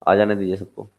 आ जाने दीजिए सबको।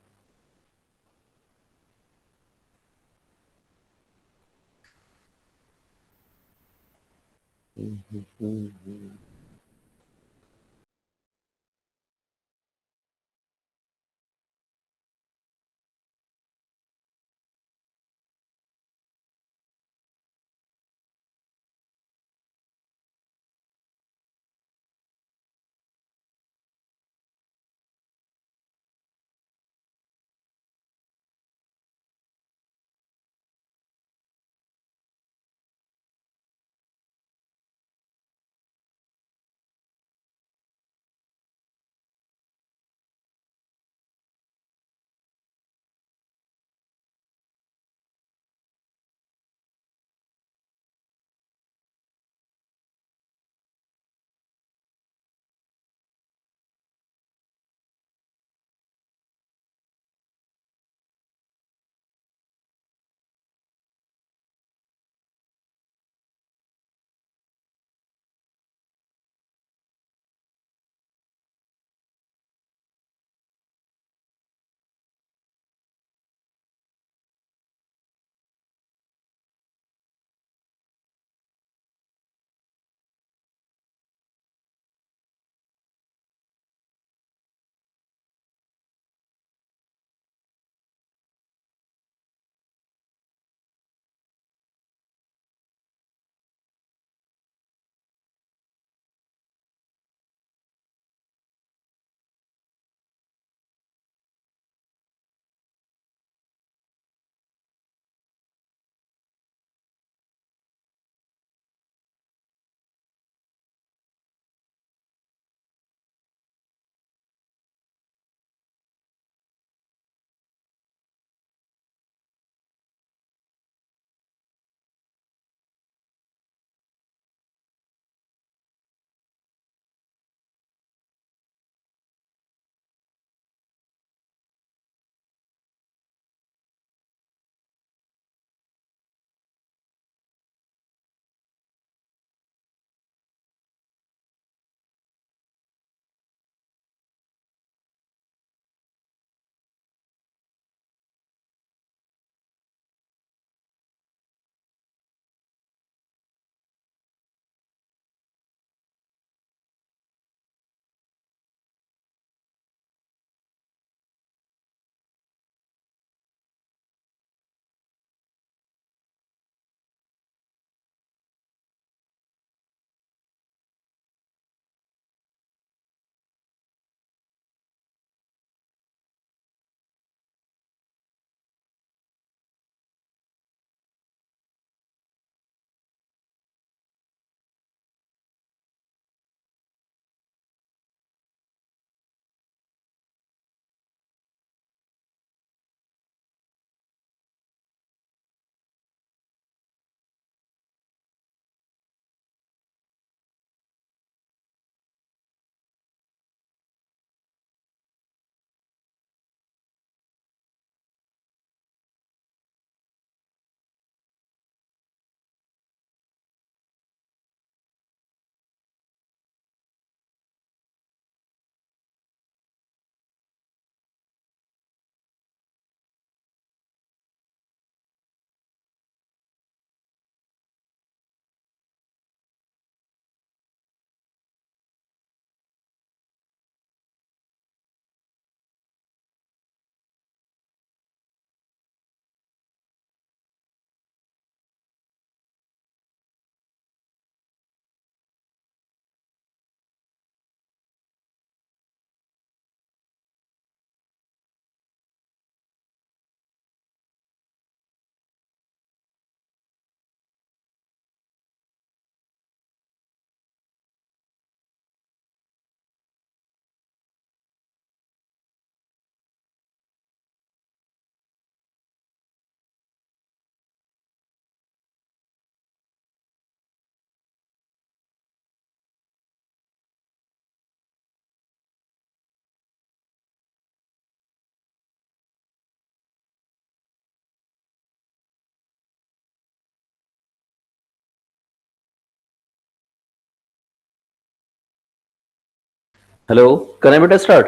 हेलो, करें बेटा स्टार्ट।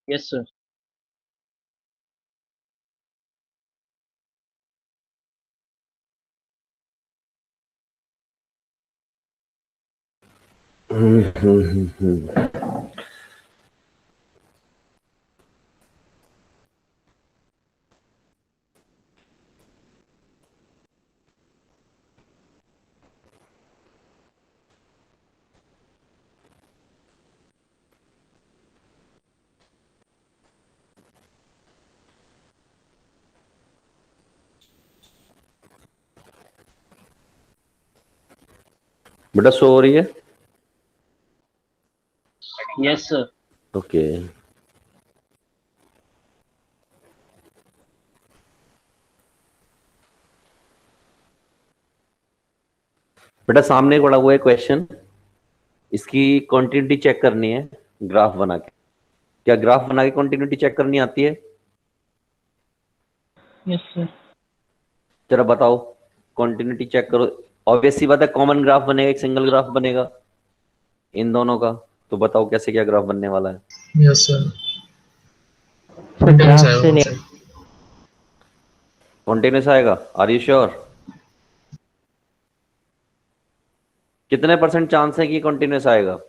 Yes sir. बेटा शो हो रही है? Yes sir. ओके। बेटा सामने पड़ा हुआ है क्वेश्चन, इसकी कंटिन्यूटी चेक करनी है ग्राफ बना के। क्या ग्राफ बना के कंटिन्यूटी चेक करनी आती है? Yes sir. जरा बताओ, कंटिन्यूटी चेक करो। ऑब्वियस सी बात है, कॉमन ग्राफ बनेगा, एक सिंगल ग्राफ बनेगा इन दोनों का। तो बताओ कैसे क्या ग्राफ बनने वाला है? Yes sir. ग्राफ से नहीं। कॉन्टिन्यूस आएगा? Are you sure? कितने परसेंट चांस है कि कॉन्टिन्यूस आएगा?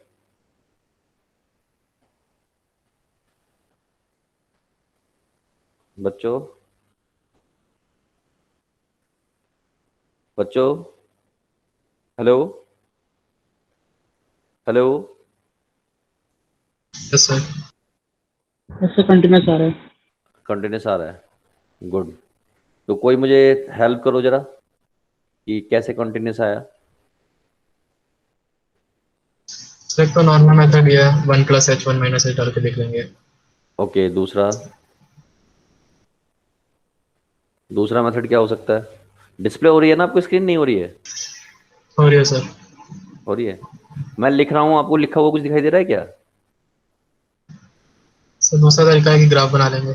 बच्चों बच्चों, हेलो हेलो। Yes sir. इससे कंटिन्यूस आ रहा है। कंटिन्यूस आ रहा है, गुड। तो कोई मुझे हेल्प करो जरा कि कैसे कंटिन्यूस आया। सर एक तो नॉर्मल मेथड ये है, 1 + h1 - h डाल के देख लेंगे। ओके, दूसरा दूसरा मेथड क्या हो सकता है? डिस्प्ले हो रही है ना आपको? स्क्रीन नहीं हो रही है? और ये सर, हो रही है। मैं लिख रहा हूँ, आपको लिखा हुआ कुछ दिखाई दे रहा है क्या? दूसरा तरीका है कि ग्राफ बना लेंगे।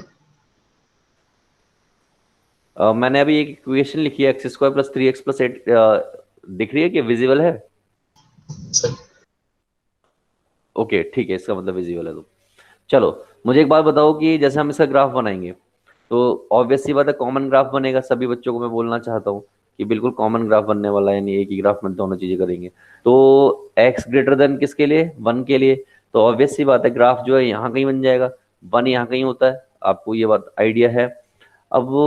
मैंने अभी एक इक्वेशन लिखी है, x² + 3x + 8 दिख रही है कि विजिबल है? सर ओके ठीक है, इसका मतलब विजिबल है। तो चलो मुझे एक बात बताओ कि जैसे हम इसका ग्राफ बनाएंगे तो ऑब्वियस सी बात है कॉमन ग्राफ बनेगा। सभी बच्चों को मैं बोलना चाहता हूँ कि बिल्कुल कॉमन ग्राफ बनने वाला है, यानी एक ही ग्राफ में दोनों चीजें करेंगे। तो x ग्रेटर देन किसके लिए? 1 के लिए। तो ऑब्वियस सी बात है ग्राफ जो है यहाँ कहीं बन जाएगा, 1 यहाँ कहीं होता है, आपको ये बात आइडिया है। अब वो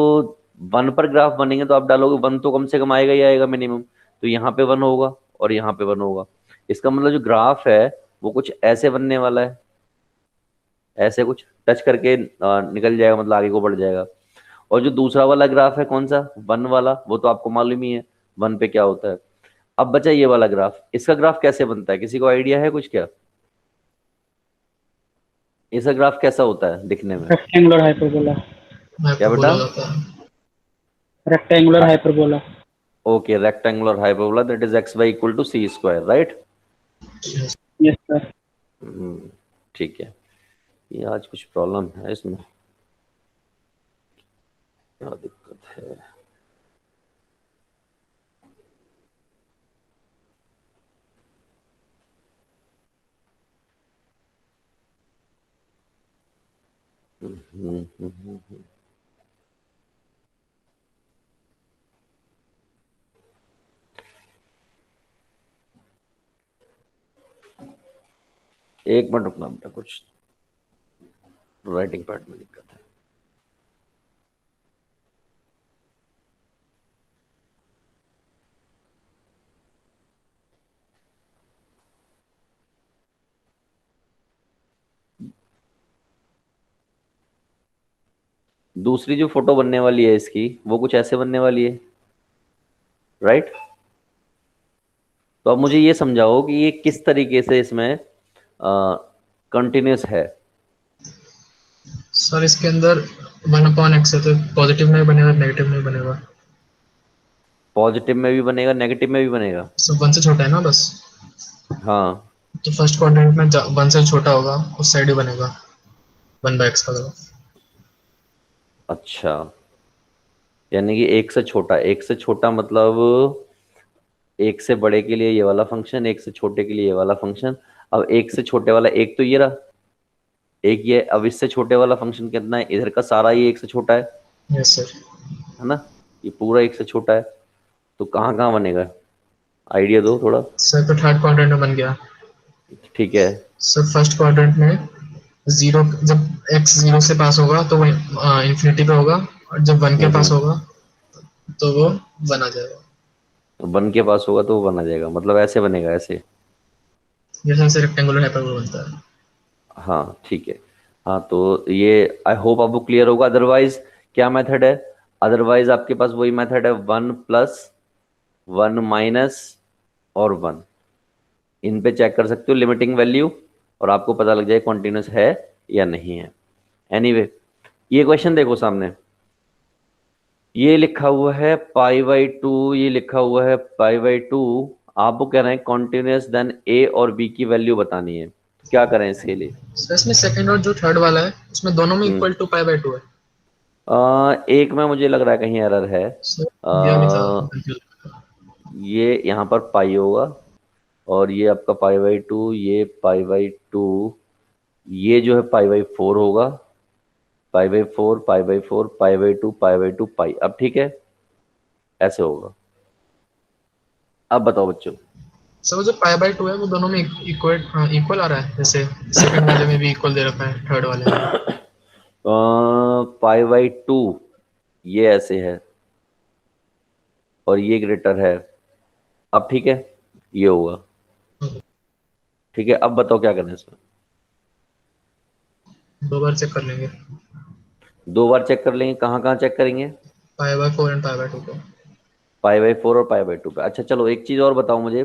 1 पर ग्राफ बनेंगे तो आप डालोगे 1 तो कम से कम आएगा ही आएगा मिनिमम। तो यहाँ पे 1 होगा और यहाँ पे 1 होगा। इसका मतलब जो ग्राफ है वो कुछ ऐसे बनने वाला है, ऐसे कुछ टच करके निकल जाएगा, मतलब आगे को बढ़ जाएगा। और जो दूसरा वाला ग्राफ है कौन सा? 1 वाला, वो तो आपको मालूम ही है 1 पे क्या होता है। अब बचा ये वाला ग्राफ, इसका ग्राफ कैसे बनता है? किसी को आइडिया है कुछ क्या? इसका ग्राफ कैसा होता है दिखने में? Rectangular hyperbola. मैं क्या आपको बेटा? बोला जाता है। Rectangular hyperbola. Okay, rectangular hyperbola, that is x/= c², right? Yes sir. ठीक है। ये आज कुछ प्रॉब्लम है इसमें, क्या दिक्कत है? एक मिनट रुकना बेटा, कुछ राइटिंग पैड में दिक्कत है। दूसरी जो फोटो बनने वाली है इसकी, वो कुछ ऐसे बनने वाली है, राइट? तो अब मुझे ये समझाओ कि ये किस तरीके से इसमें कंटिन्यूस है। सर इसके अंदर 1/x है, तो पॉजिटिव में भी बनेगा, नेगेटिव में भी बनेगा। पॉजिटिव में भी बनेगा, नेगेटिव में भी बनेगा? सब 1 से छोटा है ना बस। हाँ। तो फर्स्ट क्वाड्रेंट में 1 से छोटा होगा, उस साइड ही बनेगा 1/x का ग्राफ। अच्छा, यानी कि एक से छोटा, एक से छोटा मतलब एक से बड़े के लिए ये वाला फंक्शन, एक से छोटे के लिए ये वाला फंक्शन। अब एक से छोटे वाला एक तो ये रहा, एक ये, अब इससे छोटे वाला फंक्शन कितना है, इधर का सारा ये एक से छोटा यस सर। है ना, ये पूरा एक से छोटा है, तो कहाँ कहाँ बनेगा, आइडिया दो थोड़ा। सर तो थर्ड क्वाड्रेंट में बन गया। ठीक है, सर फर्स्ट क्वाड्रेंट में जीरो, जब x जीरो से पास होगा तो वो इंफिनिटी पे होगा, और जब वन के पास होगा तो वो वन आ जाएगा। तो वन के पास होगा तो वो बना जाएगा, मतलब ऐसे बनेगा, ऐसे। जैसे से रेक्टेंगुलर हाइपरबोला बनता है। हाँ ठीक है। हाँ तो ये आई होप आपको क्लियर होगा। अदरवाइज क्या मेथड है, अदरवाइज आपके पास वही मेथड है, 1 प्लस 1 माइनस और 1, इन पे चेक कर सकते हो लिमिटिंग वैल्यू, और आपको पता लग जाए कॉन्टिन्यूस है या नहीं है। एनीवे ये क्वेश्चन देखो सामने, ये लिखा हुआ है π/2, ये लिखा हुआ है π/2, आपको कह रहे हैं कॉन्टिन्यूस देन ए और बी की वैल्यू बतानी है, क्या करें इसके लिए। सर इसमें सेकंड और जो थर्ड वाला है उसमें दोनों में इक्वल टू π/2 है। एक में मुझे लग रहा है कहीं एरर है। सर दिया नहीं था। ये यहाँ पर पाई होगा, और ये आपका π/2, ये π/2, ये जो है π/4 होगा, π/4 π/4 π/2 π/2 पाई। अब ठीक है, ऐसे होगा। अब बताओ बच्चों। सर वो जो π/2 है वो दोनों में इक्वल इक्वल आ रहा है, जैसे सेकंड वाले में भी इक्वल दे रखा है, थर्ड वाले में। π/2 ये ऐसे है, और ये ग्रेटर है। अब ठीक है, ये होगा। ठीक है, अब बताओ क्या करना है इसमें। दो बार चेक कर लेंगे, दो बार चेक कर लेंगे, कहाँ कहाँ चेक करेंगे, π/4 एंड π/2 को। π/4 और π/2 पे। अच्छा चलो एक चीज और बताओ मुझे,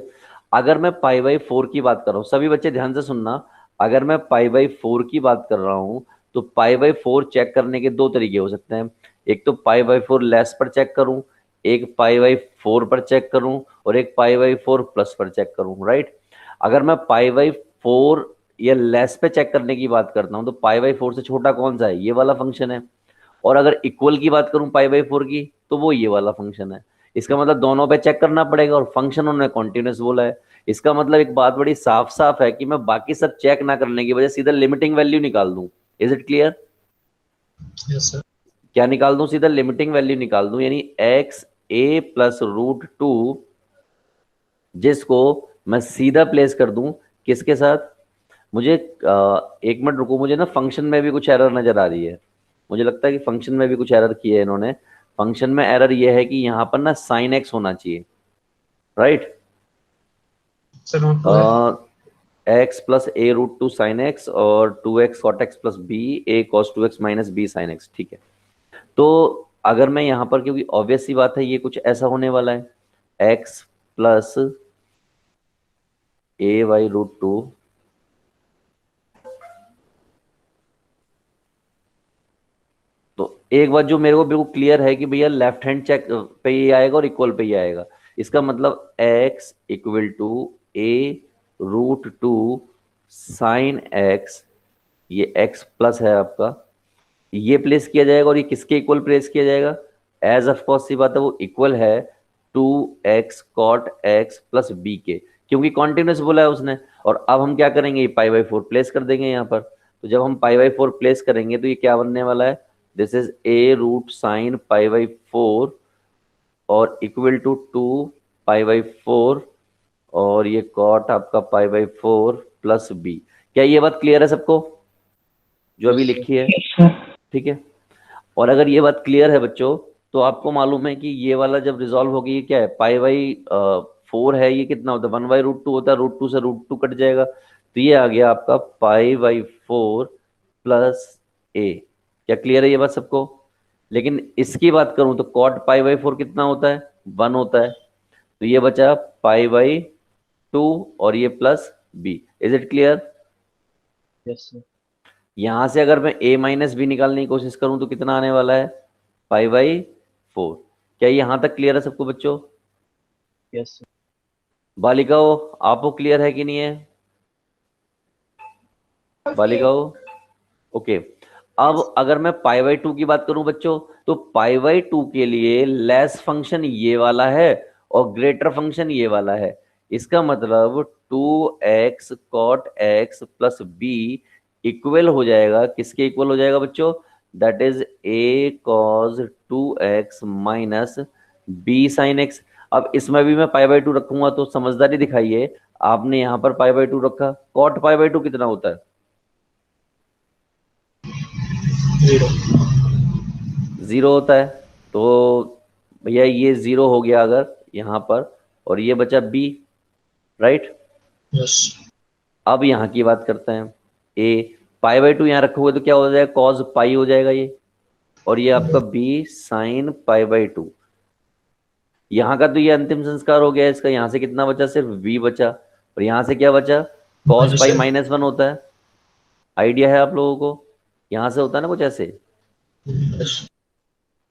अगर मैं π/4 की बात कर रहा हूँ, सभी बच्चे ध्यान से सुनना, अगर मैं π/4 की बात कर रहा हूँ तो π/4 चेक करने के दो तरीके हो सकते हैं। एक तो π/4 लेस पर चेक करूं, एक π/4 पर चेक करूं, और एक π/4 प्लस पर चेक करूं, राइट। अगर मैं π/4 या लेस पे चेक करने की बात करता हूं तो π/4 से छोटा कौन सा है, ये वाला फंक्शन है। और अगर इक्वल की बात करूं π/4 की, तो वो ये वाला फंक्शन है। इसका मतलब दोनों पे चेक करना पड़ेगा, और फंक्शन उन्होंने कॉन्टिन्यूस बोला है। इसका मतलब एक बात बड़ी साफ साफ है कि मैं बाकी सब चेक ना करने की वजह सीधा लिमिटिंग वैल्यू निकाल दूं। Is it clear. Yes sir. क्या निकाल दूं, सीधा लिमिटिंग वैल्यू निकाल दूं, यानी xa+√2, जिसको मैं सीधा प्लेस कर दूं किसके साथ। मुझे एक मिनट रुको, मुझे ना फंक्शन में भी कुछ एरर नजर आ रही है, मुझे लगता है कि फंक्शन में भी कुछ एरर किए है इन्होंने। फंक्शन में एरर ये है कि यहाँ पर ना sin x होना चाहिए, राइट। सर √2 है। x plus a√2 sin x और 2x cot x plus b a cos 2x minus b sin x, ठीक है। तो अगर मैं यहाँ पर, क्योंकि ऑब्वियस सी बात है ये कुछ ऐसा होने वाला है, x प्लस a/√2 तो एक बात जो मेरे को बिल्कुल क्लियर है कि भैया लेफ्ट हैंड चेक पे ही आएगा और इक्वल पे ही आएगा। इसका मतलब x equal to a√2 sine x, ये x प्लस है आपका, ये प्लेस किया जाएगा, और ये किसके इक्वल प्लेस किया जाएगा, एज ऑफ कोर्स सी बात है वो इक्वल है 2x cot x plus b के, क्योंकि कॉन्टिन्यूस बोला है उसने। और अब हम क्या करेंगे, ये π/4 प्लेस कर देंगे यहाँ पर। तो जब हम π/4 प्लेस करेंगे तो ये क्या बनने वाला है, दिस इज a√sin π/4 और इक्वल टू 2π/4, और ये कॉट आपका π/4 प्लस b। क्या ये बात क्लियर है सबको जो अभी लिखी है, ठीक है। और अगर ये बात क्लियर है बच्चों, तो आपको मालूम है कि ये वाला जब रिजॉल्व होगी, ये क्या है, π/4 है, ये कितना होता है, 1/√2 होता है, √2 से √2 कट जाएगा, तो ये आ गया आपका π/4 प्लस a। क्या क्लियर है ये बात सबको। लेकिन इसकी बात करूं तो cot π/4 कितना होता है, 1 होता है, तो ये बचा π/2 और ये plus b। Is it clear. Yes sir. यहां से अगर मैं a माइनस बी निकालने की कोशिश करूं तो कितना आने वाला है, π/4। क्या यहां तक क्लियर है सबको बच्चों। Yes sir. बालिकाओं आपको क्लियर है कि नहीं है, बालिकाओं ओके। अब अगर मैं π/2 की बात करूं बच्चों, तो π/2 के लिए लेस फंक्शन ये वाला है और ग्रेटर फंक्शन ये वाला है। इसका मतलब 2x cot x plus b equal हो जाएगा, किसके इक्वल हो जाएगा बच्चों? That is a cos 2x minus b sin x। अब इसमें भी मैं पाई बाई टू रखूंगा, तो समझदारी दिखाइए, आपने यहाँ पर पाई बाई टू रखा, कॉट पाई बाई टू कितना होता है? 0। 0 होता है। तो भैया ये 0 हो गया अगर यहाँ पर, और ये बचा b, राइट। यस। अब यहाँ की बात करते हैं, a पाई बाई टू यहाँ रखोगे तो क्या हो जाएगा? कॉस पाई हो जाएगा ये, और ये आपका b sine pi by two. यहाँ का तो ये अंतिम संस्कार हो गया इसका, यहाँ से कितना बचा? सिर्फ v बचा, और यहाँ से क्या बचा? कॉस पाई माइनस वन होता है। आइडिया है आप लोगों को? यहाँ से होता है ना कुछ ऐसे, यस।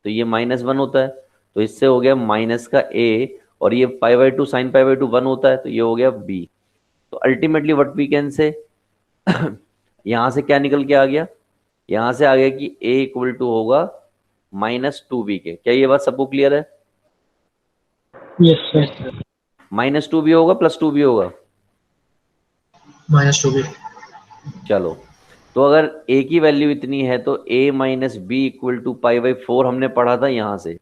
तो ये माइनस वन होता है, तो इससे हो गया माइनस का a, और ये pi by two sine pi by two one होता है, तो ये हो गया b। तो अल्टीमेटली व्हाट वी कैन से, यहाँ से क्या निकल के आ गया? यहाँ से आ गया कि a इक्वल टू होगा माइनस टू बी के। क्या ये बात सबको क्लियर है? Yes sir. माइनस टू भी होगा, प्लस टू भी होगा। -2 भी। चलो, तो अगर a की वैल्यू इतनी है तो a minus B equal to pi by four हमने पढ़ा था यहाँ से,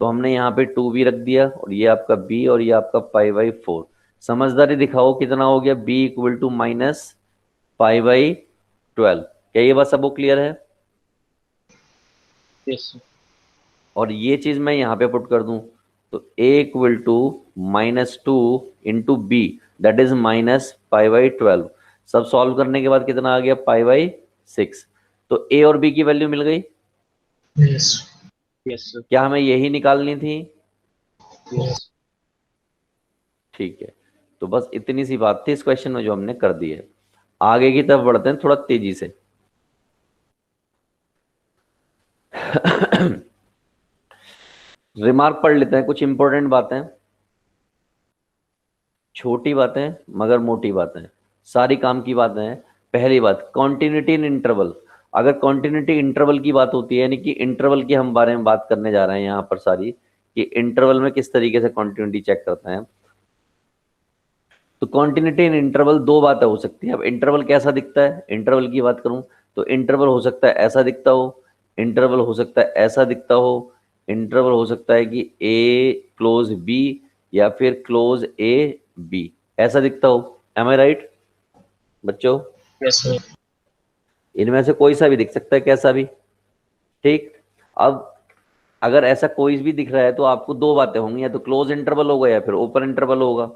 तो हमने यहाँ पे टू भी रख दिया, और ये आपका b और ये आपका पाई बाई फोर। समझदारी दिखाओ, कितना हो गया? b equal to minus pi by 12। क्या ये बात सबको क्लियर है? Yes sir. और ये चीज मैं यहाँ पे पुट कर दूं, तो a equal to minus two into B, that is minus pi by 12। सब सॉल्व करने के बाद कितना आ गया? Pi by 6। तो a और b की वैल्यू मिल गई। यस। Yes sir. क्या हमें यही निकालनी थी? यस। ठीक है, तो बस इतनी सी बात थी इस क्वेश्चन में जो हमने कर दी है। आगे की तरफ बढ़ते हैं थोड़ा तेजी से। रिमार्क पढ़ लेते हैं, कुछ इंपॉर्टेंट बातें, छोटी बातें मगर मोटी बातें, सारी काम की बातें हैं। पहली बात, कॉन्टिन्यूटी इन इंटरवल। अगर कॉन्टिन्यूटी इंटरवल की बात होती है, यानी कि इंटरवल के हम बारे में बात करने जा रहे हैं यहाँ पर सारी, कि इंटरवल में किस तरीके से कॉन्टिन्यूटी चेक करते हैं। तो कॉन्टिन्यूटी इन इंटरवल दो बातें हो सकती है। अब इंटरवल कैसा दिखता है? इंटरवल की बात करूं तो इंटरवल हो सकता है ऐसा दिखता हो, इंटरवल हो सकता है ऐसा दिखता हो, इंटरवल हो सकता है कि ए क्लोज बी या फिर क्लोज ए बी, ऐसा दिखता हो। एम आई राइट बच्चों? Yes sir. इनमें से कोई सा भी दिख सकता है, कैसा भी। ठीक। अब अगर ऐसा कोई भी दिख रहा है तो आपको दो बातें होंगी, या तो क्लोज इंटरवल होगा या फिर ओपन इंटरवल होगा।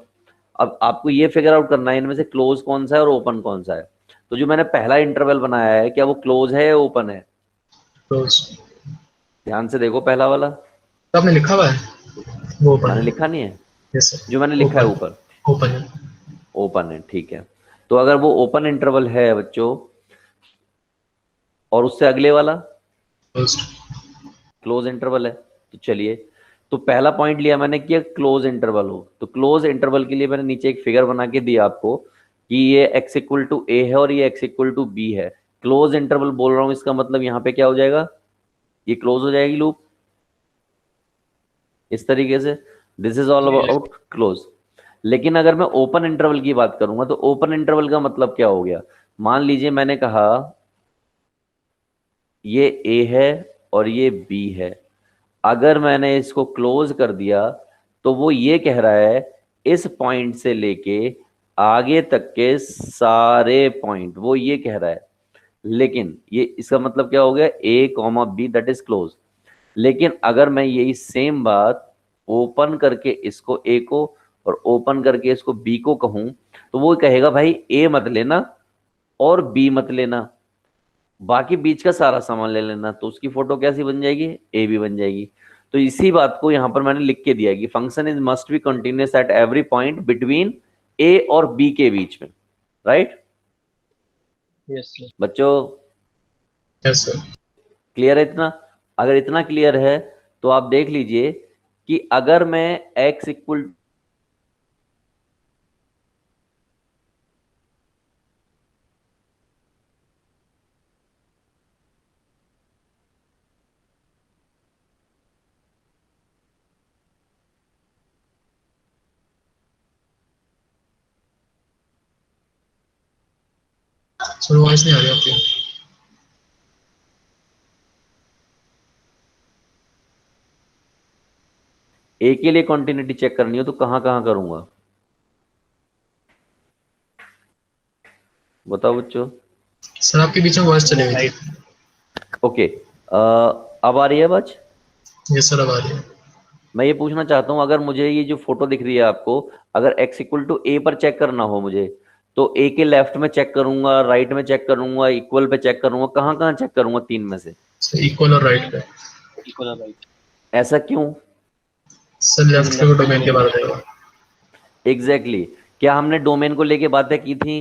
अब आपको ये फिगर आउट करना है इनमें से क्लोज कौन सा है और ओपन कौन सा है। तो जो मैंने पहला इंटरवल बनाया है, क्या वो क्लोज है या ओपन है? क्लोज। ध्यान से देखो, पहला वाला तो आपने लिखा हुआ है? वो ओपन मैंने है। लिखा नहीं है, यस सर। जो मैंने लिखा है ओपन। ऊपर ओपन है। ओपन है। ठीक है, तो अगर वो ओपन इंटरवल है बच्चों, और उससे अगले वाला क्लोज्ड। क्लोज इंटरवल है, तो चलिए, तो पहला पॉइंट लिया मैंने कि क्लोज इंटरवल हो, तो क्लोज इंटरवल के लिए मैंने नीचे एक फिगर बना के दिया आपको कि ये x इक्वल टू ए है और ये x इक्वल टू बी है। क्लोज इंटरवल बोल रहा हूं, इसका मतलब यहाँ पे क्या हो जाएगा? ये क्लोज हो जाएगी लूप इस तरीके से। This is all about close. लेकिन अगर मैं ओपन इंटरवल की बात करूंगा, तो ओपन इंटरवल का मतलब क्या हो गया? मान लीजिए मैंने कहा ये ए है और ये बी है, अगर मैंने इसको क्लोज कर दिया तो वो ये कह रहा है इस पॉइंट से लेके आगे तक के सारे पॉइंट, वो ये कह रहा है। लेकिन ये इसका मतलब क्या हो गया? A comma B that is close. लेकिन अगर मैं यही सेम बात ओपन करके इसको ए को और ओपन करके इसको बी को कहूं, तो वो कहेगा भाई ए मत लेना और बी मत लेना, बाकी बीच का सारा सामान ले लेना। तो उसकी फोटो कैसी बन जाएगी? ए बी बन जाएगी। तो इसी बात को यहां पर मैंने लिख के दिया कि function is must be continuous at every point between A और बी के बीच में। Right yes sir. बच्चों? Yes sir. क्लियर है इतना? अगर इतना क्लियर है तो आप देख लीजिए कि अगर मैं x इक्वल सर वॉइस नहीं आ रही आपकी। ए के लिए कॉन्टिन्यूटी चेक करनी हो तो कहाँ कहाँ करूंगा, बताओ बच्चों। सर आपके बीच में वॉइस चली गई थी। ओके, अब आ रही है आवाज। यस सर अब आ रही है। मैं ये पूछना चाहता हूँ, अगर मुझे ये जो फोटो दिख रही है आपको, अगर x इक्वल टू ए पर चेक करना हो मुझे, तो ए के लेफ्ट में चेक करूंगा, राइट में चेक करूंगा, इक्वल पे चेक करूंगा, कहाँ कहाँ चेक करूंगा तीन में से? सर इक्वल और राइट पे। इक्वल और राइट। ऐसा क्यों? सर लेफ्ट पे वो डोमेन के बारे में। एग्जैक्टली क्या हमने डोमेन को लेके बातें की थी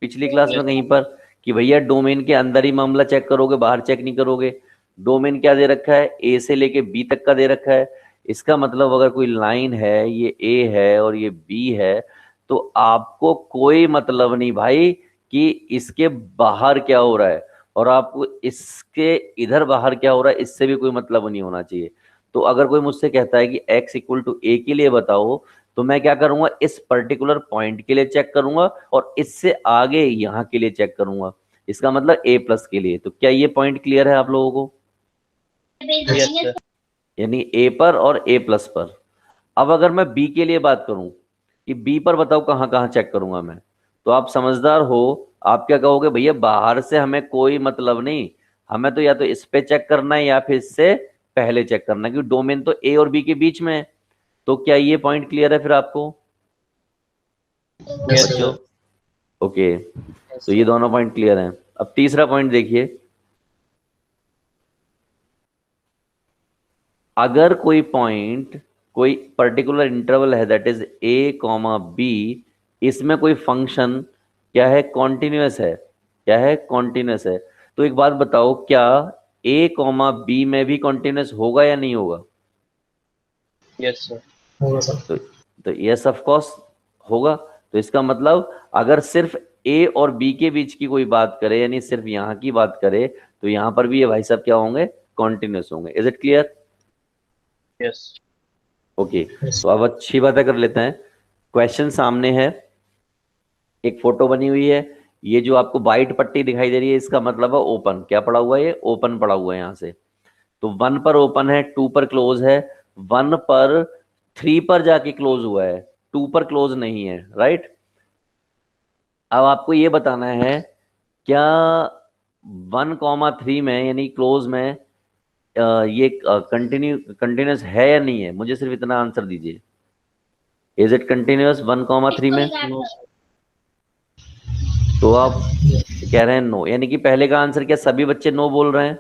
पिछली क्लास में Yes. कहीं पर, कि भैया डोमेन के अंदर ही मामला चेक करोगे, बाहर चेक नहीं करोगे। डोमेन क्या दे रखा है, ए से लेके बी तक का दे रखा है। इसका मतलब अगर कोई लाइन है, ये ए है और ये बी है, तो आपको कोई मतलब नहीं भाई कि इसके बाहर क्या हो रहा है, और आपको इसके इधर बाहर क्या हो रहा है, इससे भी कोई मतलब नहीं होना चाहिए। तो अगर कोई मुझसे कहता है कि x इक्वल टू ए के लिए बताओ, तो मैं क्या करूंगा, इस पर्टिकुलर पॉइंट के लिए चेक करूंगा और इससे आगे यहां के लिए चेक करूंगा। इसका मतलब a प्लस के लिए। तो क्या ये पॉइंट क्लियर है आप लोगों को? Yes, sir. यानी a पर और a प्लस पर। अब अगर मैं b के लिए बात करूं कि b पर बताओ कहां कहां चेक करूंगा मैं, तो आप समझदार हो, आप क्या कहोगे, भैया बाहर से हमें कोई मतलब नहीं, हमें तो या तो इस पे चेक करना है या फिर इससे पहले चेक करना है, क्योंकि डोमेन तो a और b के बीच में है। तो क्या ये पॉइंट क्लियर है फिर आपको Yes, बच्चों? sir. ओके, Yes, तो ये sir. दोनों पॉइंट क्लियर हैं। अब तीसरा पॉइंट देखिए, अगर कोई पॉइंट, कोई पर्टिकुलर इंटरवल है that is a comma B, इसमें कोई फंक्शन क्या है, कॉन्टिन्यूअस है, क्या है, कॉन्टिन्यूअस है, तो एक बात बताओ, क्या a कॉमा बी में भी कॉन्टिन्यूअस होगा या नहीं होगा? Yes, sir. होगा सर। तो यस ऑफ कोर्स होगा। तो इसका मतलब अगर सिर्फ ए और बी के बीच की कोई बात करे, यानी सिर्फ यहाँ की बात करे, तो यहाँ पर भी ये भाई साहब क्या होंगे, कॉन्टिन्यूअस होंगे। Is it clear? Yes. Okay, Yes. तो अब अच्छी बातें कर लेते हैं। क्वेश्चन सामने है, एक फोटो बनी हुई है, ये जो आपको वाइट पट्टी दिखाई दे रही है, इसका मतलब है ओपन। क्या पड़ा हुआ है, ये ओपन पड़ा हुआ है यहाँ से। तो 1 पर ओपन है, 2 पर क्लोज है, 1 पर 3 पर जाके क्लोज हुआ है, 2 पर क्लोज नहीं है, राइट। अब आपको ये बताना है, क्या 1,3 में यानी क्लोज में ये कंटिन्यूस है या नहीं है? मुझे सिर्फ इतना आंसर दीजिए, इज इट कंटिन्यूस 1,3 में? No, sir. तो आप कह रहे हैं नो, यानी कि पहले का आंसर क्या सभी बच्चे नो बोल रहे हैं?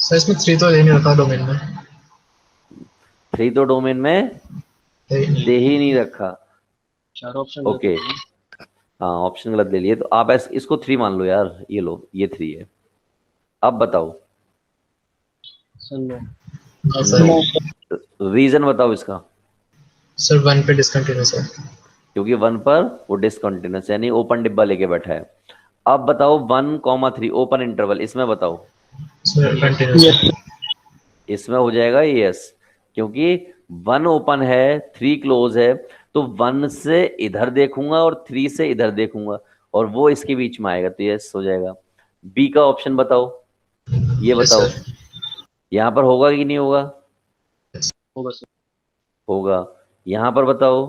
सर इसमें 3 तो दे नहीं रखा डोमेन में। 3 तो डोमेन में दे ही नहीं रखा। चार ऑप्शन ओके, हाँ ऑप्शन गलत ले लिए, तो आप इसको 3 मान लो यार, ये लो ये 3 है। अब बताओ, सर नो। हाँ सर। रीजन बताओ इसका। सर 1 पे डिसकंटिन्यूअस है। क्योंकि 1 पर वो डिसकंटिन्यूस यानी ओपन डिब्बा लेके बैठा है। अब बताओ 1,3 ओपन इंटरवल, इसमें बताओ, सर कंटिन्यूअस है। इसमें हो जाएगा यस, क्योंकि 1 ओपन है, 3 क्लोज है, तो 1 से इधर देखूंगा और 3 से इधर देखूंगा, और वो इसके बीच में आएगा, तो यस हो जाएगा। बी का ऑप्शन बताओ, ये Yes, बताओ sir. यहाँ पर होगा कि नहीं होगा? होगा सर। होगा। यहाँ पर बताओ,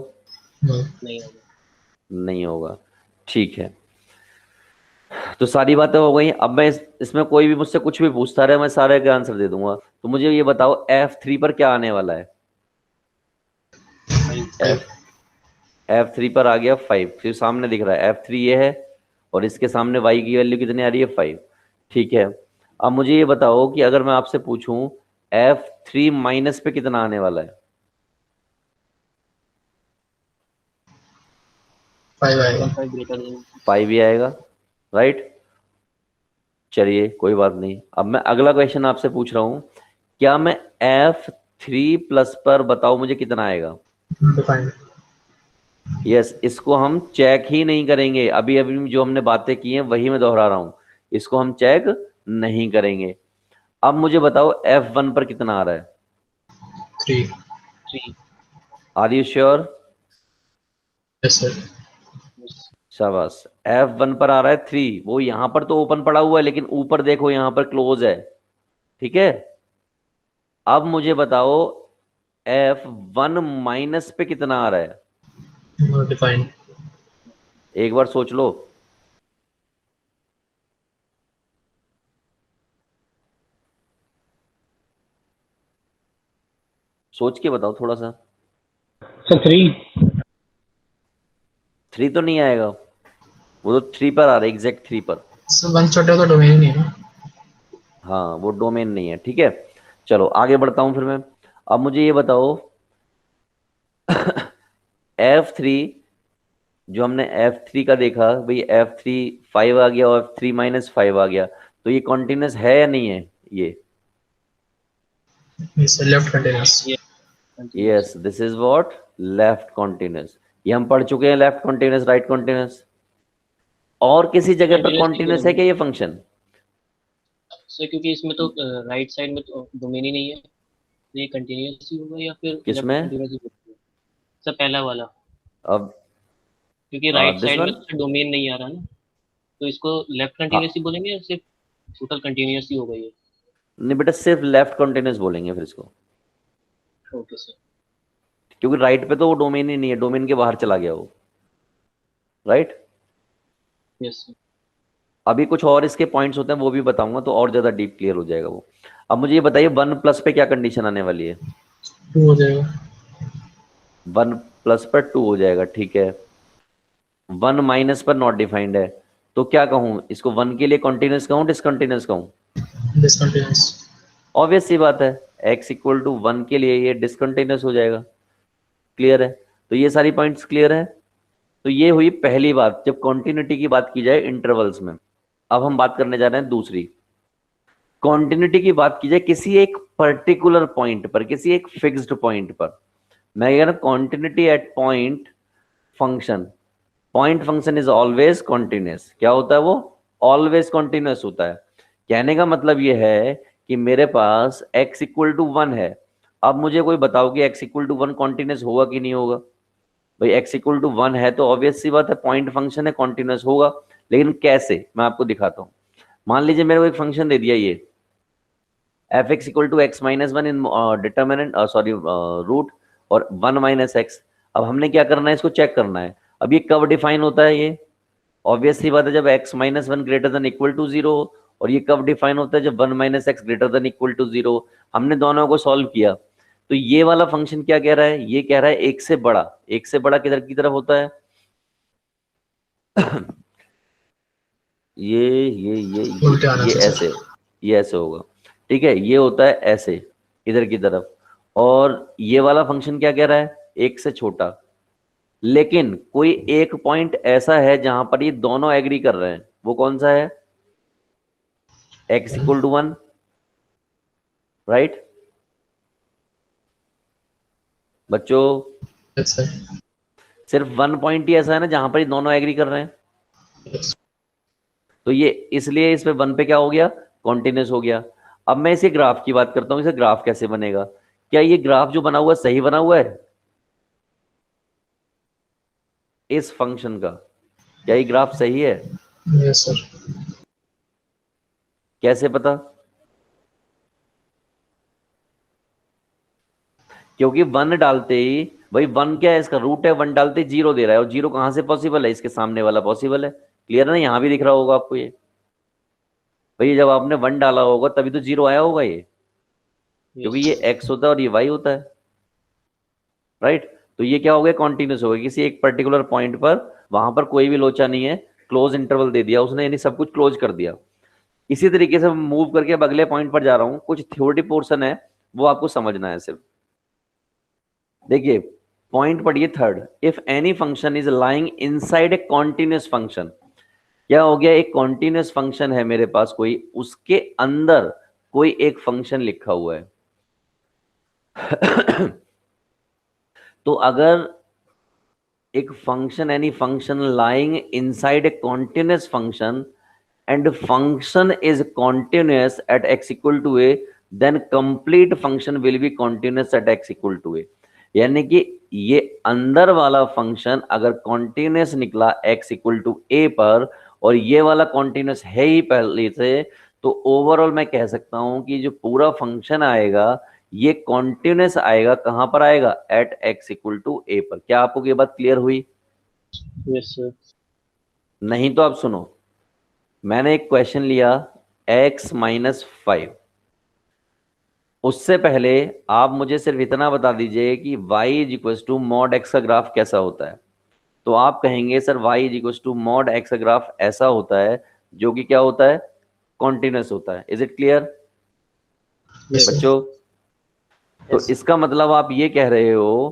No. नहीं होगा। नहीं होगा। ठीक है, तो सारी बातें हो गई। अब मैं इसमें कोई भी मुझसे कुछ भी पूछता रहे, मैं सारे के आंसर दे दूंगा। तो मुझे ये बताओ F3 पर क्या आने वाला है? Five. F3 पर आ गया 5, फिर सामने दिख रहा है F3 ये है, और इसके सामने y की वैल्यू कितनी आ रही है, 5। ठीक है, अब मुझे ये बताओ कि अगर मैं आपसे पूछूं F3 माइनस पे कितना आने वाला है? 5 आएगा। 5 greater than 5 ही आएगा, राइट। चलिए कोई बात नहीं। अब मैं अगला क्वेश्चन आपसे पूछ रहा हूं, क्या मैं F3 प्लस पर बताओ मुझे कितना आएगा? डिफाइंड। यस, इसको हम चेक ही नहीं करेंगे। अभी अभी जो हमने बातें की हैं वही मैं दोहरा रहा हूं, इसको हम चेक नहीं करेंगे। अब मुझे बताओ F1 पर कितना आ रहा है? 3। 3. Are you sure? Yes sir. Yes. शाबाश। F1 पर आ रहा है 3, वो यहां पर तो ओपन पड़ा हुआ है लेकिन ऊपर देखो यहां पर क्लोज है, ठीक है। अब मुझे बताओ F1 माइनस पे कितना आ रहा है, नॉट डिफाइंड। एक बार सोच लो। सोच के बताओ थोड़ा सा। सर 3। 3 तो नहीं आएगा, वो तो 3 पर आ रहा है, एग्जैक्ट 3 पर। सर 1 छोटा तो डोमेन ही नहीं है ना। हाँ वो डोमेन नहीं है, ठीक है। चलो आगे बढ़ता हूं फिर मैं। अब मुझे ये बताओ F3, जो हमने F3 का देखा भाई, F3 5 आ गया और F3 माइनस 5 आ गया, तो ये कॉन्टिन्यूस है या नहीं है ये? Yes sir, left continuous. Yes. Continuous. Yes, this is what, left continuous. ये हम पढ़ चुके हैं, लेफ्ट कॉन्टिन्यूस, राइट कॉन्टिन्यूस। और किसी जगह पर Continuous नहीं कॉन्टिन्यूस है बोलेंगे क्या ये फंक्शन? सर, क्योंकि इसमें तो राइट साइड में तो डोमेन ही नहीं है, तो ये कंटिन्यूस ही होगा या फिर लेफ्ट किसमें? कंटिन्यूस ही होगा। सर पहला वाला, अब क्योंकि राइट दिस साइड में वन। तो डोमेन नहीं आ रहा ना, तो इसको लेफ्ट हाँ, कंटिन्यूस ही बोलेंगे या सिर्फ टोटल कंटिन्यूस ही होगा ये। नहीं बेटा, सिर्फ लेफ्ट कॉन्टिन्यूस बोलेंगे फिर इसको, ओके सर। क्योंकि राइट पे तो वो डोमेन ही नहीं है, डोमेन के बाहर चला गया वो, राइट। Yes sir. अभी कुछ और इसके पॉइंट्स होते हैं वो भी बताऊंगा, तो और ज्यादा डीप क्लियर हो जाएगा वो। अब मुझे ये बताइए 1 प्लस पे क्या कंडीशन आने वाली है? 2 हो जाएगा। 1 प्लस पर 2 हो जाएगा, ठीक है। 1 माइनस पर नॉट डिफाइंड है, तो क्या कहूं इसको, 1 के लिए कॉन्टिन्यूस कहूं, डिसकंटिन्यूस कहूं? डिसकंटिन्यूअस। ऑब्वियस सी बात है, x इक्वल टू 1 के लिए ये डिसकंटिन्यूस हो जाएगा। क्लियर है? तो ये सारी पॉइंट्स क्लियर है। तो ये हुई पहली बात जब कॉन्टिन्यूटी की बात की जाए इंटरवल्स में। अब हम बात करने जा रहे हैं दूसरी, कॉन्टिन्यूटी की बात की जाए किसी एक पर्टिकुलर पॉइंट पर, किसी एक फिक्स्ड पॉइंट पर। मैं कह रहा हूं continuity at point function, point function is always continuous. क्या होता है वो? ऑलवेज कॉन्टिन्यूस होता है। कहने का मतलब ये है कि मेरे पास x इक्वल टू 1 है। अब मुझे कोई बताओ कि x इक्वल टू 1 कॉन्टिन्यूस होगा कि नहीं होगा? भाई x इक्वल टू 1 है तो ऑब्वियस सी बात है, पॉइंट फंक्शन है, कॉन्टिन्यूस होगा। लेकिन कैसे, मैं आपको दिखाता हूं। मान लीजिए मेरे को एक फंक्शन दे दिया ये F x equal to X minus one in determinant, sorry root, और 1 माइनस एक्स। अब हमने क्या करना है, इसको चेक करना है। अब ये कब डिफाइन होता है? ये ऑब्वियस सी बात है जब x minus one greater than equal to 0। और ये कब डिफाइन होता है? जब 1 minus x greater than equal to 0। हमने दोनों को सॉल्व किया, तो ये वाला फंक्शन क्या कह रहा है? ये कह रहा है एक से बड़ा। एक से बड़ा किधर की तरफ होता है? उल्टे आना ये चाहिए ऐसे, सर। ये ऐसे होगा, ठीक है। ये होता है ऐसे, इधर की तरफ। और ये वाला फंक्शन क्या कह रहा है? एक से छोटा। लेकिन कोई एक पॉइंट ऐसा है जहां पर ये दोनों एग्री कर रहे हैं, वो कौन सा है? x इक्वल टू 1, राइट बच्चों? Yes sir. सिर्फ 1 पॉइंट ही ऐसा है ना जहां पर ये दोनों एग्री कर रहे हैं, यस। तो ये इसलिए इस पे 1 पे क्या हो गया? कॉन्टिन्यूस हो गया। अब मैं इसे ग्राफ की बात करता हूं, इसे ग्राफ कैसे बनेगा? क्या ये ग्राफ जो बना हुआ है सही बना हुआ है इस फंक्शन का? क्या ये ग्राफ सही है? Yes sir. कैसे पता? क्योंकि 1 डालते ही, भाई 1 क्या है, इसका रूट है, 1 डालते ही 0 दे रहा है, और 0 कहां से पॉसिबल है? इसके सामने वाला पॉसिबल है। क्लियर है ना? यहां भी दिख रहा होगा आपको ये। भाई जब आपने 1 डाला होगा तभी तो 0 आया होगा ये, क्योंकि ये x होता है और ये y होता है, राइट। तो ये क्या हो गया? कॉन्टिन्यूस हो गया किसी एक पर्टिकुलर पॉइंट पर। वहां पर कोई भी लोचा नहीं है, क्लोज इंटरवल दे दिया उसने, यानी सब कुछ क्लोज कर दिया। इसी तरीके से मूव करके अब अगले पॉइंट पर जा रहा हूं, कुछ थ्योरी पोर्शन है वो आपको समझना है सिर्फ। देखिए पॉइंट पढ़िए third, if any function is lying inside a continuous function. क्या हो गया? एक कॉन्टिन्यूस फंक्शन है मेरे पास कोई, उसके अंदर कोई एक फंक्शन लिखा हुआ है। तो अगर एक function, any function lying inside a continuous function and function is continuous at x equal to a, then complete function will be continuous at x equal to a। यानी कि ये अंदर वाला फंक्शन अगर कॉन्टिन्यूस निकला x इक्वल टू a पर, और ये वाला कॉन्टिन्यूस है ही पहले से, तो ओवरऑल मैं कह सकता हूं कि जो पूरा फंक्शन आएगा ये कॉन्टिन्यूस आएगा। कहां पर आएगा? At x equal to a पर। क्या आपको ये बात क्लियर हुई? Yes sir. नहीं तो आप सुनो, मैंने एक क्वेश्चन लिया x माइनस 5, उससे पहले आप मुझे सिर्फ इतना बता दीजिए कि y is equal to mod x का ग्राफ कैसा होता है। तो आप कहेंगे sir y is equal to mod x का ग्राफ ऐसा होता है जो कि क्या होता है? कॉन्टिन्यूस होता है। Is it clear Yes, sir. बच्चों? तो यस इसका मतलब आप ये कह रहे हो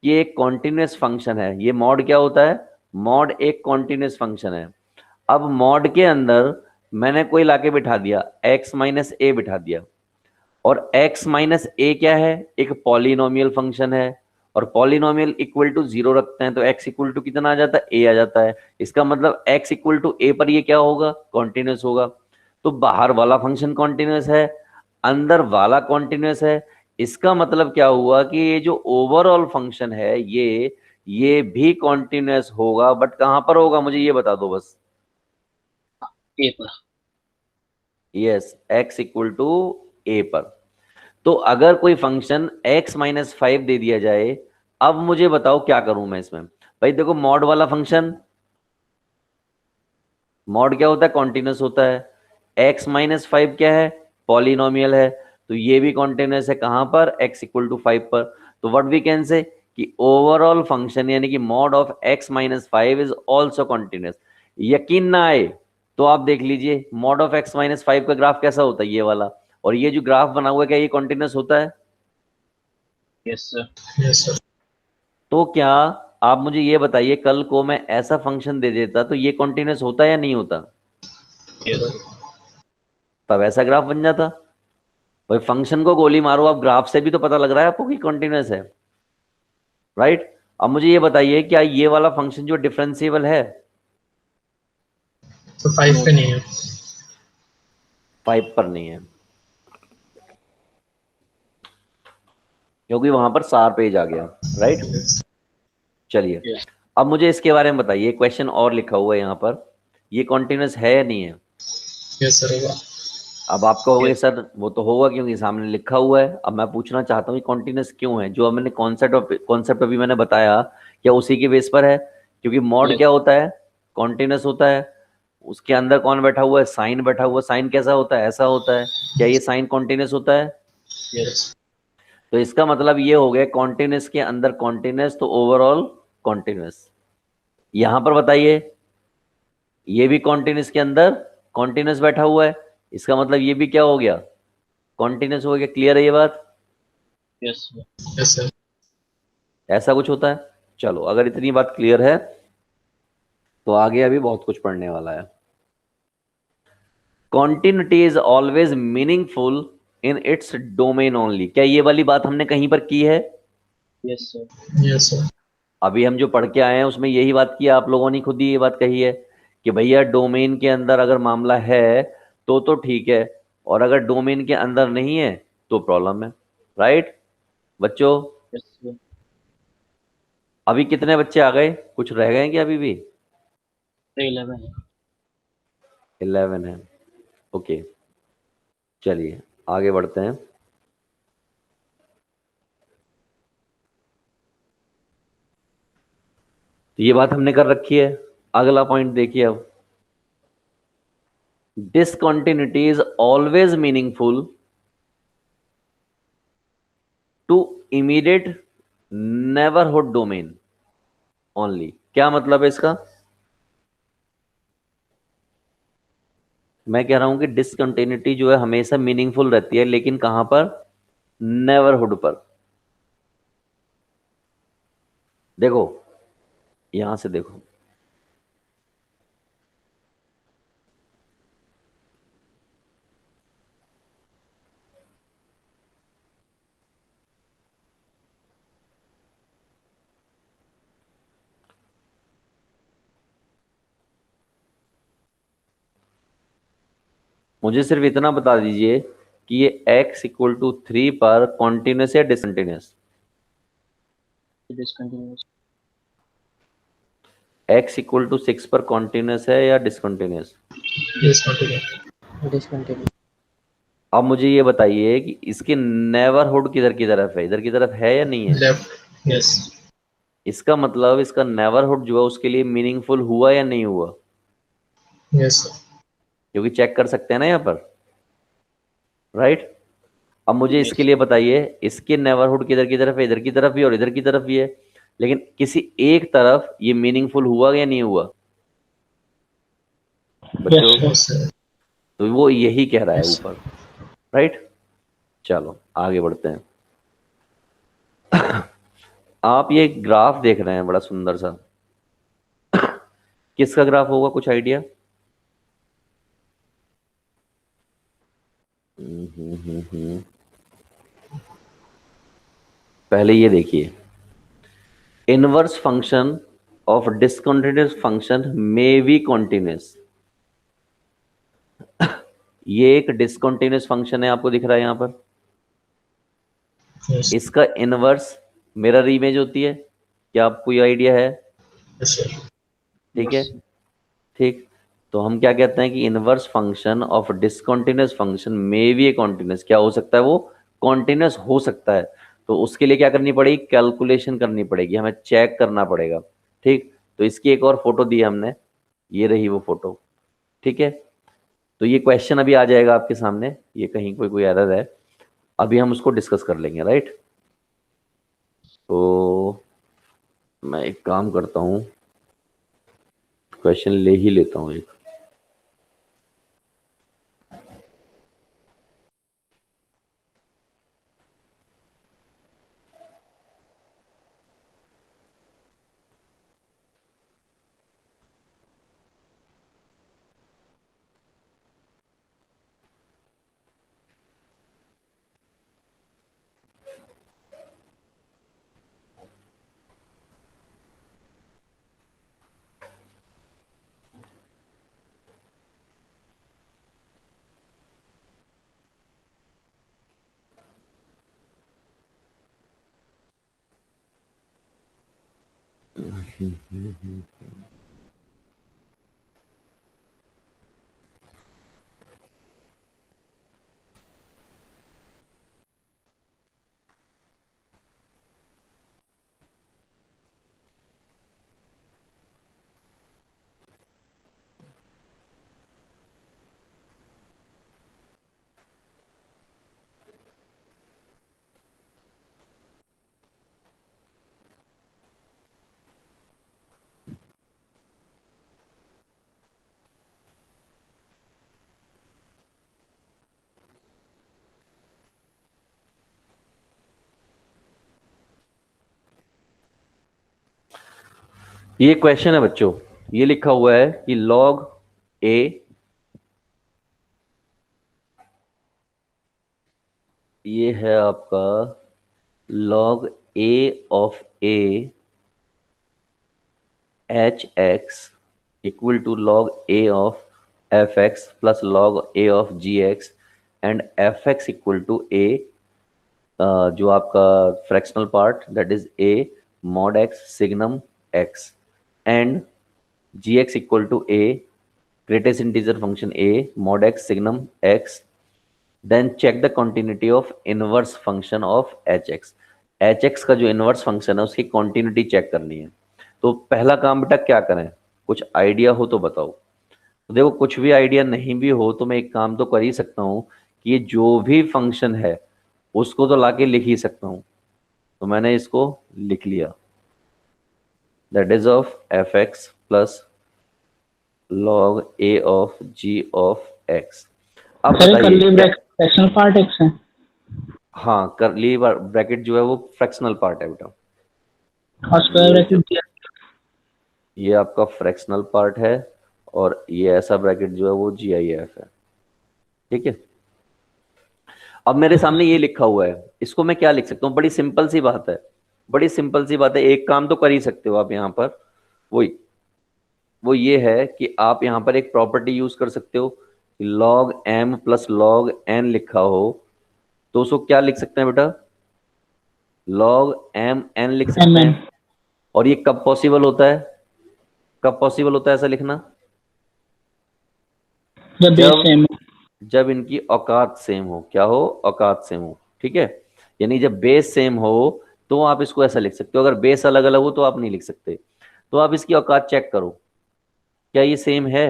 कि एक कॉन्टिन्यूस फंक्शन है। ये मॉड क्या होता है? मॉड एक कॉन्टिन्यूस फंक्शन है। अब मॉड के अंदर मैंने कोई लाके बिठा दिया, x माइनस ए बिठा दिया, और x माइनस ए क्या है? एक पॉलिनोमियल फंक्शन है, और पॉलिनोमियल इक्वल टू 0 रखते हैं तो x इक्वल टू कितना आ जाता है? a आ जाता है। इसका मतलब x इक्वल टू a पर ये क्या होगा? कॉन्टिन्यूस होगा। तो बाहर वाला फंक्शन कॉन्टिन्यूस है, अंदर वाला कॉन्टिन्यूस है। इसका मतलब क्या हुआ कि ये जो ओवरऑल फंक्शन है ये भी कॉन्टिन्यूस होगा, बट कहां पर होगा मुझे ये बता दो बस। ए पर। Yes, x equal to a पर। तो अगर कोई फंक्शन x माइनस 5 दे दिया जाए, अब मुझे बताओ क्या करूं मैं इसमें। भाई देखो, मॉड वाला फंक्शन, मॉड क्या होता है? कॉन्टिन्यूस होता है। x माइनस 5 क्या है? पॉलिनोमियल है, तो ये भी कॉन्टिन्यूस है। कहां पर? x इक्वल टू 5 पर। तो व्हाट वी कैन से कि ओवरऑल फंक्शन यानी कि mod of x minus 5 is also continuous. यकीन ना आए तो आप देख लीजिए मॉड ऑफ x माइनस 5 का ग्राफ कैसा होता है, ये वाला। और ये जो ग्राफ बना हुआ है क्या ये कॉन्टिन्यूस होता है? Yes sir. Yes, sir. तो क्या आप मुझे ये बताइए, कल को मैं ऐसा फंक्शन दे देता तो ये कॉन्टिन्यूस होता या नहीं होता? यस तब ऐसा ग्राफ बन जाता। भाई फंक्शन को गोली मारो, आप ग्राफ से भी तो पता लग रहा है आपको कि कॉन्टिन्यूस है, राइट? अब मुझे ये बताइए, क्या ये वाला फंक्शन जो डिफरेंशिएबल है? तो 5 पे नहीं है. 5 पर नहीं है, क्योंकि वहां पर सार पेज आ गया, राइट? Yes. चलिए, यस। अब मुझे इसके बारे में बताइए। क्वेश्चन और लिखा हुआ है यहाँ पर, ये कॉन्टिन्यूस है या नहीं है? Yes, sir. होगा. अब आप कहोगे यस सर वो तो होगा क्योंकि सामने लिखा हुआ है। अब मैं पूछना चाहता हूँ कॉन्टिन्यूस क्यों है? जो मैंने कॉन्सेप्ट अभी मैंने बताया, क्या उसी के बेस पर है? क्योंकि मॉड क्या होता है? कॉन्टिन्यूस होता है। उसके अंदर कौन बैठा हुआ है? साइन बैठा हुआ है। साइन कैसा होता है? ऐसा होता है। क्या ये साइन कॉन्टिन्यूस होता है? यस तो इसका मतलब ये हो गया कॉन्टिन्यूस के अंदर कॉन्टिन्यूस, तो ओवरऑल कॉन्टिन्यूस। यहां पर बताइए, ये भी कॉन्टिन्यूस के अंदर कॉन्टिन्यूस बैठा हुआ है, इसका मतलब ये भी क्या हो गया? कॉन्टिन्यूस हो गया। क्लियर है ये बात? Yes Yes, sir. ऐसा कुछ होता है। चलो, अगर इतनी बात क्लियर है तो आगे अभी बहुत कुछ पढ़ने वाला है। Continuity is always meaningful in its domain only. क्या ये वाली बात हमने कहीं पर की है? Yes sir. Yes, sir. अभी हम जो पढ़ के आए हैं उसमें यही बात की है, आप लोगों ने खुद ही ये बात कही है कि भैया डोमेन के अंदर अगर मामला है तो ठीक है, और अगर डोमेन के अंदर नहीं है तो प्रॉब्लम है, राइट बच्चों? Yes sir. अभी कितने बच्चे आ गए? कुछ रह गए क्या अभी भी? 11 है। 11 है। ओके, चलिए आगे बढ़ते हैं। तो ये बात हमने कर रखी है। अगला पॉइंट देखिए अब, discontinuity is always meaningful to immediate neighborhood domain only। क्या मतलब है इसका? मैं कह रहा हूं कि डिसकंटिन्यूटी जो है हमेशा मीनिंगफुल रहती है, लेकिन कहां पर? नेबरहुड पर। देखो, यहां से देखो, मुझे सिर्फ इतना बता दीजिए कि ये x इक्वल टू 3 पर कॉन्टिन्यूस या discontinuous? Discontinuous. x equal to 6 पर कॉन्टिन्यूस है या डिसकंटिन्यूस? डिसकंटिन्यूस। अब मुझे ये बताइए कि इसके नेबरहुड किधर की तरफ है, इधर की तरफ है या नहीं है? लेफ्ट, यस, इसका मतलब इसका नेबरहुड जो है उसके लिए मीनिंगफुल हुआ या नहीं हुआ? यस, क्योंकि चेक कर सकते हैं ना यहाँ पर, राइट? अब मुझे इसके लिए बताइए, इसके नेबरहुड किधर की तरफ है? इधर की तरफ भी और इधर की तरफ भी है, लेकिन किसी एक तरफ ये मीनिंगफुल हुआ या नहीं हुआ बच्चों? यस, तो वो यही कह रहा है यस। ऊपर, राइट? चलो आगे बढ़ते हैं। आप ये ग्राफ देख रहे हैं बड़ा सुंदर सा, किसका ग्राफ होगा, कुछ आइडिया? पहले ये देखिए, inverse function of discontinuous function may be continuous. ये एक डिसकंटिन्यूअस फंक्शन है, आपको दिख रहा है यहाँ पर। यस, इसका इनवर्स मिरर इमेज होती है, क्या आपको ये आइडिया है? Yes sir. ठीक है, ठीक। तो हम क्या कहते हैं कि inverse function of discontinuous function may be a continuous, क्या हो सकता है वो? कॉन्टिन्यूस हो सकता है। तो उसके लिए क्या करनी पड़ेगी? कैलकुलेशन करनी पड़ेगी, हमें चेक करना पड़ेगा। ठीक, तो इसकी एक और फोटो दी हमने, ये रही वो फोटो। ठीक है, तो ये क्वेश्चन अभी आ जाएगा आपके सामने, ये कहीं कोई एरर है, अभी हम उसको डिस्कस कर लेंगे, राइट? तो मैं एक काम करता हूँ, क्वेश्चन ले ही लेता हूँ एक। ये क्वेश्चन है बच्चों, ये लिखा हुआ है कि log a, ये है आपका log a of a h x equal to log a of f x plus log a of g x and f x equal to a, जो आपका fractional part that is a mod x signum x and g x equal to a greatest integer function a mod x signum x, then check the continuity of inverse function of hx। hx का जो inverse function है उसकी continuity check करनी है। तो पहला काम बेटा क्या करें, कुछ आइडिया हो तो बताओ। तो देखो, कुछ भी आइडिया नहीं भी हो तो मैं एक काम तो कर ही सकता हूँ कि ये जो भी फंक्शन है उसको तो लाके लिख ही सकता हूँ। तो मैंने इसको लिख लिया, that is of f x plus log a of g of x। अब बताइए फ्रैक्शनल पार्ट एक्स है। हाँ, करली ब्रैकेट जो है वो फ्रैक्शनल पार्ट है बेटा, और स्क्वायर ब्रैकेट ये आपका फ्रैक्शनल पार्ट है और ये ऐसा ब्रैकेट जो है वो जी आई एफ है। ठीक है, अब मेरे सामने ये लिखा हुआ है, इसको मैं क्या लिख सकता हूँ? बड़ी सिंपल सी बात है, बड़ी सिंपल सी बात है। एक काम तो कर ही सकते हो आप यहाँ पर, वो ये है कि आप यहाँ पर एक प्रॉपर्टी यूज कर सकते हो, log m plus log n लिखा हो तो उसको क्या लिख सकते हैं बेटा? log m n लिख सकते mn, हैं। और ये कब पॉसिबल होता है, कब पॉसिबल होता है ऐसा लिखना? जब बेस जब सेम हो। जब इनकी औकात सेम हो। क्या हो? औकात सेम हो। ठीक है, यानी जब बेस सेम हो तो आप इसको ऐसा लिख सकते हो। अगर बेस अलग अलग हो तो आप नहीं लिख सकते। तो आप इसकी औकात चेक करो, क्या ये सेम है?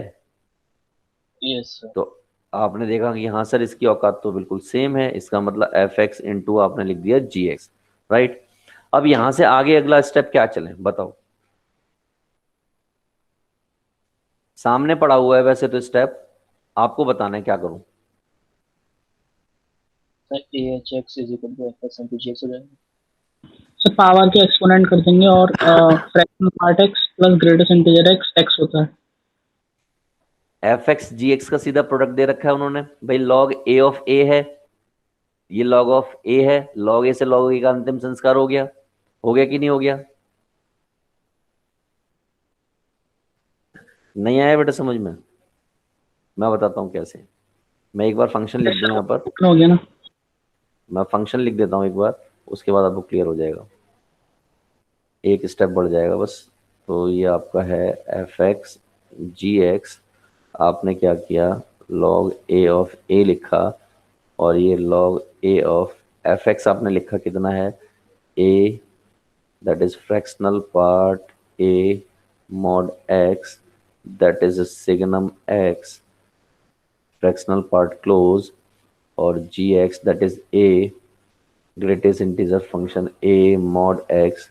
Yes sir. तो आपने देखा कि हाँ सर इसकी औकात तो बिल्कुल सेम है, इसका मतलब एफ एक्स इंटू आपने लिख दिया जी एक्स। राइट। अब यहां से आगे अगला स्टेप क्या चले बताओ? सामने पड़ा हुआ है वैसे तो स्टेप, आपको बताना है क्या करूं। Sir a h x is equal to f x into g x हो जाएगा। सर पावर के एक्सपोनेंट कर देंगे और fractional part x plus greatest integer x x होता है। एफ एक्स जी एक्स का सीधा प्रोडक्ट दे रखा है उन्होंने भाई, लॉग ए ऑफ ए है, ये लॉग ऑफ ए है, लॉग ए से लॉग ए का अंतिम संस्कार हो गया। हो गया कि नहीं हो गया? नहीं आया बेटा समझ में? मैं बताता हूँ कैसे। मैं एक बार फंक्शन लिख दूं यहाँ पर, हो गया ना। मैं फंक्शन लिख देता हूँ एक बार, उसके बाद आपको क्लियर हो जाएगा, एक स्टेप बढ़ जाएगा बस। तो ये आपका है एफ एक्स जी एक्स, आपने क्या किया, लॉग ए ऑफ ए लिखा, और ये log a of f x आपने लिखा कितना है, a, that is fractional part a mod x, that is signum x, fractional part close, और gx that is a, greatest integer function a mod x,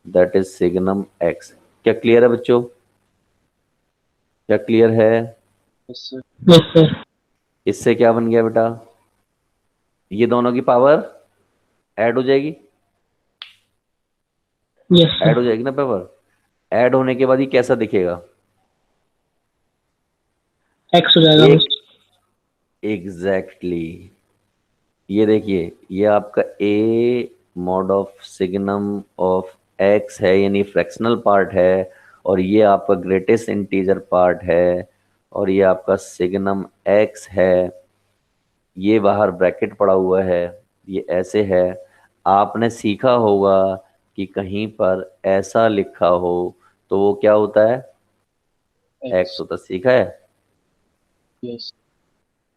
that is signum x। क्या clear है बच्चों? क्या clear है? Yes sir. Yes sir. इससे क्या बन गया बेटा, ये दोनों की पावर ऐड हो जाएगी, यस ऐड सर। हो जाएगी ना पावर। ऐड होने के बाद ये कैसा दिखेगा? एक्स हो जाएगा एक बस। Exactly exactly। ये देखिए, ये आपका a mod of signum of x है, यानी फ्रैक्शनल पार्ट है, और ये आपका ग्रेटेस्ट इंटीजर पार्ट है, और ये आपका सिग्नम x है। ये बाहर ब्रैकेट पड़ा हुआ है, ये ऐसे है। आपने सीखा होगा कि कहीं पर ऐसा लिखा हो तो वो क्या होता है, x होता है। सीखा है? यस।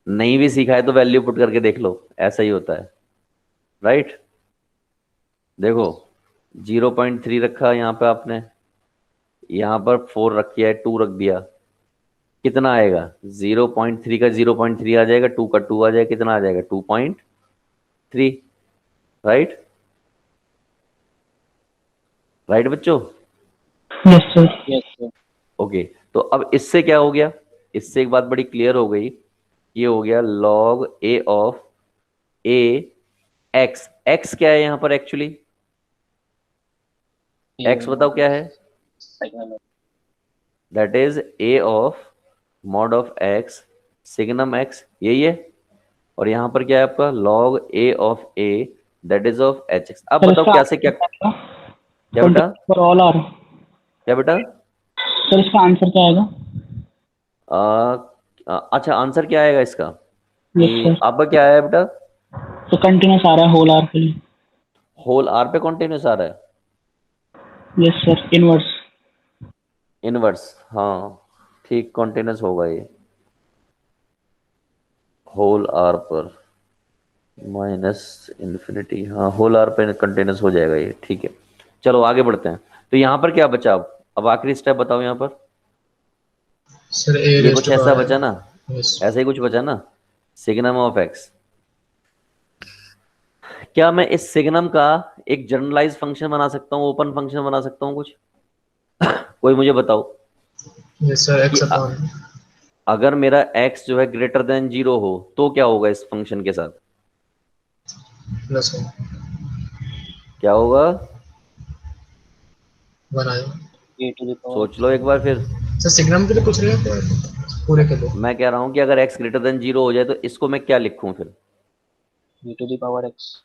नहीं भी सीखा है तो वैल्यू पुट करके देख लो, ऐसा ही होता है। राइट। देखो 0.3 रखा यहाँ पे आपने, यहाँ पर 4 रखी है, 2 रख दिया, कितना आएगा? 0.3 का 0.3 आ जाएगा, 2 का 2 आ जाएगा, कितना आ जाएगा? 2.3। राइट। राइट बच्चों? Yes sir. Yes sir. Okay, तो अब इससे क्या हो गया, इससे एक बात बड़ी क्लियर हो गई। ये हो गया log a of a x। x क्या है यहाँ पर एक्चुअली? x बताओ क्या है? That is a of mod of x signum x, यही है। और यहाँ पर क्या है आपका log a of a, that is of h x. अब सर बताओ इसका क्या से क्या, क्या बेटा? For all R. क्या बेटा? सर इसका आंसर क्या आएगा? अच्छा आंसर क्या आएगा इसका, यस कि सर। आपका क्या है बेटा? तो कंटिन्यूस आ रहा है होल आर के लिए। होल आर पे कॉन्टिन्यूस आ रहा है। Yes sir. इनवर्स। इनवर्स, हाँ ठीक, कॉन्टिन्यूस होगा ये होल आर पर, माइनस इन्फिनिटी, हाँ होल आर पे कंटिन्यूस हो जाएगा ये, ठीक है। चलो आगे बढ़ते हैं। तो यहाँ पर क्या बचा? अब आखिरी स्टेप बताओ यहाँ पर। सर ए ये रेज कुछ टू ऐसा पावर बचा ना, यस। ऐसा ही कुछ बचा ना, सिग्नम ऑफ एक्स। क्या मैं इस सिग्नम का एक जनरलाइज फंक्शन बना सकता हूँ, ओपन फंक्शन बना सकता हूँ कुछ? कोई मुझे बताओ यस सर कि एक्स अपॉन अगर मेरा x जो है ग्रेटर देन 0 हो तो क्या होगा इस फंक्शन के साथ? प्लस क्या होगा? 1 आएगा। ए टू द पावर सोच लो एक बार फिर। सर सिग्नम के लिए पूछ रहे हैं क्या? पूरे के लिए? मैं कह रहा हूं कि अगर x ग्रेटर देन 0 हो जाए तो इसको मैं क्या लिखूं फिर? A to the power x.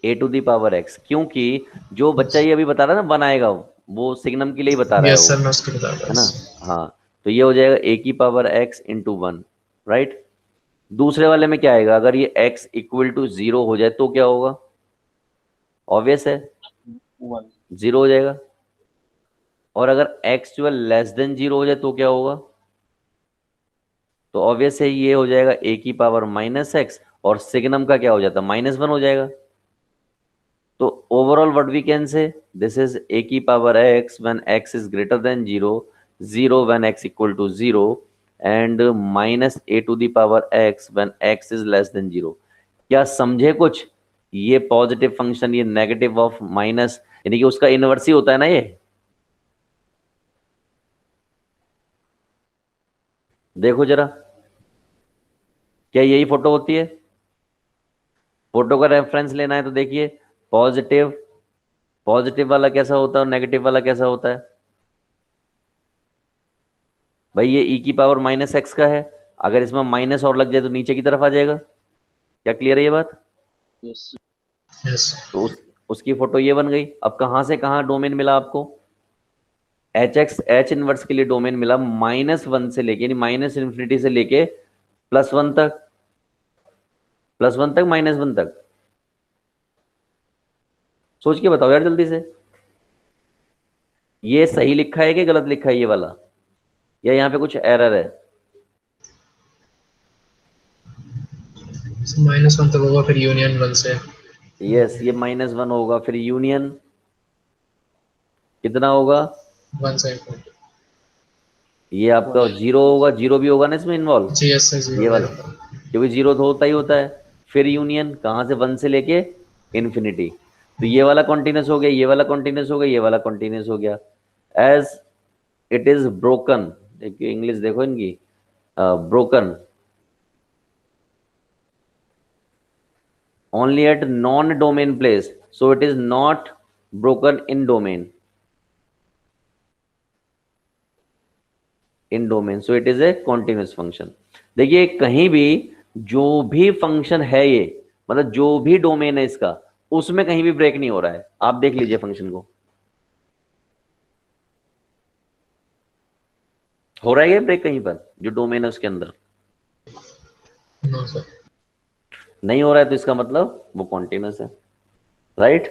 a to the power x, क्योंकि जो बच्चा ये अभी बता रहा है ना बनाएगा, वो सिग्नम के लिए ही बता रहा है यस वो, सर मैं उसके बता रहा है ना? हूँ। हाँ, तो ये हो जाएगा a की पावर x इंटू 1। राइट। दूसरे वाले में क्या आएगा, अगर ये x इक्वल टू 0 हो जाए तो क्या होगा? ऑब्वियस है, 1। 0 हो जाएगा। और अगर x जो है लेस देन 0 हो जाए तो क्या होगा? तो ऑब्वियस है ये हो जाएगा a की पावर माइनस एक्स, और सिग्नम का क्या हो जाता है? -1 हो जाएगा। तो overall what we can say, this is a की power x when x is greater than 0, 0 when x equal to 0, and minus a to the power x when x is less than 0। क्या समझे कुछ? ये positive function, ये negative of minus, यानी कि उसका inverse ही होता है ना ये। देखो जरा, क्या यही फोटो होती है? फोटो का रेफरेंस लेना है तो देखिए, पॉजिटिव, पॉजिटिव वाला कैसा होता है और नेगेटिव वाला कैसा होता है? भाई ये e की पावर माइनस एक्स का है, अगर इसमें माइनस और लग जाए तो नीचे की तरफ आ जाएगा। क्या क्लियर है ये बात? यस। यस। तो उसकी फोटो ये बन गई। अब कहां से कहां डोमेन मिला आपको? एच इनवर्स के लिए डोमेन मिला -1 से लेके, यानी माइनस इन्फिनिटी से लेके +1 तक, +1 तक, -1 तक। सोच के बताओ यार जल्दी से, ये सही लिखा है कि गलत लिखा है ये वाला, या यहाँ पे कुछ एरर है? -1 तक होगा, फिर यूनियन 1 से। यस, ये -1 होगा, फिर यूनियन कितना होगा? 1 से ये आपका 0 होगा, 0 भी होगा ना इसमें इन्वॉल्व, जी, एस से 0 ये हो वाला, जाएगा। क्योंकि 0 तो होता ही होता है। फिर यूनियन कहाँ से? 1 से लेके इन्फिनिटी। तो ये वाला कॉन्टिन्यूस हो गया, ये वाला कॉन्टिन्यूस हो गया, ये वाला कॉन्टिन्यूस हो गया। एज इट इज ब्रोकन, देखिए इंग्लिश देखो इनकी, broken only at non-domain place, so it is not broken in domain, so it is a continuous function। देखिए कहीं भी जो भी फंक्शन है ये, मतलब जो भी डोमेन है इसका, उसमें कहीं भी ब्रेक नहीं हो रहा है। आप देख लीजिए फंक्शन को, हो रहा है ये ब्रेक कहीं पर? जो डोमेन है उसके अंदर नो सर। नहीं हो रहा है, तो इसका मतलब वो कॉन्टिन्यूस है, राइट?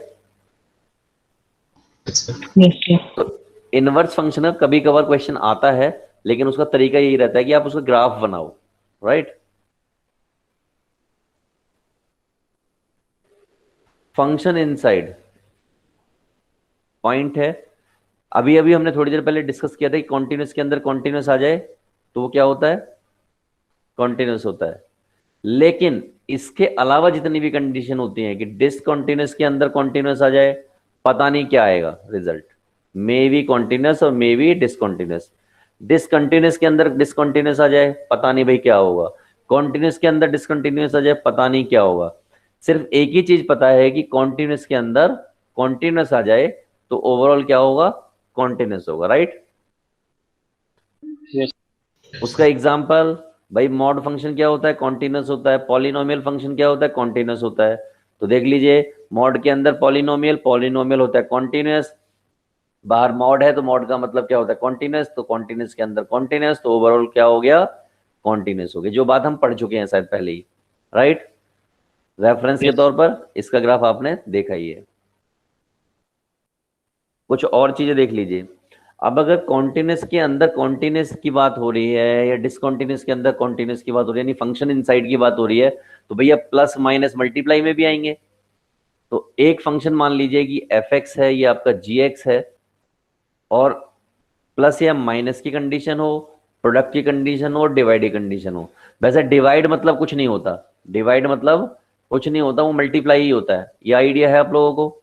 Yes sir. तो इनवर्स फंक्शन का कभी कभार क्वेश्चन आता है, लेकिन उसका तरीका यही रहता है कि आप उसका ग्राफ बनाओ, राइट? फंक्शन इनसाइड पॉइंट है। अभी अभी हमने थोड़ी देर पहले डिस्कस किया था कि कॉन्टिन्यूस के अंदर कॉन्टिन्यूस आ जाए तो वो क्या होता है? कॉन्टिन्यूस होता है। लेकिन इसके अलावा जितनी भी कंडीशन होती है कि डिसकॉन्टिन्यूस के अंदर कॉन्टिन्यूस आ जाए, पता नहीं क्या आएगा रिजल्ट, मे बी कॉन्टिन्यूस और मे बी डिसकॉन्टिन्यूस। डिसकंटिन्यूस के अंदर डिसकंटिन्यूस आ जाए, पता नहीं भाई क्या होगा। कॉन्टिन्यूस के अंदर डिसकंटिन्यूस आ जाए, पता नहीं क्या होगा। सिर्फ एक ही चीज पता है कि कॉन्टिन्यूस के अंदर कॉन्टिन्यूस आ जाए तो ओवरऑल क्या होगा? कॉन्टिन्यूस होगा, राइट? यस। उसका एग्जाम्पल, भाई मॉड फंक्शन क्या होता है? कॉन्टिन्यूस होता है। पॉलिनोमियल फंक्शन क्या होता है? कॉन्टिन्यूस होता है। तो देख लीजिए, मॉड के अंदर पॉलिनोमियल, पॉलिनोमियल होता है कॉन्टिन्यूस। बाहर मॉड है तो मॉड का मतलब क्या होता है? कॉन्टिन्यूस। तो कॉन्टिन्यूस के अंदर कॉन्टिन्यूस, तो ओवरऑल क्या हो गया? कॉन्टिन्यूस हो गया। जो बात हम पढ़ चुके हैं शायद पहले ही, राइट? रेफरेंस के तौर पर इसका ग्राफ आपने देखा ही है। कुछ और चीजें देख लीजिए। अब अगर कॉन्टिन्यूस के अंदर कॉन्टिन्यूस की बात हो रही है या डिसकॉन्टिन्यूस के अंदर कॉन्टिन्यूस की बात हो रही है, यानी फंक्शन इनसाइड की बात हो रही है, तो भैया प्लस माइनस मल्टीप्लाई में भी आएंगे। तो एक फंक्शन मान लीजिए कि एफ एक्स है, ये आपका जी एक्स है, और प्लस या माइनस की कंडीशन हो, प्रोडक्ट की कंडीशन हो, डिवाइड की कंडीशन हो। वैसे डिवाइड मतलब कुछ नहीं होता, डिवाइड मतलब कुछ नहीं होता, वो मल्टीप्लाई ही होता है। ये आइडिया है आप लोगों को?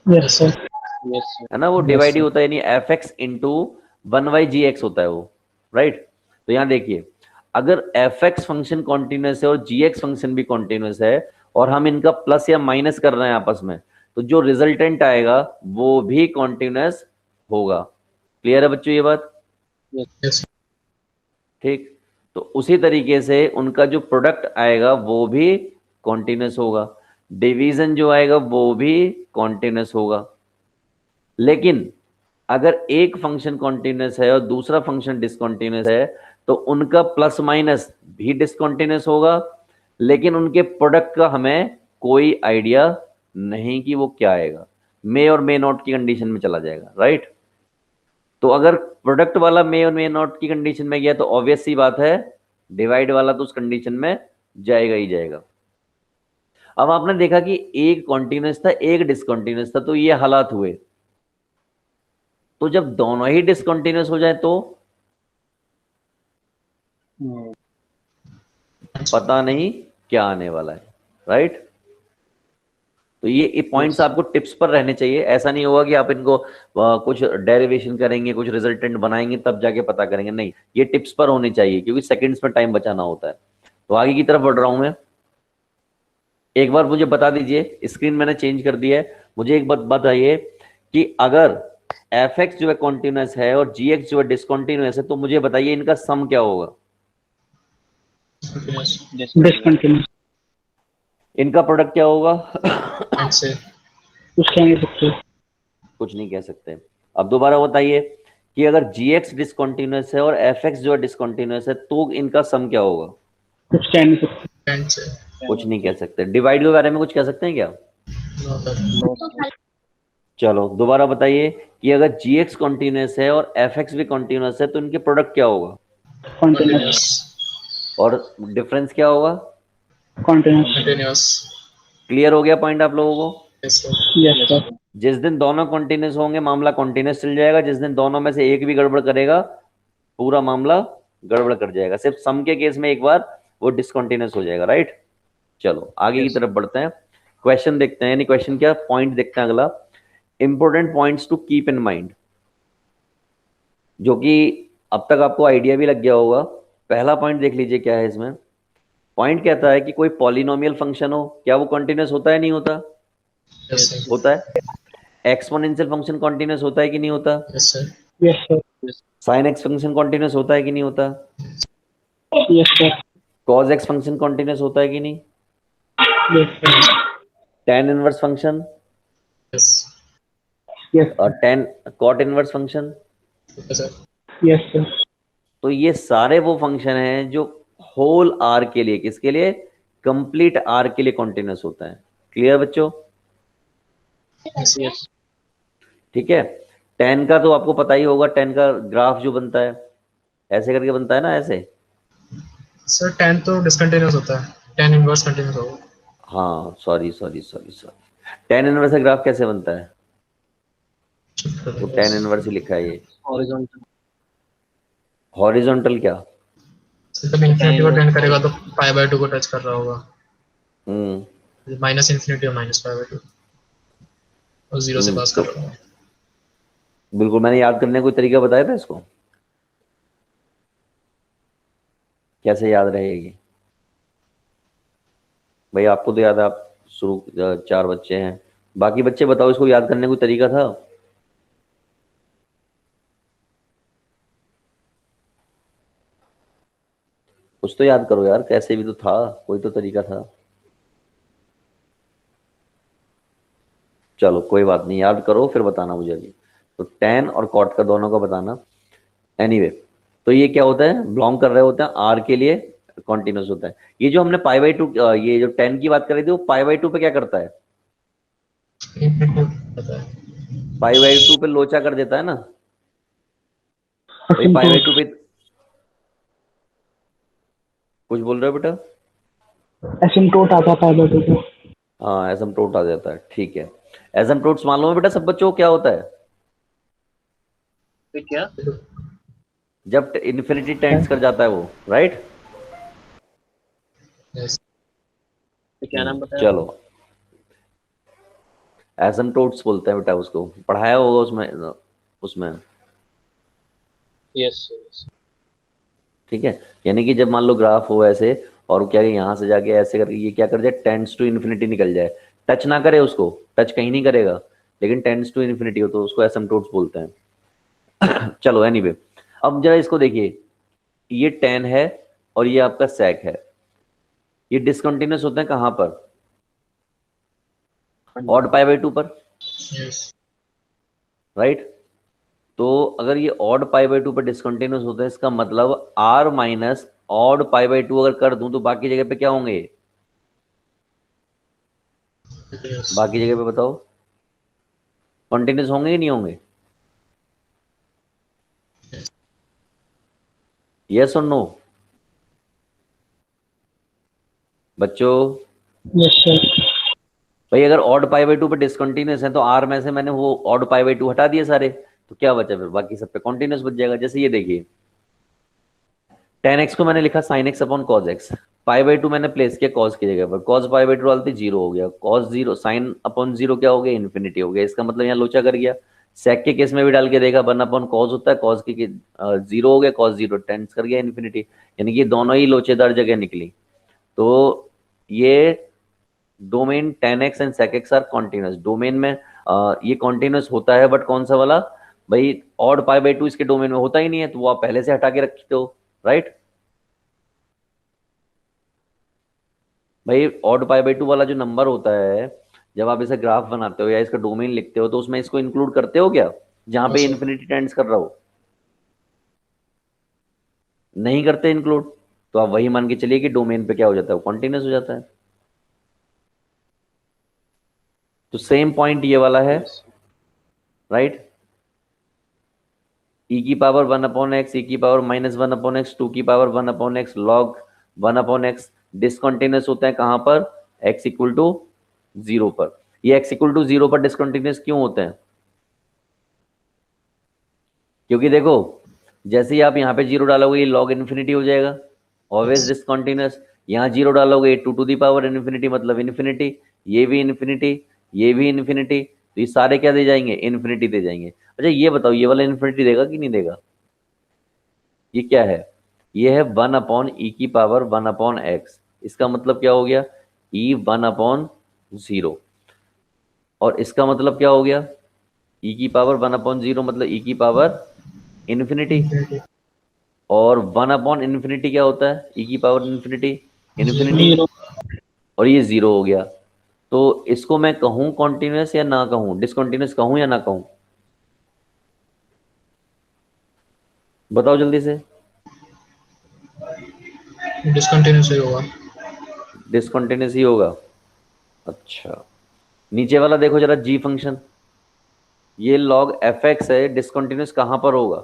Yes sir. यस। है ना? वो डिवाइड ही होता है, यानी एफ एक्स इंटू 1/जी एक्स होता है वो, राइट? तो यहाँ देखिए, अगर एफ एक्स फंक्शन कॉन्टिन्यूस है और जी एक्स फंक्शन भी कॉन्टिन्यूस है, और हम इनका प्लस या माइनस कर रहे हैं आपस में, तो जो रिजल्टेंट आएगा वो भी कॉन्टिन्यूस होगा। क्लियर है बच्चों ये बात? यस। ठीक। तो उसी तरीके से उनका जो प्रोडक्ट आएगा वो भी कॉन्टिन्यूस होगा, डिवीजन जो आएगा वो भी कॉन्टिन्यूस होगा। लेकिन अगर एक फंक्शन कॉन्टिन्यूस है और दूसरा फंक्शन डिसकॉन्टिन्यूस है, तो उनका प्लस माइनस भी डिसकॉन्टिन्यूस होगा, लेकिन उनके प्रोडक्ट का हमें कोई आइडिया नहीं कि वो क्या आएगा, मे और मे नॉट की कंडीशन में चला जाएगा, राइट। तो अगर प्रोडक्ट वाला मे और मे नॉट की कंडीशन में गया तो ऑब्वियस सी बात है डिवाइड वाला तो उस कंडीशन में जाएगा ही जाएगा। अब आपने देखा कि एक कॉन्टिन्यूस था एक डिसकंटिन्यूस था, तो ये हालात हुए। तो जब दोनों ही डिसकंटिन्यूस हो जाए तो पता नहीं क्या आने वाला है, राइट। तो ये पॉइंट्स आपको टिप्स पर रहने चाहिए। ऐसा नहीं होगा कि आप इनको कुछ डेरिवेशन करेंगे, कुछ रिजल्टेंट बनाएंगे तब जाके पता करेंगे, नहीं, ये टिप्स पर होने चाहिए क्योंकि सेकंड्स में टाइम बचाना होता है। तो आगे की तरफ बढ़ रहा हूं मैं। एक बार मुझे बता दीजिए, स्क्रीन मैंने चेंज कर दी है, मुझे एक बात बताइए कि अगर एफ एक्स जो है कॉन्टिन्यूस है और जी एक्स जो है डिसकॉन्टिन्यूस है, तो मुझे बताइए इनका सम क्या होगा। डिसकंटिन्यूस। इनका प्रोडक्ट क्या होगा। से कुछ कह नहीं सकते। कुछ नहीं कह सकते। अब दोबारा बताइए कि अगर जी एक्स डिसकॉन्टिन्यूस है और एफ एक्स जो है डिसकॉन्टिन्यूस है तो इनका सम क्या होगा। कुछ कह नहीं सकते। कुछ नहीं कह सकते। डिवाइड के बारे में कुछ कह सकते हैं क्या। चलो दोबारा बताइए कि अगर जी एक्स कॉन्टिन्यूस है और एफ एक्स भी कॉन्टिन्यूस है तो इनके प्रोडक्ट क्या होगा कॉन्टिन्यूस। और डिफरेंस क्या होगा। कॉन्टिन्यूस। क्लियर हो गया पॉइंट आप लोगों को। Yes sir. जिस दिन दोनों कॉन्टिन्यूस होंगे मामला कॉन्टिन्यूस चल जाएगा, जिस दिन दोनों में से एक भी गड़बड़ करेगा पूरा मामला गड़बड़ कर जाएगा। सिर्फ सम के केस में एक बार वो डिसकंटिन्यूस हो जाएगा, राइट। चलो आगे की तरफ बढ़ते हैं, क्वेश्चन देखते हैं, यानी क्वेश्चन क्या पॉइंट देखते हैं। अगला important points to keep in mind, जो कि अब तक आपको आइडिया भी लग गया होगा। पहला पॉइंट देख लीजिए क्या है इसमें। पॉइंट कहता है कि कोई पॉलिनोमियल फंक्शन हो, क्या वो कॉन्टिन्यूस होता है नहीं होता। होता है। एक्सपोनेंशियल फंक्शन कॉन्टिन्यूस होता है कि नहीं होता। Yes sir. Sine x function continuous होता है कि नहीं होता। Yes sir. Cos x function continuous होता है कि नहीं। Yes sir. Tan inverse function yes और tan cot inverse function. Yes sir. तो ये सारे वो फंक्शन हैं जो होल आर के लिए, किसके लिए, कंप्लीट आर के लिए कॉन्टिन्यूस होता है। क्लियर बच्चों। ठीक है। टेन का तो आपको पता ही होगा, टेन का ग्राफ जो बनता है ऐसे करके बनता है ना, ऐसे। सर 10 तो डिसकंटिन्यूअस होता है, 10 इनवर्स कंटिन्यूअस होगा। हाँ sorry sorry sorry sorry, tan inverse का ग्राफ कैसे बनता है। तो टेन इनवर्स ही लिखा है ये। हॉरिजॉन्टल। हॉरिजॉन्टल क्या। जब इन्फिनिटी को टेंड करेगा तो पाई बाय 2 को टच कर रहा होगा। माइनस इन्फिनिटी और माइनस पाई बाय 2 और 0 से पास कर रहा होगा। बिल्कुल, मैंने याद करने का कोई तरीका बताया था इसको, कैसे याद रहेगी भाई। आपको तो याद है, आप शुरू 4 बच्चे हैं, बाकी बच्चे बताओ इसको याद करने का कोई तरीका था। कुछ तो याद करो यार, कैसे भी तो था, कोई तो तरीका था। चलो कोई बात नहीं, याद करो फिर बताना मुझे अभी। तो टेन और कॉट का दोनों का बताना। एनीवे तो ये क्या होता है, बिलोंग कर रहे होते हैं आर के लिए, कॉन्टिन्यूस होता है। ये जो हमने पाई बाई 2, ये जो 10 की बात कर रही थी, वो पाई बाई 2 पे क्या करता है, पाई बाई 2 पे लोचा कर देता है ना भाई। पाई बाई 2 पे कुछ बोल रहे हो बेटा। एसिम्प्टोट आता था पाई बाय 2 पे। हाँ एसिम्प्टोट आ जाता है, ठीक है। एसिम्प्टोट्स मालूम है बेटा सब बच्चों को क्या होता है। फिर क्या। जब इन्फिनिटी टेंड्स कर जाता है वो, राइट। तो क्या नाम बताया। चलो एसिम्प्टोट्स बोलते हैं बेटा, उसको पढ़ाया होगा उसमें उसमें यस। ठीक है। यानी कि जब मान लो ग्राफ हो ऐसे और क्या यहाँ से जाके ऐसे करके ये क्या कर जाए, टेंड्स टू इन्फिनिटी निकल जाए, टच ना करे उसको, टच कहीं नहीं करेगा लेकिन टेंड्स टू इन्फिनिटी हो तो उसको एसिम्प्टोट्स बोलते हैं। चलो एनीवे, अब जरा इसको देखिए, ये 10 है और ये आपका सेक है, ये डिसकंटिन्यूस होते हैं कहाँ पर, ऑड पाई बाई 2 पर, राइट। तो अगर ये ऑड पाई बाई 2 पर डिसकंटिन्यूस होते हैं, इसका मतलब R minus odd pi by 2 अगर कर दूं तो बाकी जगह पे क्या होंगे, बाकी जगह पे बताओ कॉन्टिन्यूस होंगे कि नहीं होंगे? यस और नो बच्चों? Yes sir. भाई अगर ऑड पाई बाई टू पे डिसकंटिन्यूस है तो आर में से मैंने वो ऑड पाई बाई टू हटा दिए सारे, तो क्या बचा फिर? बाकी सब पे कॉन्टिन्यूस बच जाएगा। जैसे ये देखिए टेन एक्स को मैंने लिखा sine x upon cos x, pi by two मैंने प्लेस किया कॉज की जगह पर, कॉज पाई बाई टू डालते जीरो हो गया, cause zero sine upon zero क्या हो गया? इन्फिनिटी हो गया। इसका मतलब यहाँ लोचा कर गया। सेक के केस में भी डाल के देखा, वन अपॉन कॉज होता है, कॉज की जीरो हो गया, कॉज जीरो टेंस कर गया इन्फिनिटी, यानी कि दोनों ही लोचेदार जगह निकली। तो ये domain tan x and sec x are continuous. Domain में ये कॉन्टिन्यूस होता है, बट कौन सा वाला भाई? ऑड पाई बाई टू इसके डोमेन में होता ही नहीं है, तो वो आप पहले से हटा के रखते हो, राइट? भाई ऑड पाई बाई टू वाला जो नंबर होता है, जब आप इसे ग्राफ बनाते हो या इसका डोमेन लिखते हो, तो उसमें इसको इंक्लूड करते हो क्या, जहां पे अच्छा। इन्फिनिटी टेंड्स कर रहा हो? नहीं करते इंक्लूड, तो आप वही मान के चलिए कि डोमेन पे क्या हो जाता है, कॉन्टिन्यूस हो जाता है। तो सेम पॉइंट ये वाला है, यस राइट? ई की power one upon x, e की power minus one upon x, two की power one upon x, log one upon x discontinuous होता है कहां पर? एक्स इक्वल टू जीरो पर। ये एक्स इक्वल टू जीरो पर डिसकंटिन्यूस क्यों होते हैं? क्योंकि देखो जैसे ही आप यहाँ पे जीरो डालोगे ये लॉग इन्फिनिटी हो जाएगा, ऑलवेज डिसकंटिन्यूस। यहाँ जीरो डालोगे two to the power infinity मतलब इन्फिनिटी, ये भी इन्फिनिटी, ये भी इन्फिनिटी, तो ये सारे क्या दे जाएंगे? इन्फिनिटी दे जाएंगे। अच्छा ये बताओ ये वाला इन्फिनिटी देगा कि नहीं देगा? ये क्या है? ये है वन अपॉन ई की पावर वन अपॉन एक्स। इसका मतलब क्या हो गया? E one upon zero. और इसका मतलब क्या हो गया? ई की पावर वन अपॉन जीरो मतलब ई की पावर इन्फिनिटी। और वन अपॉन इन्फिनिटी क्या होता है? ई की पावर इन्फिनिटी इन्फिनिटी। जीरो। और ये जीरो हो गया। तो इसको मैं कहूं कॉन्टिन्यूस या ना कहूं? डिसकंटिन्यूस कहूं या ना कहूं? बताओ जल्दी से। डिसकंटिन्यूस ही होगा। डिसकंटिन्यूस ही होगा। अच्छा नीचे वाला देखो जरा, जी फंक्शन, ये लॉग एफ एक्स है, डिसकंटिन्यूस कहां पर होगा?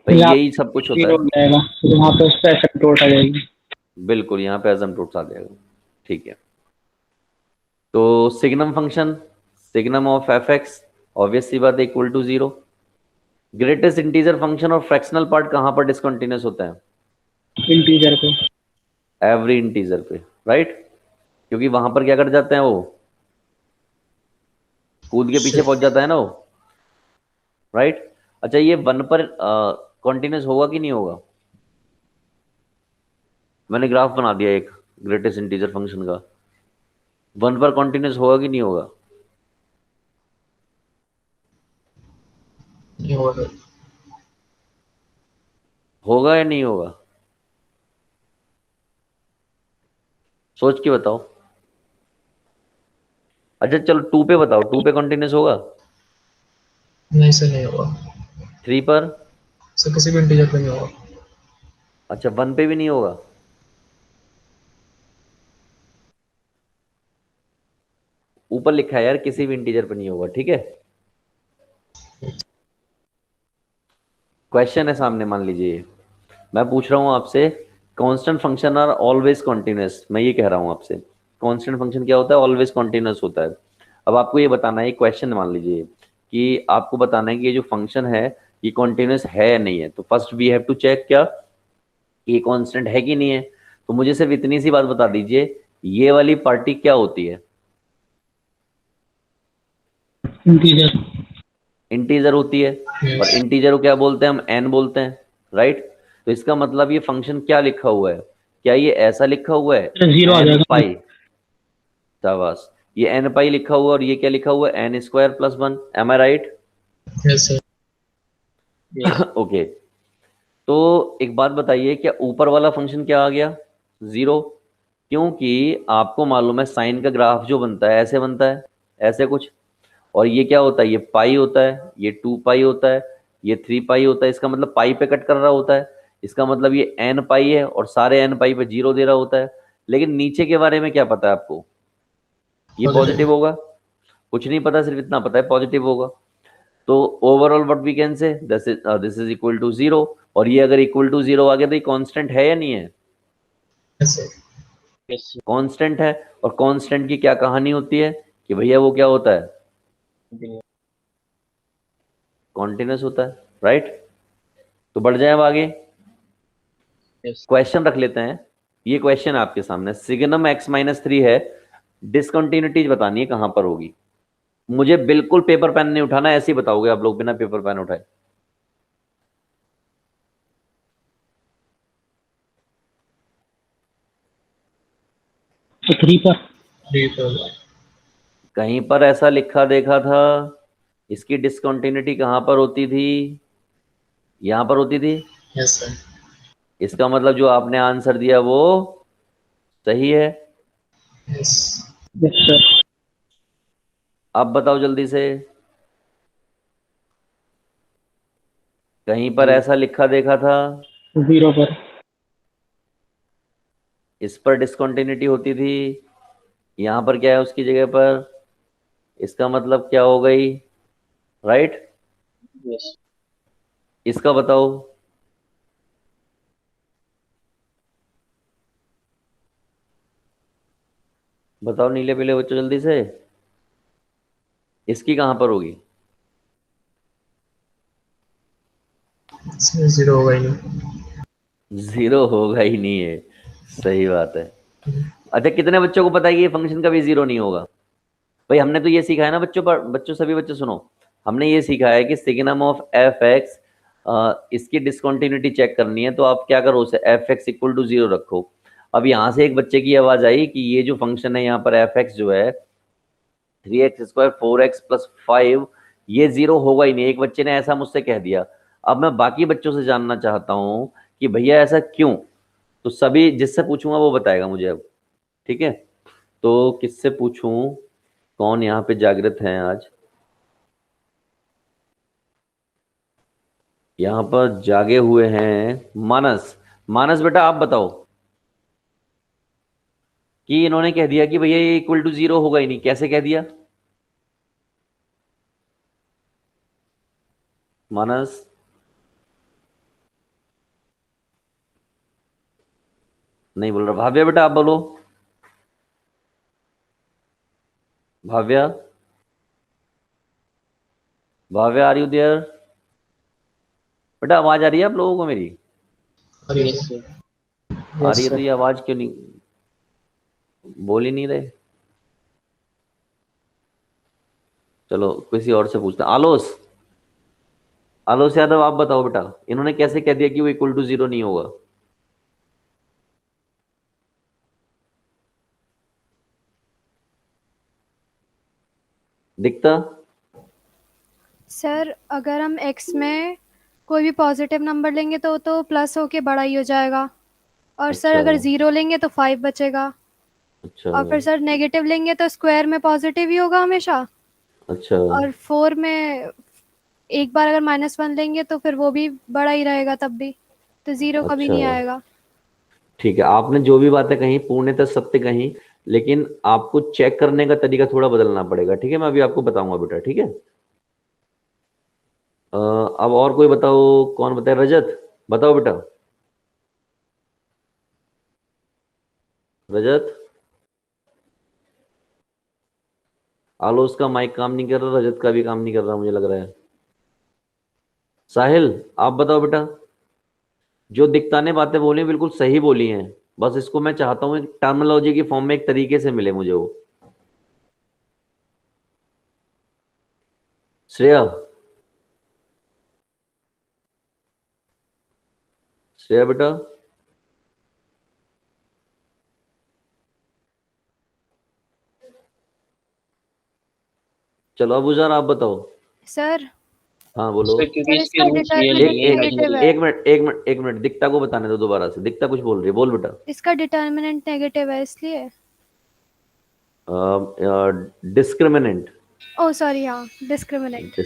भाई यहाँ यही सब कुछ होता जीरो है। हो जाएगा, तो वहाँ पे उस पर एसिम्प्टोट आ जाएगी। बिल्कुल यहाँ पे एसिम्प्टोट्स आ जाएगा। ठीक है, तो signum function, signum of f x obvious सी बात है equal to zero. Greatest integer function और फ्रैक्शनल पार्ट कहां पर डिसकंटिन्यूस होता है? इंटीजर पे। एवरी इंटीजर पे, राइट? क्योंकि वहां पर क्या कर जाते हैं वो, कूद के पीछे पहुंच जाता है ना वो, राइट? अच्छा ये वन पर कॉन्टिन्यूस होगा कि नहीं होगा? मैंने ग्राफ बना दिया एक ग्रेटेस्ट इंटीजर फंक्शन का, वन पर कॉन्टिन्यूस होगा कि नहीं होगा? नहीं होगा। होगा या नहीं होगा? सोच के बताओ। अच्छा चलो टू पे बताओ, टू पे कॉन्टिन्यूस होगा? नहीं सर, नहीं होगा थ्री पर? सर, किसी भी इंटीजर पे नहीं होगा। अच्छा वन पे भी नहीं होगा? ऊपर लिखा है यार किसी भी इंटीजर पे नहीं होगा, ठीक है? क्वेश्चन है सामने, मान लीजिए मैं पूछ रहा हूं आपसे, constant function are always continuous. मैं ये कह रहा हूं आपसे कांस्टेंट फंक्शन क्या होता है? ऑलवेज कॉन्टिन्यूस होता है। अब आपको ये बताना है, क्वेश्चन मान लीजिए कि आपको बताना है कि ये जो फंक्शन है ये कॉन्टिन्यूस है या नहीं है। तो first we have to check क्या ये कांस्टेंट है कि नहीं है। तो मुझे सिर्फ इतनी सी बात बता दीजिए, ये वाली पार्टी क्या होती है? इंटीजर। इंटीजर होती है। और यस। इंटीजर को क्या बोलते हैं हम? एन बोलते हैं, राइट? तो इसका मतलब ये फंक्शन क्या लिखा हुआ है? क्या ये ऐसा लिखा हुआ है जीरो आ एन जाएगा। पाई? शाबाश, ये एन पाई लिखा हुआ है और ये क्या लिखा हुआ है? N square plus one. Am I right? Yes sir. Yes okay, तो एक बात बताइए, क्या ऊपर वाला फंक्शन क्या आ गया? जीरो। क्योंकि आपको मालूम है साइन का ग्राफ जो बनता है ऐसे बनता है, ऐसे कुछ। और ये क्या होता है? ये पाई होता है, ये टू पाई होता है, ये थ्री पाई होता है। इसका मतलब पाई पे कट कर रहा होता है। इसका मतलब ये एन पाई है और सारे एन पाई पे जीरो दे रहा होता है। लेकिन नीचे के बारे में क्या पता है आपको? ये Positive. पॉजिटिव होगा, कुछ नहीं पता, सिर्फ इतना पता है पॉजिटिव होगा। तो overall what we can say this is equal to 0, और ये अगर इक्वल टू 0 आ गया तो ये कांस्टेंट है या नहीं है? Yes, sir. यस कांस्टेंट है, और कांस्टेंट की क्या कहानी होती है कि भैया वो क्या होता है? कॉन्टिन्यूस होता है, राइट? तो बढ़ जाए अब आगे, यस क्वेश्चन रख लेते हैं। ये क्वेश्चन आपके सामने, सिग्नम x-3 है, डिसकंटिन्यूटीज बतानी है कहां पर होगी। मुझे बिल्कुल पेपर पेन नहीं उठाना, ऐसे ही बताओगे आप लोग बिना पेपर पेन उठाए। तो 3 पर। 3 पे होगा। कहीं पर ऐसा लिखा देखा था, इसकी डिसकंटिन्यूटी कहां पर होती थी? यहां पर होती थी। Yes, sir. इसका मतलब जो आपने आंसर दिया वो सही है। Yes. Yes sir. अब बताओ जल्दी से, कहीं पर ऐसा लिखा देखा था 0 पर। इस पर डिसकंटिन्यूटी होती थी, यहां पर क्या है उसकी जगह पर? इसका मतलब क्या हो गई, राइट? यस इसका बताओ। बताओ नीले पीले बच्चों जल्दी से, इसकी कहां पर होगी? इसमें 0 होगा ही नहीं। 0 होगा ही नहीं है, सही बात है। अच्छा, कितने बच्चों को पता है कि ये फंक्शन कभी 0 नहीं होगा? भाई हमने तो ये सीखा है ना बच्चों, पर बच्चों सभी बच्चे सुनो, हमने ये सीखा है कि सिग्नम ऑफ एफ एक्स, इसकी डिसकंटिन्यूटी चेक करनी है तो आप क्या करो, उसे एफ एक्स इक्वल टू 0 रखो। अब यहाँ से एक बच्चे की आवाज आई कि ये जो फंक्शन है यहाँ पर एफ एक्स जो है 3x² 4x+5, ये 0 होगा ही नहीं, एक बच्चे ने ऐसा मुझसे कह दिया। अब मैं बाकी बच्चों से जानना चाहता हूँ कि भैया ऐसा क्यों, तो सभी जिससे पूछूंगा वो बताएगा मुझे अब, ठीक है? तो किससे पूछूं, कौन यहाँ पे जागृत हैं आज? यहाँ पर जागे हुए हैं मानस। मानस बेटा आप बताओ कि इन्होंने कह दिया कि भैया ये इक्वल टू 0 होगा ही नहीं, कैसे कह दिया मानस? नहीं बोल रहा। भाव्या बेटा आप बोलो, Bhavya, Bhavya are you there? बेटा आवाज आ रही है आप लोगों को मेरी? यस आ रही है, तो ये आवाज क्यों नहीं, बोल ही नहीं रहे? चलो किसी और से पूछते हैं। आलोस, आलोस यादव आप बताओ बेटा, इन्होंने कैसे कह दिया कि वो इक्वल टू 0 नहीं होगा? दिखता? सर अगर हम x में कोई भी पॉजिटिव नंबर लेंगे तो प्लस होके बड़ा ही हो जाएगा, और सर अच्छा अगर 0 लेंगे तो 5 बचेगा, अच्छा और फिर सर नेगेटिव लेंगे तो स्क्वायर में पॉजिटिव ही होगा हमेशा, अच्छा और 4 में एक बार अगर -1 लेंगे तो फिर वो भी बड़ा ही रहेगा तब भी, तो 0 कभी अच्छा, नहीं आएगा। ठीक है, आपने जो भी बातें कही पूर्णतः सत्य कही, लेकिन आपको चेक करने का तरीका थोड़ा बदलना पड़ेगा, ठीक है? मैं अभी आपको बताऊंगा बेटा, ठीक है? अब और कोई बताओ, कौन बताए? रजत बताओ बेटा, रजत। आलोस का माइक काम नहीं कर रहा, रजत का भी काम नहीं कर रहा मुझे लग रहा है। साहिल आप बताओ बेटा, जो दिक्ता ने बातें बोली बिल्कुल सही बोली हैं, बस इसको मैं चाहता हूँ एक टर्मिनोलॉजी की फॉर्म में एक तरीके से मिले मुझे वो। श्रेया, श्रेया बेटा, चलो अब उजार आप बताओ। सर हाँ बोलो। सर क्योंकि सर इसके इसका रूट्स रियल डिटर्मिनेंट नहीं है, एक नेगेटिव इमेजिनरी है। एक मिनट एक मिनट एक मिनट, दिक्ता को बताने दो दोबारा से, दिक्ता कुछ बोल रही है, बोल बेटा। इसका डिटर्मिनेंट नेगेटिव है इसलिए। डिस्क्रिमिनेंट, ओ सॉरी, हाँ डिस्क्रिमिनेंट।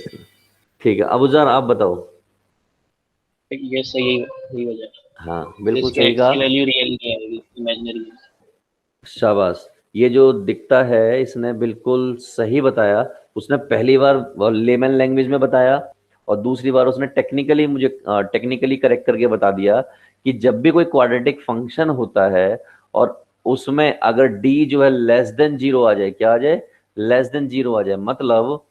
ठीक है, अब उजार आप बताओ। है। ये सही यही वजह है। हाँ तो बिल्कुल इसके सही एक्स कहा, की वैल्यू रियल नहीं आएगी, इमेजिनरी है। शाबाश। ये जो दिखता है इसने बिल्कुल सही बताया। उसने पहली बार लेमन लैंग्वेज में बताया और दूसरी बार उसने टेक्निकली करेक्ट करके बता दिया कि जब भी कोई क्वाड्रेटिक फंक्शन होता है और उसमें अगर डी जो है लेस देन 0 आ जाए, क्या आ जाए, लेस देन 0 आ जाए, मतलब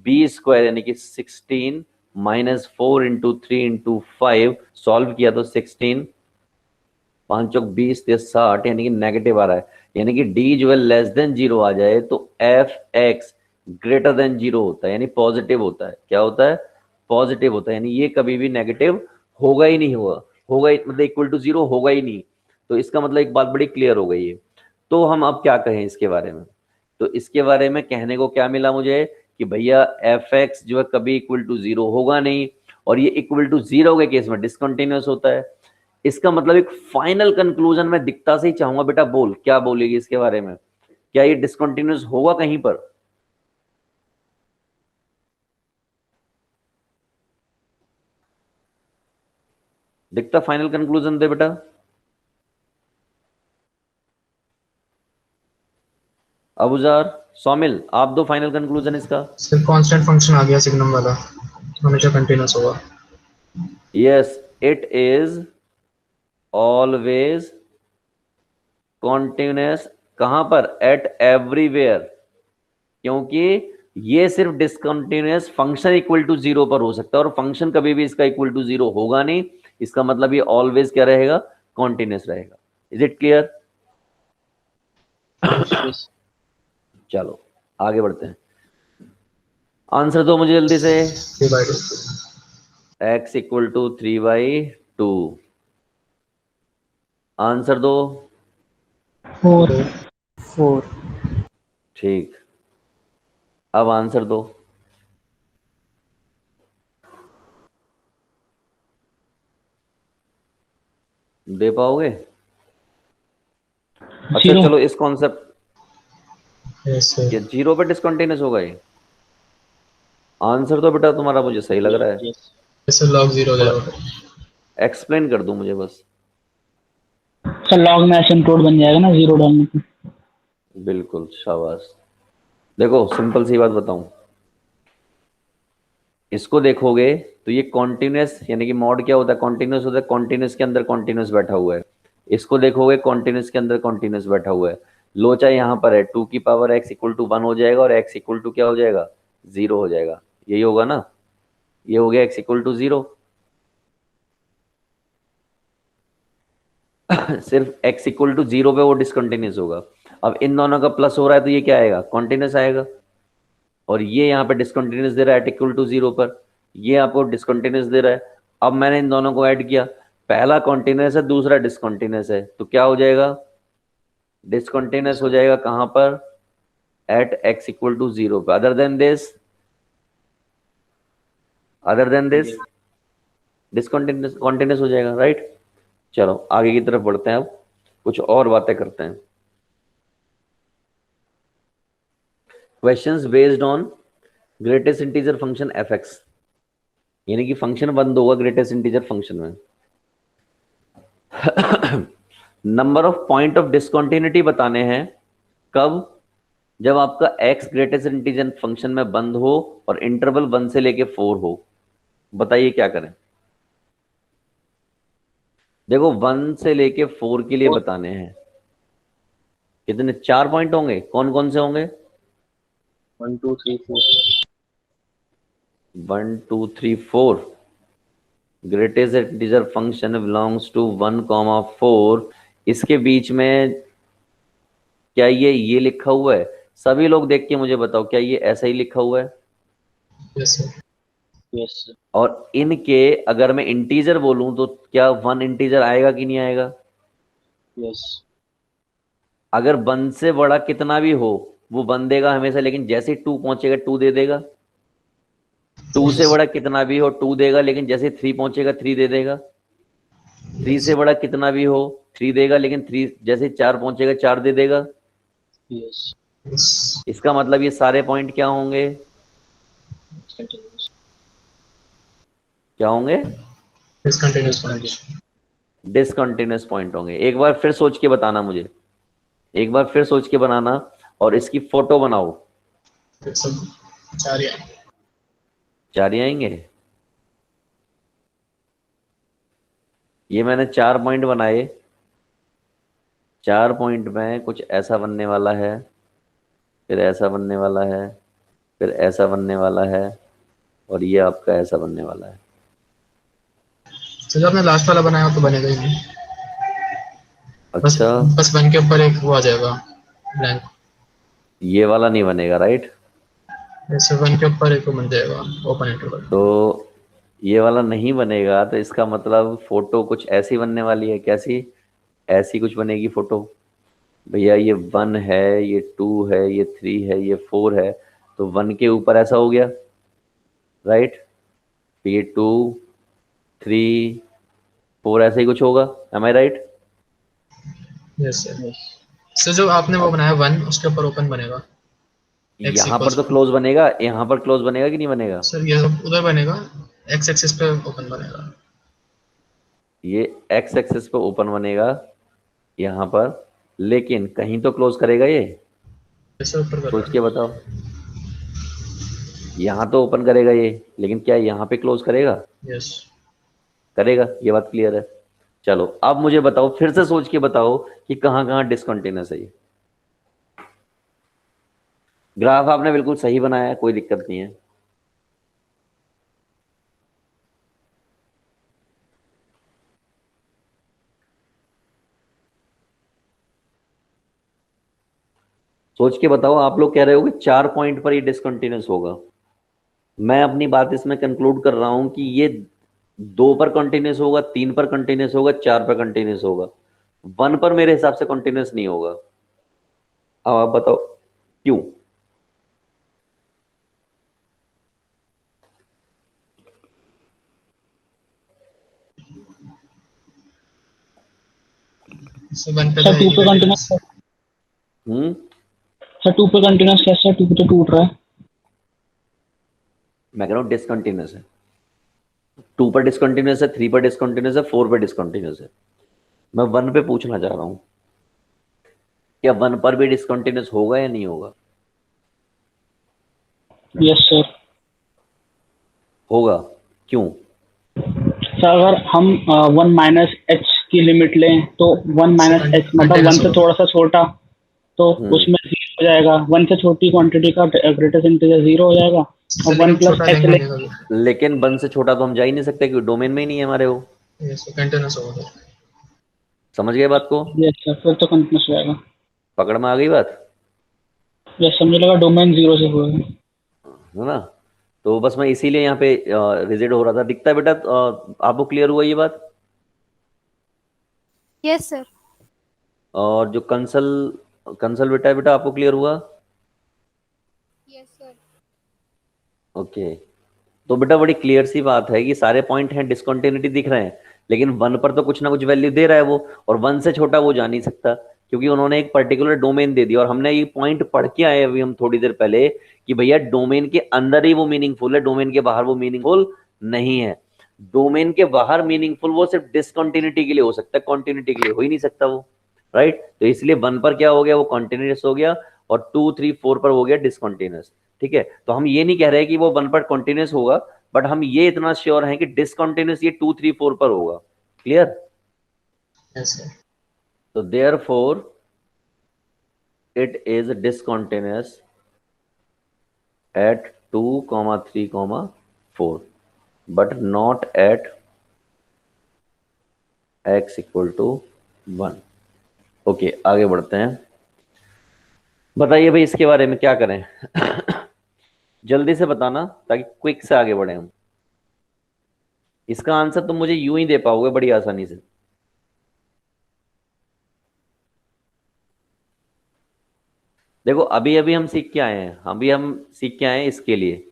बी स्क्वायर यानी कि 16 माइनस 4 इंटू 3 इंटू 5 सॉल्व किया तो 16 5 चौक 20 60 यानी कि नेगेटिव आ रहा है, यानी कि डी जो है लेस देन 0 आ जाए तो एफ एक्स ग्रेटर देन 0 होता है, यानी पॉजिटिव होता है। क्या होता है, पॉजिटिव होता है, यानी ये कभी भी नेगेटिव होगा ही नहीं, होगा ही मतलब इक्वल टू 0 होगा ही नहीं। तो इसका मतलब एक बात बड़ी क्लियर हो गई है। तो हम अब क्या कहें इसके बारे में, तो इसके बारे में कहने को क्या मिला मुझे कि भैया एफ एक्स जो है कभी इक्वल टू 0 होगा नहीं, और ये इक्वल टू 0 के केस में डिसकंटिन्यूअस होता है। इसका मतलब एक फाइनल कंक्लूजन मैं दिखता से ही चाहूंगा, बेटा बोल क्या बोलेगी इसके बारे में, क्या ये डिसकंटिन्यूअस होगा कहीं पर? दिखता फाइनल कंक्लूजन दे बेटा। अबुजार, सौमिल, आप दो फाइनल कंक्लूजन इसका। सिर्फ कांस्टेंट फंक्शन आ गया सिग्नम वाला, हमेशा कंटिन्यूअस होगा। Yes, it is always continuous. कहां पर? एट एवरीवेयर, क्योंकि ये सिर्फ डिसकंटिन्यूअस फंक्शन इक्वल टू 0 पर हो सकता है और फंक्शन कभी भी इसका इक्वल टू 0 होगा नहीं। इसका मतलब ये ऑलवेज क्या रहेगा, कॉन्टिन्यूअस रहेगा। Is it clear? yes. चलो आगे बढ़ते हैं, आंसर दो मुझे जल्दी से। 3/2 x इक्वल टू 3/2, आंसर दो। 4 ठीक, अब आंसर दो। दे पाओगे? अच्छा 0 चलो इस कॉन्सेप्ट यस ये 0 पे डिसकंटिन्यूअस होगा ये। आंसर तो बेटा तुम्हारा मुझे सही लग रहा है, yes. ऐसे log 0 हो जाएगा। एक्सप्लेन कर दो मुझे बस। सर लॉग में एसिम्प्टोट बन जाएगा ना 0 डालने पे। बिल्कुल शाबाश। देखो सिंपल सी बात बताऊं, इसको देखोगे तो ये कॉन्टिन्यूअस यानी कि मॉड क्या होता है, कॉन्टिन्यूअस होता है, कॉन्टिन्यूअस के अंदर कॉन्टिन्यूअस बैठा हुआ है। इसको देखोगे कॉन्टिन्यूअस के अंदर कॉन्टिन्यूअस बैठा हुआ है। लोचा यहाँ पर है 2 की पावर x इक्वल टू 1 हो जाएगा और x इक्वल टू क्या हो जाएगा, 0 हो जाएगा। यही होगा ना, ये हो गया x इक्वल टू 0। सिर्फ x इक्वल टू 0 पे वो डिसकंटिन्यूअस होगा। अब इन दोनों का प्लस हो रहा है तो ये क्या आएगा, कॉन्टिन्यूअस आएगा। और ये यहाँ पे डिसकंटिन्यूअस दे रहा है इक्वल टू 0 पर, ये आपको डिसकंटिन्यूअस दे रहा है। अब मैंने इन दोनों को ऐड किया, पहला कॉन्टिन्यूअस है दूसरा डिसकंटिन्यूअस है, तो क्या हो जाएगा, डिसकंटिन्यूअस हो जाएगा कहां पर, एट x इक्वल टू 0 पे। Other than this discontinuous continuous हो जाएगा, राइट। चलो आगे की तरफ बढ़ते हैं, अब कुछ और बातें करते हैं। Questions based on greatest integer function fx, यानी कि फंक्शन बंद होगा ग्रेटेस्ट इंटीजर फंक्शन में। Number of point of discontinuity बताने हैं, कब, जब आपका x ग्रेटेस्ट इंटीजर फंक्शन में बंद हो और इंटरवल 1 से लेके 4 हो। बताइए क्या करें। देखो 1 से लेके 4 के लिए बताने हैं, कितने 4 पॉइंट होंगे, कौन कौन से होंगे, 1 2 3 4 1 2 3 4। Greatest integer function belongs to 1,4। इसके बीच में क्या ये लिखा हुआ है, सभी लोग देख के मुझे बताओ क्या ये ऐसा ही लिखा हुआ है। Yes sir. yes. और इनके अगर मैं इंटीजर बोलूं तो क्या 1 इंटीजर आएगा कि नहीं आएगा, yes. अगर 1 से बड़ा कितना भी हो वो 1 देगा हमेशा, लेकिन जैसे 2 पहुंचेगा 2 दे देगा। 2 से बड़ा कितना भी हो 2 देगा, लेकिन जैसे 3 पहुंचेगा 3 दे देगा। 3 से बड़ा कितना भी हो 3 देगा, लेकिन 3 जैसे 4 पहुंचेगा 4 दे देगा। yes. यस इसका मतलब ये सारे पॉइंट क्या होंगे, Continuous. क्या होंगे, डिसकंटिन्यूअस पॉइंट। डिसकंटिन्यूअस पॉइंट होंगे। एक बार फिर सोच के बताना मुझे, एक बार फिर सोच के बनाना और इसकी फोटो बनाओ। फिर सब 4 ही आएंगे। 4 ही आएंगे। ये मैंने 4 पॉइंट बनाए। 4 पॉइंट में कुछ ऐसा बनने वाला है, फिर ऐसा बनने वाला है, फिर ऐसा बनने वाला है, और ये आपका ऐसा बनने वाला है। तो जो आपने लास्ट वाला बनाया वो तो बनेगा ही नहीं। बस अच्छा, बस 1 के ऊपर एक वो आ जाएगा ब्लैंक। ये वाला नहीं बनेगा, राइट? ऐसे 1 के ऊपर एक वो बन जाएगा ओपन इंटरवल। तो ये वाला नहीं बनेगा, तो इसका मतलब फोटो कुछ ऐसी बनने वाली है। कैसी? ऐसी कुछ बनेगी फोटो। भैया ये 1 है, ये 2 है, ये 3 है, ये 4 है, तो 1 के ऊपर ऐसा हो गया, राइट? ये 2, 3, 4 ऐसे ही कुछ होगा। M I right? Yes sir. Sir जो आपने वो बनाया 1 उसके ऊपर ओपन बनेगा x यहाँ पर इक्वल्स तो 1। क्लोज बनेगा, यहाँ पर क्लोज बनेगा कि नहीं बनेगा? सर ये उधर बनेगा x एक्सिस पे ओपन बनेगा। ये एक्स एक्सिस पे ओपन बनेगा यहाँ पर, लेकिन कहीं तो क्लोज करेगा ये। ऐसे ऊपर कर सोच रहा के बताओ। यहाँ तो ओपन करेगा ये, लेकिन क्या यहाँ पे क्लोज करेगा? है। यस। करेगा, ये बात क्लियर है। चलो अब मुझे बताओ, फिर से सोच के बताओ कि कहाँ कहाँ डिसकंटिन्यूअस है ये। ग्राफ आपने बिल्कुल सही बनाया है, कोई दिक्कत नहीं है। सोच के बताओ। आप लोग कह रहे हो कि 4 पॉइंट पर ये डिसकंटिन्यूअस होगा। मैं अपनी बात इसमें कंक्लूड कर रहा हूं कि ये 2 पर कंटिन्यूअस होगा, 3 पर कंटिन्यूअस होगा, 4 पर कंटिन्यूअस होगा। 1 पर मेरे हिसाब से कंटिन्यूअस नहीं होगा। अब आप बताओ क्यों? सर 1 पे तो सर है 2 ही पे कंटिन्यूअस। कंटिन्यूस, हम्म। सर 2 पे कंटिन्यूस कैसे है? 2 पे तो टूट रहा है। मैं कह रहा हूं डिसकंटिन्यूअस है। 2 पर डिसकंटिन्यूअस है, 3 पर डिसकंटिन्यूअस है, 4 पर डिसकंटिन्यूअस है। मैं 1 पे पूछना चाह रहा हूं, क्या 1 पर भी डिसकंटिन्यूअस होगा या नहीं होगा? Yes sir. होगा। क्यों? सर अगर हम 1 माइनस एच की लिमिट लें तो 1 माइनस एच मतलब 1 कंटिन्यूअस से होगा। थोड़ा सा छोटा, तो हम्म। उसमें 0 हो जाएगा। 1 से छोटी क्वांटिटी का ग्रेटेस्ट इंटीजर 0 हो जाएगा। सर और 1 लेकिन प्लस छोटा एच लेंगे ले, नहीं कभी। लेकिन 1 से छोटा तो हम जा ही नहीं सकते, क्योंकि डोमेन में ही नहीं है हमारे वो। यस कंटिन्यूअस होगा सर। समझ गए बात को? यस सर, फिर तो कंटिन्यूस हो जाएगा। पकड़ में आ गई बात? यस, समझ लगा डोमेन 0 से हुआ है। है ना? तो बस मैं इसीलिए यहाँ पे रिजिड हो रहा था। दिखता है बेटा? आपको क्लियर हुआ ये बात? Yes sir. और जो कंसल कंसल बेटा है, बेटा आपको क्लियर हुआ? Yes sir. ओके। तो बेटा बड़ी क्लियर सी बात है कि सारे पॉइंट हैं, डिसकंटिन्यूटी दिख रहे हैं, लेकिन 1 पर तो कुछ ना कुछ वैल्यू दे रहा है वो, और 1 से छोटा वो जा नहीं सकता, क्योंकि उन्होंने एक पर्टिकुलर डोमेन दे दिया। और हमने ये पॉइंट पढ़ के आए अभी हम थोड़ी देर पहले कि भैया डोमेन के अंदर ही वो मीनिंगफुल है, डोमेन के बाहर वो मीनिंगफुल नहीं है। डोमेन के बाहर मीनिंगफुल वो सिर्फ डिसकंटिन्यूटी के लिए हो सकता है, कॉन्टिन्यूटी के लिए हो ही नहीं सकता वो, राइट? तो इसलिए 1 पर क्या हो गया, वो कॉन्टिन्यूस हो गया, और 2, 3, 4 पर हो गया डिसकंटिन्यूस। ठीक है, तो हम ये नहीं कह रहे कि वो 1 पर कॉन्टिन्यूस होगा, बट हम ये इतना श्योर हैं कि डिसकंटिन्यूस ये 2, 3, 4 पर होगा। क्लियर? Yes sir. तो therefore it is discontinuous at 2, 3, 4, but not at x equal to 1। Okay, आगे बढ़ते हैं। बताइए भाई इसके बारे में क्या करें? जल्दी से बताना ताकि क्विक से आगे बढ़े हम। इसका आंसर तुम मुझे यूं ही दे पाओगे बड़ी आसानी से। देखो अभी अभी हम सीख के आए हैं, अभी हम सीख के आए हैं इसके लिए।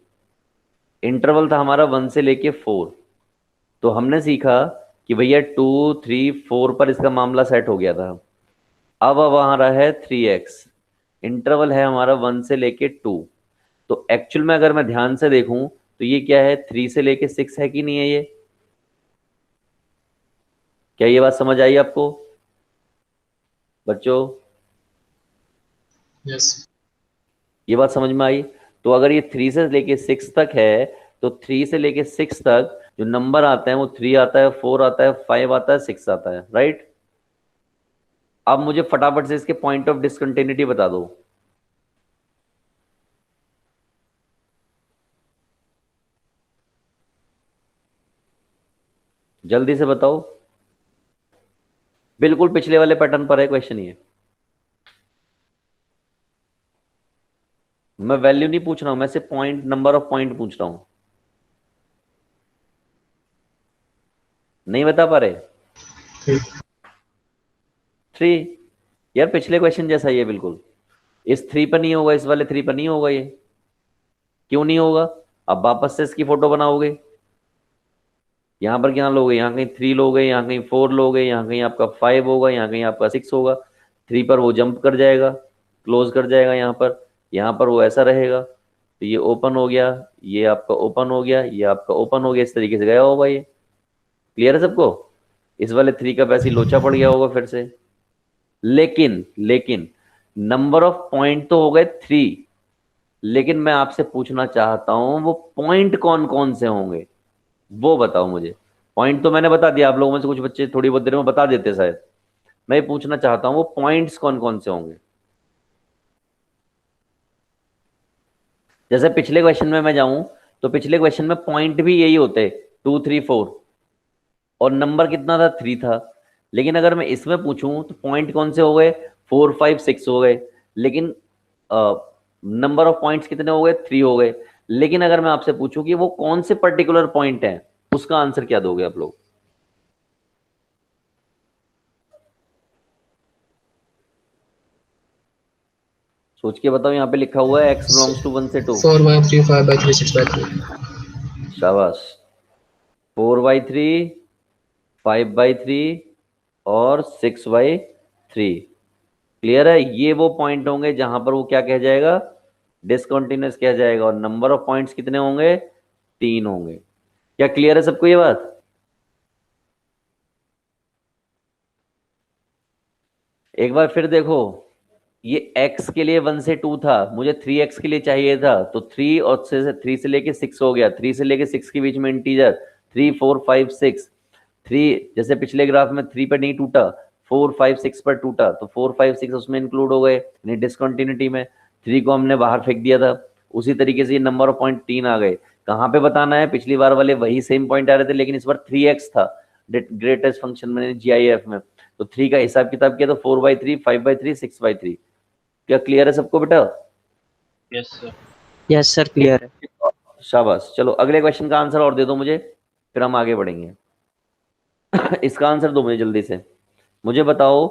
इंटरवल था हमारा 1 से लेके 4, तो हमने सीखा कि भैया 2, 3, 4 पर इसका मामला सेट हो गया था। अब आ रहा है 3x, इंटरवल है हमारा 1 से लेके 2। तो एक्चुअल में अगर मैं ध्यान से देखूं तो ये क्या है, 3 से लेके 6 है कि नहीं है ये? क्या ये बात समझ आई आपको बच्चों? यस। ये बात समझ में आई? तो अगर ये 3 से लेके 6 तक है तो 3 से लेके 6 तक जो नंबर आते हैं वो 3 आता है, 4 आता है, 5 आता है, 6 आता है, राइट? अब मुझे फटाफट से इसके पॉइंट ऑफ डिसकंटिन्यूटी बता दो। जल्दी से बताओ। बिल्कुल पिछले वाले पैटर्न पर है क्वेश्चन ये। मैं वैल्यू नहीं पूछ रहा हूं, मैं सिर्फ पॉइंट, नंबर ऑफ पॉइंट पूछ रहा हूं। नहीं बता पा रहे? ठीक। 3। यार पिछले क्वेश्चन जैसा ही है बिल्कुल। इस 3 पर नहीं होगा, इस वाले 3 पर नहीं होगा ये। क्यों नहीं होगा? अब वापस से इसकी फोटो बनाओगे। यहां पर क्या लोगे? यहाँ कहीं 3 लोगे, यहाँ कहीं 4 लोगे, यहाँ कहीं आपका 5 होगा, यहाँ कहीं आपका 6 होगा। 3 पर वो जंप कर जाएगा, क्लोज कर जाएगा यहाँ पर वो ऐसा रहेगा। तो ये ओपन हो गया, ये आपका ओपन हो गया, ये आपका ओपन हो गया, इस तरीके से गया होगा ये। क्लियर है सबको? इस वाले 3 का वैसे ही लोचा पड़ गया होगा फिर से। लेकिन नंबर ऑफ पॉइंट तो हो गए 3, लेकिन मैं आपसे पूछना चाहता हूं वो पॉइंट कौन कौन से होंगे वो बताओ मुझे। पॉइंट तो मैंने बता दिया, आप लोगों में से कुछ बच्चे थोड़ी बहुत देर में बता देते शायद। मैं ये पूछना चाहता हूं वो पॉइंट्स कौन कौन से होंगे। जैसे पिछले क्वेश्चन में मैं जाऊं तो पिछले क्वेश्चन में पॉइंट भी यही होते, 2 3 4, और नंबर कितना था? 3 था। लेकिन अगर मैं इसमें पूछूं तो पॉइंट कौन से हो गए? 4 5 6 हो गए, लेकिन नंबर ऑफ पॉइंट्स कितने हो गए? 3 हो गए। लेकिन अगर मैं आपसे पूछूं कि वो कौन से पर्टिकुलर पॉइंट है, उसका आंसर क्या दोगे आप लोग? सोच के बताओ। यहाँ पे लिखा हुआ है x बिलोंग्स टू 1 से 2। 4/3, 5/3, 6/3। शाबाश। 4/3, 5/3 और 6/3। क्लियर है? ये वो पॉइंट होंगे जहां पर वो क्या कह जाएगा? डिसकंटिन्यूअस कह जाएगा। और नंबर ऑफ पॉइंट्स कितने होंगे? 3 होंगे। क्या क्लियर है सबको ये बात? एक बार फिर देखो, ये x के लिए 1 से 2 था, मुझे 3x के लिए चाहिए था, तो 3 और 3 से लेके 6 हो गया। 3 से लेके 6 के बीच में इंटीजर 3 4 5 6। 3 जैसे पिछले ग्राफ में 3 पर नहीं टूटा, 4 5 6 पर टूटा, तो 4 5 6 उसमें इंक्लूड हो गए, यानी डिसकंटिन्यूटी में 3 को हमने बाहर फेंक दिया था। उसी तरीके से ये नंबर ऑफ पॉइंट 3 आ गए। कहाँ पे बताना है? पिछली बार वाले वही सेम पॉइंट आ रहे थे, लेकिन इस बार 3x था ग्रेटेस्ट फंक्शन में, GIF में। तो 3 का हिसाब किताब किया तो 4/3, 5/3, 6/3। क्या क्लियर है सबको बेटा? Yes sir. Yes sir, clear है। शाबाश। चलो अगले क्वेश्चन का आंसर और दे दो मुझे, फिर हम आगे बढ़ेंगे। इसका आंसर दो मुझे जल्दी से। मुझे बताओ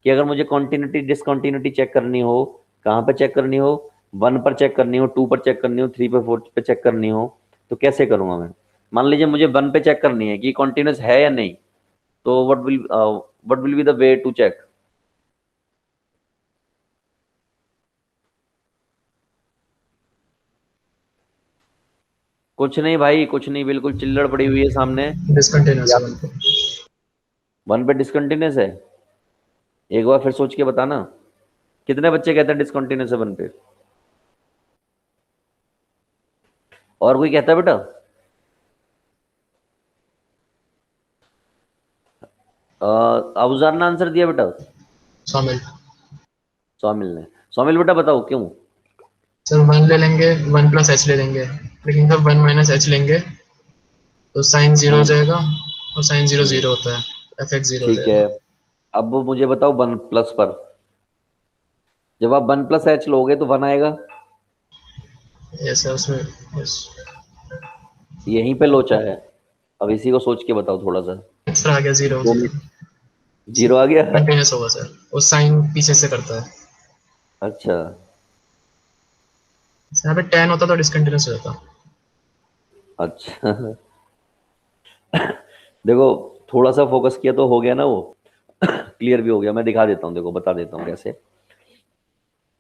कि अगर मुझे कॉन्टिन्यूटी डिसकंटिन्यूटी चेक करनी हो, कहाँ पर चेक करनी हो? 1 पर चेक करनी हो, 2 पर चेक करनी हो, 3 पर 4 पर चेक करनी हो, तो कैसे करूंगा मैं? मान लीजिए मुझे 1 पे चेक करनी है कि कॉन्टिन्यूस है या नहीं, तो what will be the way to check? कुछ नहीं भाई, कुछ नहीं, बिल्कुल चिल्लड़ पड़ी हुई है सामने। डिसकंटिन्यूअस है 1 पे। 1 पे डिसकंटिन्यूस है? एक बार फिर सोच के बताना, कितने बच्चे कहते हैं डिसकंटिन्यूस है 1 पे? और कोई कहता है बेटा? अबूजार ने आंसर दिया बेटा? शामिल। स्वामिल ने। स्वामिल बेटा बताओ क्यों? सर 1 ले लेंगे, 1 + h ले लेंगे, लेकिन जब 1 - h लेंगे तो साइन 0 हो जाएगा, और साइन 0 0 होता है, fx 0 हो ठीक है। जाएगा। अब मुझे बताओ 1 प्लस पर, जब आप 1 + h लोगे तो 1 आएगा। यस सर, उसमें यस। यहीं पे लोचा है। अब इसी को सोच के बताओ थोड़ा सा। सर आ गया 0 0। 0 आ गया? कंटिन्यूअस होगा सर, वो साइन पीछे से करता है। अच्छा। यहाँ पे 10 होता तो डिसकंटिन्यूअस हो जाता। अच्छा। देखो थोड़ा सा फोकस किया तो हो गया ना वो। क्लियर भी हो गया। मैं दिखा देता हूँ, देखो बता देता हूँ कैसे।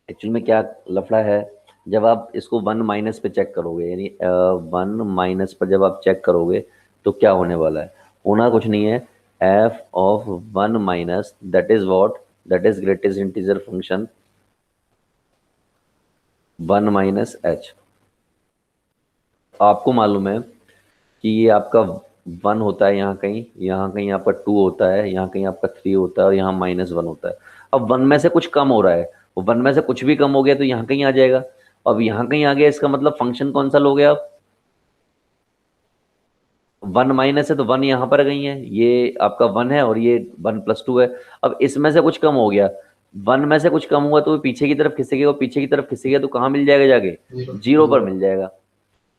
एक्चुअल में क्या लफड़ा है, जब आप इसको 1 माइनस पे चेक करोगे, यानी 1 माइनस पर जब आप चेक करोगे तो क्या होने वाला है? होना कुछ नहीं है, f of 1 minus that is what, that is greatest integer function 1 minus H. आपको मालूम है कि ये आपका 1 होता है यहाँ कहीं आपका 2 होता है, यहाँ कहीं आपका 3 होता है और यहाँ -1 होता है। अब 1 में से कुछ कम हो रहा है, 1 में से कुछ भी कम हो गया तो यहाँ कहीं आ जाएगा। अब यहाँ कहीं आ गया, इसका मतलब फंक्शन कौन सा लोगे आप? 1 माइनस है तो 1 यहाँ पर गई है, ये आपका 1 है और ये 1+2 है। अब इसमें से कुछ कम हो गया, 1 में से कुछ कम हुआ तो वो पीछे की तरफ खिसकेगा, पीछे की तरफ खिसकेगा तो कहाँ मिल जाएगा जाके? 0 पर मिल जाएगा।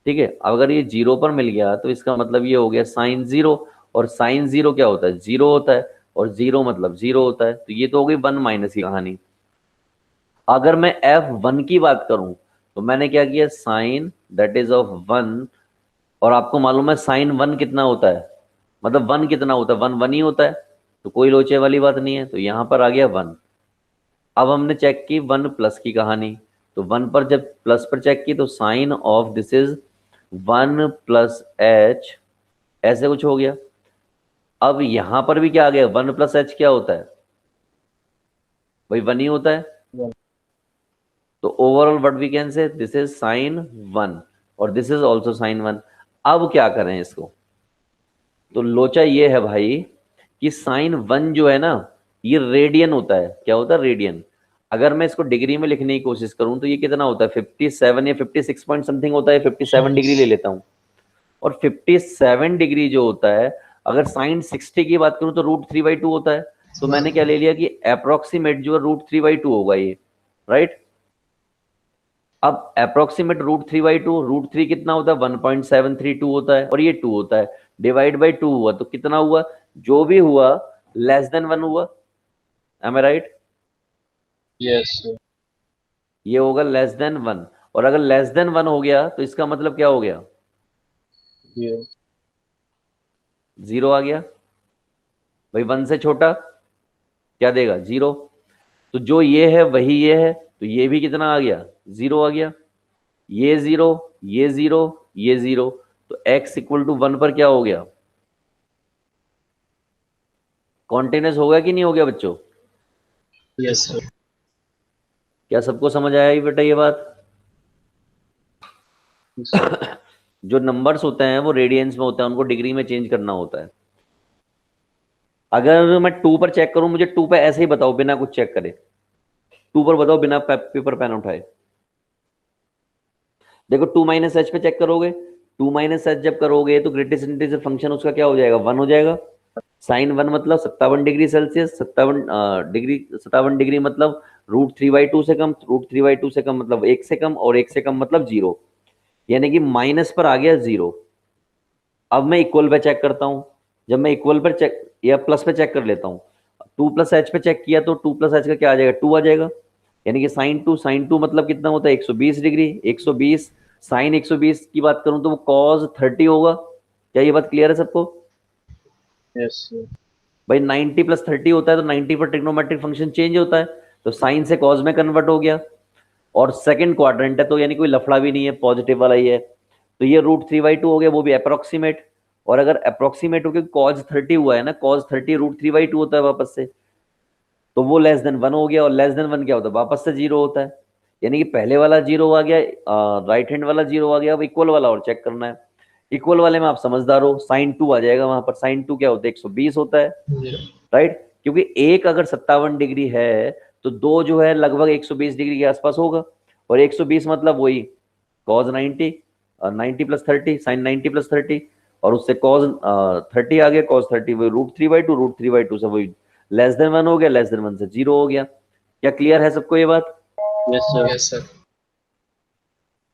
ठीक है, अगर ये 0 पर मिल गया तो इसका मतलब ये हो गया sin 0, और sin 0 क्या होता है? 0 होता है, और 0 मतलब 0 होता है, तो ये तो हो गई 1 माइनस की कहानी। अगर मैं f1 की बात करूं तो मैंने क्या किया, साइन दैट इज ऑफ 1, और आपको मालूम है साइन 1 कितना होता है, मतलब 1 कितना होता है, 1 1 ही होता है, तो कोई लोचे वाली बात नहीं है, तो यहां पर आ गया 1। अब हमने चेक की 1 प्लस की कहानी, तो 1 पर जब प्लस पर चेक की तो sine of this is 1 plus h, ऐसे कुछ हो गया। अब यहां पर भी क्या आ गया, 1 प्लस एच क्या होता है भाई? 1 ही होता है। तो overall what we can say, this is sine 1 और दिस इज ऑल्सो साइन 1। अब क्या करें इसको? तो लोचा ये है भाई कि साइन 1 जो है ना, ये रेडियन होता है। क्या होता है? रेडियन। अगर मैं इसको डिग्री में लिखने की कोशिश करूं तो ये कितना होता है, 57 या 56 पॉइंट समथिंग होता है, 57 डिग्री ले लेता हूं। और 57 डिग्री जो होता है, अगर साइन 60 की बात करूं तो √3/2 होता है। तो मैंने क्या ले लिया कि अप्रोक्सीमेट जो है √3/2 होगा ये, राइट। अब अप्रोक्सीमेट √3/2, √3 कितना होता है, 1.732 होता है, और ये 2 होता है, डिवाइड बाई 2 हुआ तो कितना हुआ, जो भी हुआ लेस देन 1 हुआ। M I right? Yes sir. ये होगा लेस देन 1, और अगर लेस देन 1 हो गया तो इसका मतलब क्या हो गया, 0। 0 आ गया भाई। 1 से छोटा क्या देगा, 0। तो जो ये है वही ये है, तो ये भी कितना आ गया, 0 आ गया। ये 0, ये 0, ये 0, तो x इक्वल टू 1 पर क्या हो गया, कॉन्टिन्यूस हो गया कि नहीं हो गया बच्चों? Yes sir. क्या सबको समझ आया ये बेटा ये बात? जो नंबर्स होते हैं वो रेडियंस में होते हैं, उनको डिग्री में चेंज करना होता है। अगर मैं 2 पर चेक करूं, मुझे 2 पे ऐसे ही बताओ बिना कुछ चेक करे, 2 पर बताओ बिना पेपर पेन उठाए। देखो 2 माइनस एच पे चेक करोगे, 2 माइनस एच जब करोगे तो ग्रेटेस्ट इंटीजर फंक्शन उसका क्या हो जाएगा, 1 हो जाएगा। साइन 1 मतलब 57 डिग्री सेल्सियस, 57 डिग्री मतलब √3/2 से कम, √3/2 से कम मतलब 1 से कम, और 1 से कम मतलब 0, यानी कि माइनस पर आ गया 0। अब मैं इक्वल पे चेक करता हूं, जब मैं इक्वल पर चेक या प्लस पे चेक कर लेता हूं, 2 प्लस एच पे चेक किया तो 2 प्लस एच का क्या आ जाएगा, 2 आ जाएगा। यानी कि साइन 2 मतलब कितना होता है, 120 डिग्री। 120 साइन 120 की बात करूं तो वो कॉस 30 होगा। क्या ये बात क्लियर है सबको? Yes sir. भाई 90 + 30 होता है तो 90 पर ट्रिग्नोमेट्रिक फंक्शन चेंज होता है, तो साइन से कॉस में कन्वर्ट हो गया। और सेकंड क्वाड्रेंट है तो यानी कोई लफड़ा भी नहीं है, पॉजिटिव वाला ही है, तो ये √3/2 हो गया, वो भी अप्रोक्सीमेट। और अगर अप्रोक्सीमेट हो गया, कॉस 30 हुआ है ना, कॉस 30 √3/2 होता है वापस से, तो वो लेस देन 1 हो गया, और लेस देन 1 क्या होता है, वापस से 0 होता है। यानी कि पहले वाला 0 आ गया, राइट हैंड वाला 0 आ गया। अब इक्वल वाला और चेक करना है। इक्वल वाले में आप समझदार हो, साइन 2 आ जाएगा वहां पर। साइन 2 क्या होता है, 120 होता है, राइट। क्योंकि एक अगर 57 डिग्री है तो दो जो है लगभग 120 डिग्री के आसपास होगा, और 120 मतलब वही कॉस 90, 90 + 30 साइन 90 + 30, और उससे कॉस 30 आ गया, कॉस 30 वही √3/2, √3/2 से वही लेस देन 1 हो गया, लेस देन 1 से 0 हो गया। क्या क्लियर है सबको ये बात? Yes sir. Yes sir.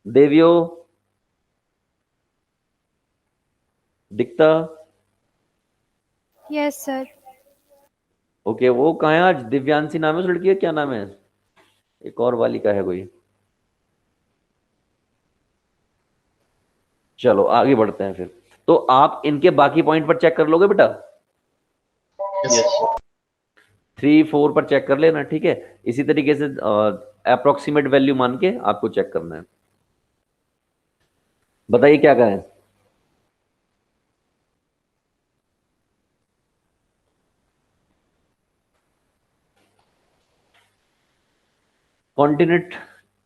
देवियो, दिखता? Yes sir. ओके, वो कहाँ है आज, दिव्यांशी नाम है उस लड़की का, क्या नाम है, एक और बालिका है कोई? चलो आगे बढ़ते हैं फिर। तो आप इनके बाकी पॉइंट पर चेक कर लोगे बेटा, यस यस सर। सर। 3 4 पर चेक कर लेना, ठीक है। इसी तरीके से अप्रोक्सीमेट वैल्यू मान के आपको चेक करना है। बताइए क्या करें? कॉन्टिनेंट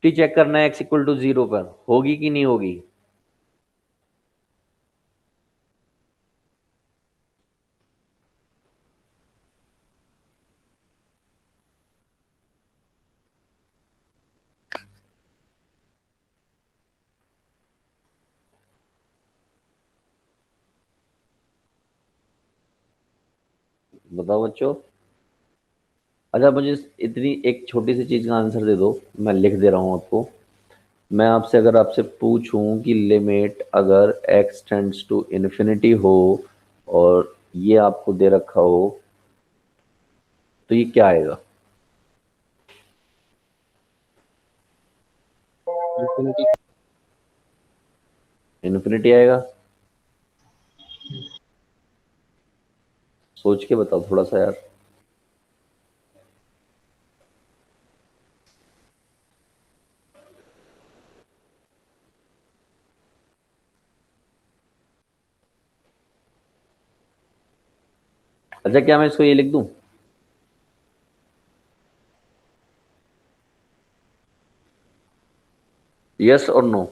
चेक करना है एक्स इक्वल टू 0 पर होगी कि नहीं होगी। बताओ बच्चों। अच्छा मुझे इतनी एक छोटी सी चीज का आंसर दे दो, मैं लिख दे रहा हूं आपको। मैं आपसे अगर आपसे पूछूं कि लिमिट अगर x टेंड्स टू इन्फिनिटी हो और ये आपको दे रखा हो तो ये क्या आएगा। इंफिनिटी। इन्फिनिटी आएगा। सोच के बताओ थोड़ा सा यार। अच्छा क्या मैं इसको ये लिख दूं। यस और नो।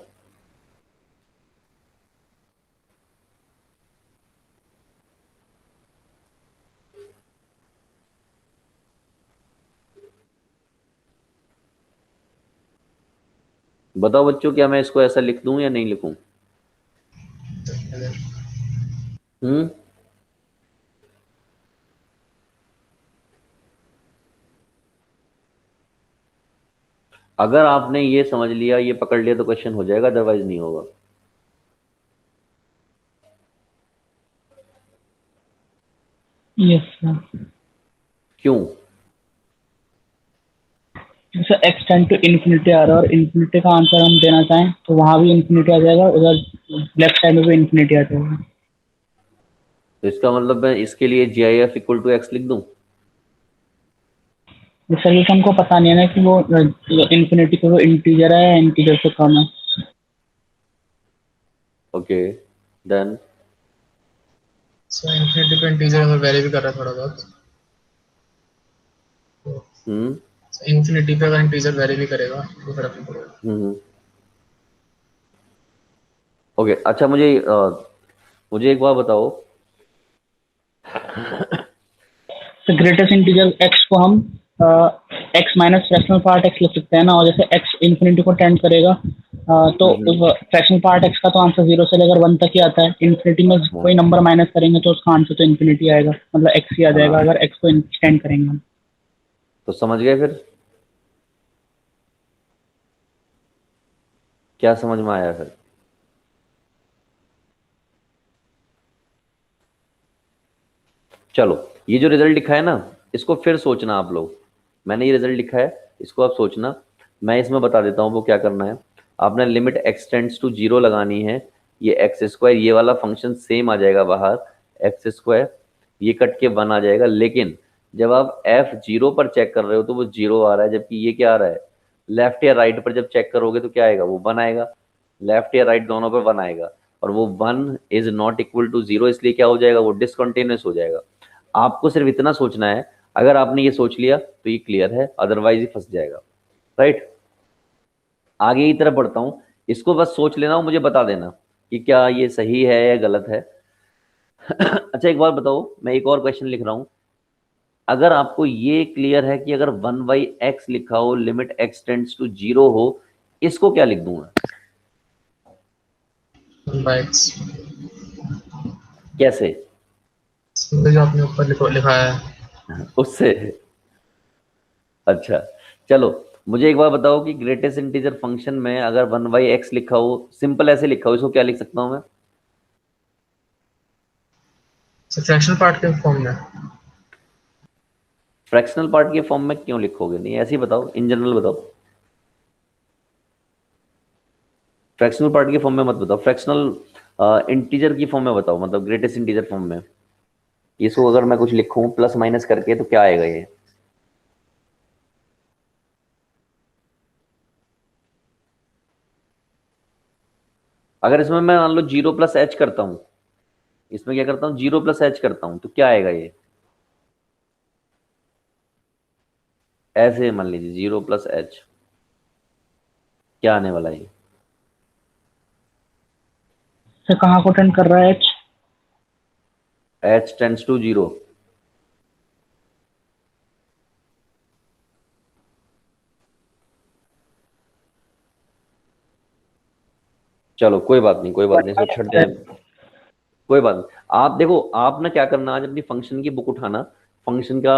बताओ बच्चों क्या मैं इसको ऐसा लिख दूं या नहीं लिखूं। हम्म। अगर आपने ये समझ लिया, ये पकड़ लिया तो क्वेश्चन हो जाएगा, अदरवाइज नहीं होगा। Yes sir. क्यों। जैसे x टेंड टू इन्फिनिटी आ रहा है और इन्फिनिटी का आंसर हम देना चाहें तो वहां भी इन्फिनिटी आ जाएगा, उधर लेफ्ट साइड में भी इन्फिनिटी आ जाएगा। तो इसका मतलब मैं इसके लिए g i f equal to x लिख दूं। इस सर्विस हमको पता नहीं है ना कि वो इन्फिनिटी पे वो इंटीजर है या इंटीजर से कम है। Okay then. सो इन्फिनिटी पे इंटीजर अगर वेरी भी कर रहा है थोड़ा बहुत, हम्म इन्फिनिटी पे अगर इंटीजर वेरी भी करेगा तो फर्क नहीं पड़ेगा। हम्म। ओके अच्छा मुझे एक बात बताओ। तो ग्रेटेस्ट इंटीजर x को हम x minus fractional part x लिख सकते हैं ना, और जैसे x इन्फिनिटी को टेंड करेगा तो हम्म। फ्रैक्शनल पार्ट x का तो आंसर 0 से लेकर 1 तक ही आता है। इन्फिनिटी में हाँ कोई नंबर माइनस करेंगे तो उसका आंसर तो इन्फिनिटी आएगा, मतलब x ही आ जाएगा हाँ, अगर x को टेंड करेंगे हम। तो समझ गए फिर क्या समझ में आया फिर। चलो ये जो रिजल्ट लिखा है ना इसको फिर सोचना आप लोग। मैंने ये रिजल्ट लिखा है इसको आप सोचना। मैं इसमें बता देता हूँ वो क्या करना है। आपने लिमिट एक्स टेंड्स टू 0 लगानी है। ये एक्स स्क्वायर ये वाला फंक्शन सेम आ जाएगा बाहर, एक्स स्क्वायर ये कट के 1 आ जाएगा। लेकिन जब आप F0 पर चेक कर रहे हो तो वो 0 आ रहा है, जबकि ये क्या आ रहा है लेफ्ट या राइट पर जब चेक करोगे तो क्या आएगा, वो 1 आएगा। लेफ्ट या राइट दोनों पर 1 आएगा और वो 1 इज नॉट इक्वल टू 0, इसलिए क्या हो जाएगा, वो डिसकंटिन्यूअस हो जाएगा। आपको सिर्फ इतना सोचना है। अगर आपने ये सोच लिया तो ये क्लियर है, अदरवाइज ही फंस जाएगा। राइट। आगे की तरफ बढ़ता हूं। इसको बस सोच लेना और मुझे बता देना कि क्या ये सही है या गलत है। अच्छा एक बात बताओ, मैं एक और क्वेश्चन लिख रहा हूं। अगर आपको ये क्लियर है कि अगर 1/x लिखा हो लिमिट x टेंड्स टू 0 हो, इसको क्या लिख दूंगा। बाय एक्स, कैसे। जो आपने ऊपर लिखा है। उससे। अच्छा चलो मुझे एक बार बताओ कि ग्रेटेस्ट इंटीजर फंक्शन में अगर 1/x लिखा हो, सिंपल ऐसे लिखा हो, इसको क्या लिख सकता हूं मैं। फ्रैक्शनल पार्ट के फॉर्म में। फ्रैक्शनल पार्ट के फॉर्म में क्यों लिखोगे, नहीं ऐसे ही बताओ, इन जनरल बताओ। फ्रैक्शनल पार्ट के फॉर्म में मत बताओ, फ्रैक्शनल इंटीजर की फॉर्म में बताओ, मतलब ग्रेटेस्ट इंटीजर फॉर्म में। इसको अगर मैं कुछ लिखूं प्लस माइनस करके तो क्या आएगा ये। अगर इसमें मैं मान लो 0+h करता हूं, इसमें क्या करता हूं 0+h करता हूं तो क्या आएगा ये। ऐसे मान लीजिए 0+h। क्या आने वाला है ये? सर कहाँ को टेंड कर रहा है एच? h tends to 0। चलो कोई बात नहीं, कोई बात नहीं, इसको छੱडते हैं, कोई बात नहीं। आप देखो, आप ना क्या करना, आज अपनी फंक्शन की बुक उठाना, फंक्शन का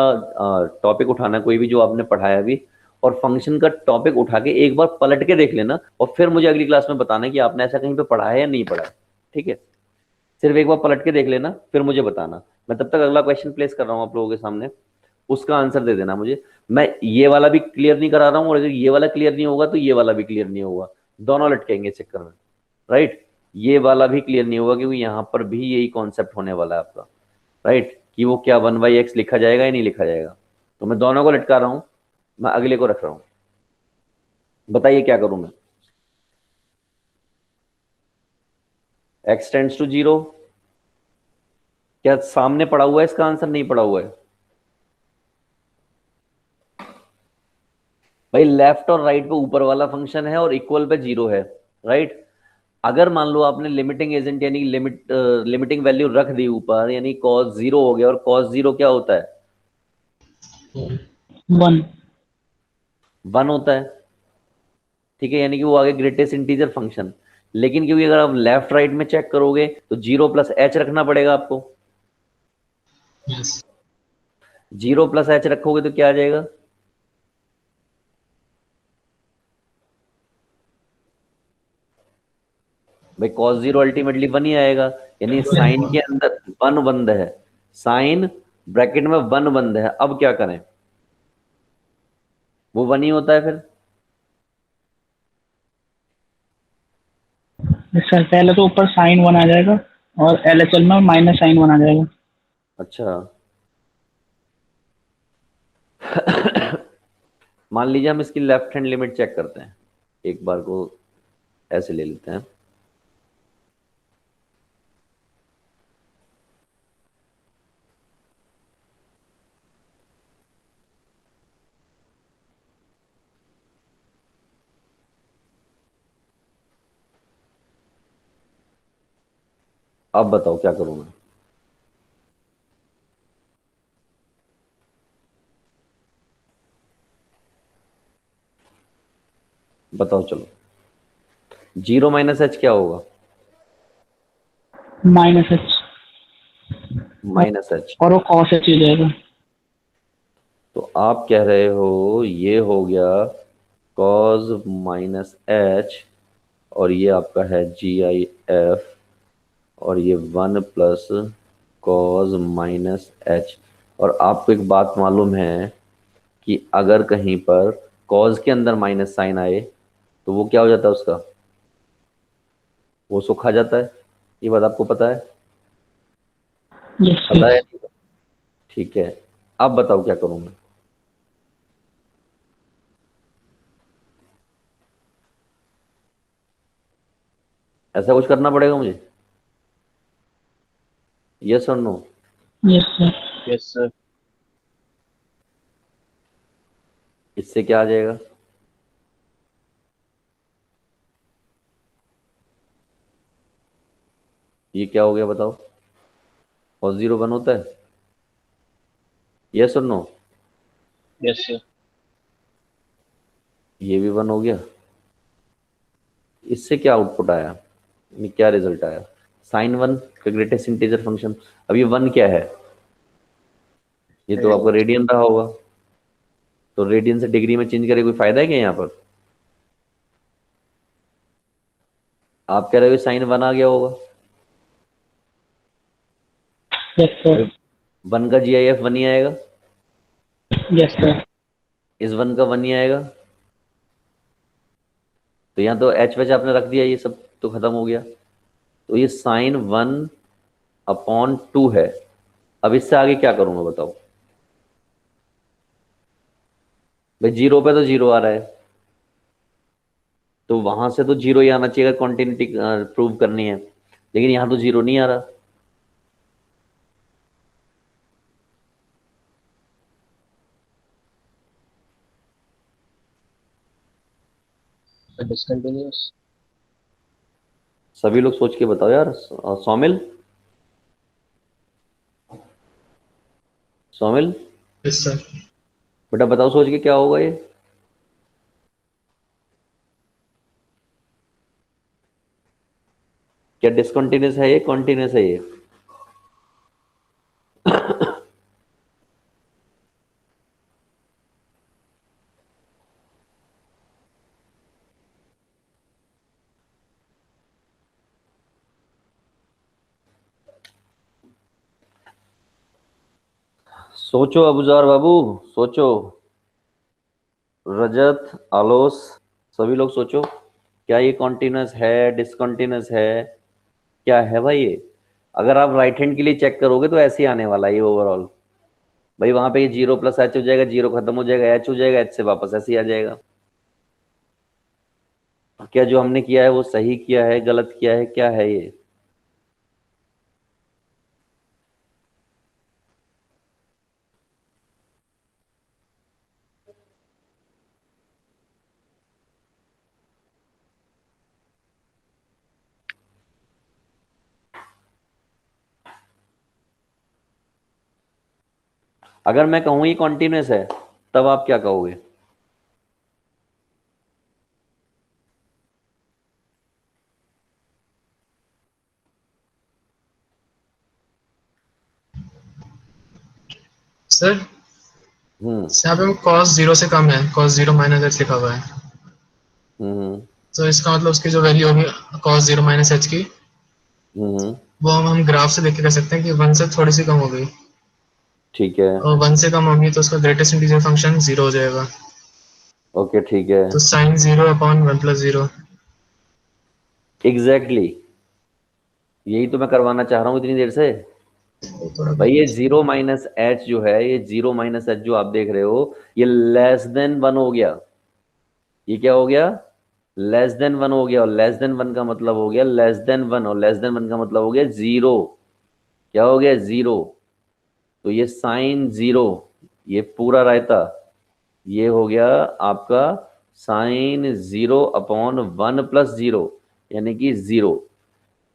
टॉपिक उठाना कोई भी जो आपने पढ़ाया अभी, और फंक्शन का टॉपिक उठा के एक बार पलट के देख लेना, और फिर मुझे अगली क्लास में बताना कि आपने ऐसा कहीं पे पढ़ा है या नहीं पढ़ा है। ठीक है, सिर्फ एक बार पलट के देख लेना, फिर मुझे बताना। मैं तब तक अगला क्वेश्चन प्लेस कर रहा हूँ आप लोगों के सामने, उसका आंसर दे देना मुझे। मैं ये वाला भी क्लियर नहीं करा रहा हूँ, और अगर ये वाला क्लियर नहीं होगा तो ये वाला भी क्लियर नहीं होगा, दोनों लटकेंगे इस चक्कर में। राइट, ये वाला भी क्लियर नहीं होगा क्योंकि यहाँ पर भी यही कॉन्सेप्ट होने वाला है आपका। राइट, कि वो क्या 1/x लिखा जाएगा या नहीं लिखा जाएगा। तो मैं दोनों को लटका रहा हूँ, मैं अगले को रख रहा हूँ। बताइए क्या करूं मैं? x टेंड्स टू 0, क्या सामने पड़ा हुआ है इसका आंसर? नहीं पड़ा हुआ है भाई। लेफ्ट और राइट पे ऊपर वाला फंक्शन है और इक्वल पे 0 है। राइट, अगर मान लो आपने लिमिटिंग एजेंट यानी लिमिटिंग वैल्यू रख दी ऊपर, यानी cos 0 हो गया, और cos 0 क्या होता है? 1। 1 होता है। ठीक है, यानी कि वो आगे ग्रेटेस्ट इंटीजर फंक्शन। लेकिन क्योंकि अगर आप लेफ्ट राइट में चेक करोगे तो 0 प्लस एच रखना पड़ेगा आपको। यस 0 प्लस एच रखोगे तो क्या आ जाएगा? भाई cos 0 अल्टीमेटली 1 ही आएगा, यानी साइन के अंदर 1 बंद है, साइन ब्रैकेट में 1 बंद है। अब क्या करें? वो 1 ही होता है फिर। सर पहले तो ऊपर साइन 1 आ जाएगा और एलएचएल में माइनस साइन 1 आ जाएगा। अच्छा, मान लीजिए हम इसकी लेफ्ट हैंड लिमिट चेक करते हैं, एक बार को ऐसे ले लेते हैं। अब बताओ क्या करूं मैं? बताओ चलो, 0 माइनस एच क्या होगा? Minus H minus H. और वो कॉस एच हो जाएगा। तो आप कह रहे हो ये हो गया cos माइनस एच, और ये आपका है GIF, और ये 1 प्लस cos माइनस एच। और आपको एक बात मालूम है कि अगर कहीं पर cos के अंदर माइनस साइन आए तो वो क्या हो जाता है उसका? वो सुखा जाता है। ये बात आपको पता है? यस पता है? यस। ठीक है, अब बताओ क्या करूं मैं? ऐसा कुछ करना पड़ेगा मुझे? यस और no? Yes sir. Yes sir. इससे क्या आ जाएगा? ये क्या हो गया बताओ? और 0 1 होता है? यस और नो? Yes sir. ये भी 1 हो गया। इससे क्या आउटपुट आया, यानी क्या रिजल्ट आया? साइन 1 का ग्रेटेस्ट इंटीजर फंक्शन। अब ये 1 क्या है? ये तो आपका रेडियन रहा होगा। तो रेडियन से डिग्री में चेंज करे कोई फायदा है क्या यहाँ पर? आप कह रहे हो साइन 1 आ गया होगा। Yes sir. 1 का GIF 1 ही आएगा, यस सर। इस 1 का 1 ही आएगा। तो यहाँ तो एच वेच आपने रख दिया, ये सब तो खत्म हो गया। तो ये साइन 1/2 है। अब इससे आगे क्या करूंगा बताओ? भाई 0 पे तो 0 आ रहा है, तो वहां से तो 0 ही आना चाहिए अगर कॉन्टिन्यूटी प्रूव करनी है, लेकिन यहाँ तो 0 नहीं आ रहा। डिसकंटिन्यूअस। सभी लोग सोच के बताओ यार। Somil, Somil yes sir. बेटा बताओ सोच के क्या होगा ये। क्या डिसकंटिन्यूअस है ये, कॉन्टिन्यूअस है ये? सोचो अबुजार बाबू, सोचो। रजत, आलोस, सभी लोग सोचो। क्या ये कॉन्टिन्यूअस है, डिसकंटिन्यूअस है, क्या है भाई ये? अगर आप राइट हैंड के लिए चेक करोगे तो ऐसे ही आने वाला है ये ओवरऑल। भाई वहां पे ये 0 + h हो जाएगा, 0 खत्म हो जाएगा, h हो जाएगा, h से वापस ऐसे ही आ जाएगा। क्या जो हमने किया है वो सही किया है, गलत किया है, क्या है ये? अगर मैं कहूँ ये कॉन्टिन्यूअस है तब आप क्या कहोगे? सर यहाँ पे cos 0 से कम है, cos 0 माइनस h लिखा हुआ है, हम्म तो इसका मतलब उसकी जो वैल्यू होगी cos 0 माइनस h की, हम्म वो हम ग्राफ से देख के कह सकते हैं कि 1 से थोड़ी सी कम हो गई, ठीक है। और 1 से कम होगी तो उसका ग्रेटेस्ट इंटीजर फंक्शन 0 हो जाएगा, ओके ठीक है। तो sin 0 अपॉन 1 + 0। एग्जैक्टली यही तो मैं करवाना चाह रहा हूँ इतनी देर से। थोड़ा भाई ये 0 - h जो है, ये 0 - h जो आप देख रहे हो, ये लेस देन 1 हो गया। ये क्या हो गया? लेस देन 1 हो गया। और लेस देन 1 का मतलब हो गया लेस देन 1, और लेस देन 1 का मतलब हो गया 0। क्या हो गया? 0। तो ये साइन 0, ये पूरा रायता, ये हो गया आपका साइन 0/1 + 0, यानी कि 0।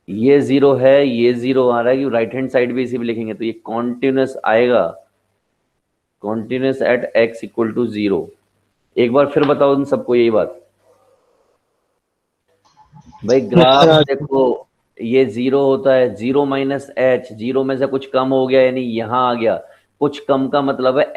ये 0 है, ये 0 आ रहा है कि राइट हैंड साइड भी इसी में लिखेंगे तो ये कॉन्टिन्यूस आएगा, कॉन्टिन्यूस एट x = 0। एक बार फिर बताओ उन सबको यही बात। भाई ग्राफ देखो, ये 0 होता है, 0 - h, 0 में से कुछ कम हो गया यानी यहां आ गया। कुछ कम का मतलब है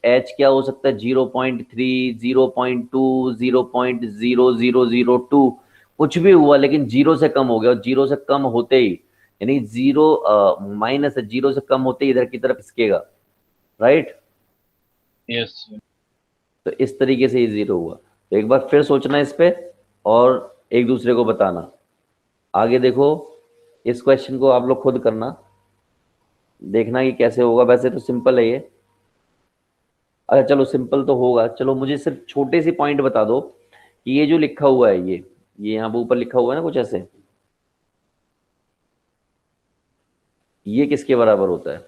h क्या हो सकता है? 0.3, 0.2, 0.0002, कुछ भी हुआ लेकिन 0 से कम हो गया। और 0 से कम होते ही यानी 0 से कम होते ही इधर की तरफ खिसकेगा, राइट? यस। तो इस तरीके से ये 0 हुआ। तो एक बार फिर सोचना इस पे और एक दूसरे को बताना। आगे देखो, इस क्वेश्चन को आप लोग खुद करना, देखना कि कैसे होगा। वैसे तो सिंपल है ये। अच्छा चलो सिंपल तो होगा, चलो मुझे सिर्फ छोटे सी पॉइंट बता दो कि ये जो लिखा हुआ है, ये यहाँ पे ऊपर लिखा हुआ है ना कुछ ऐसे, ये किसके बराबर होता है?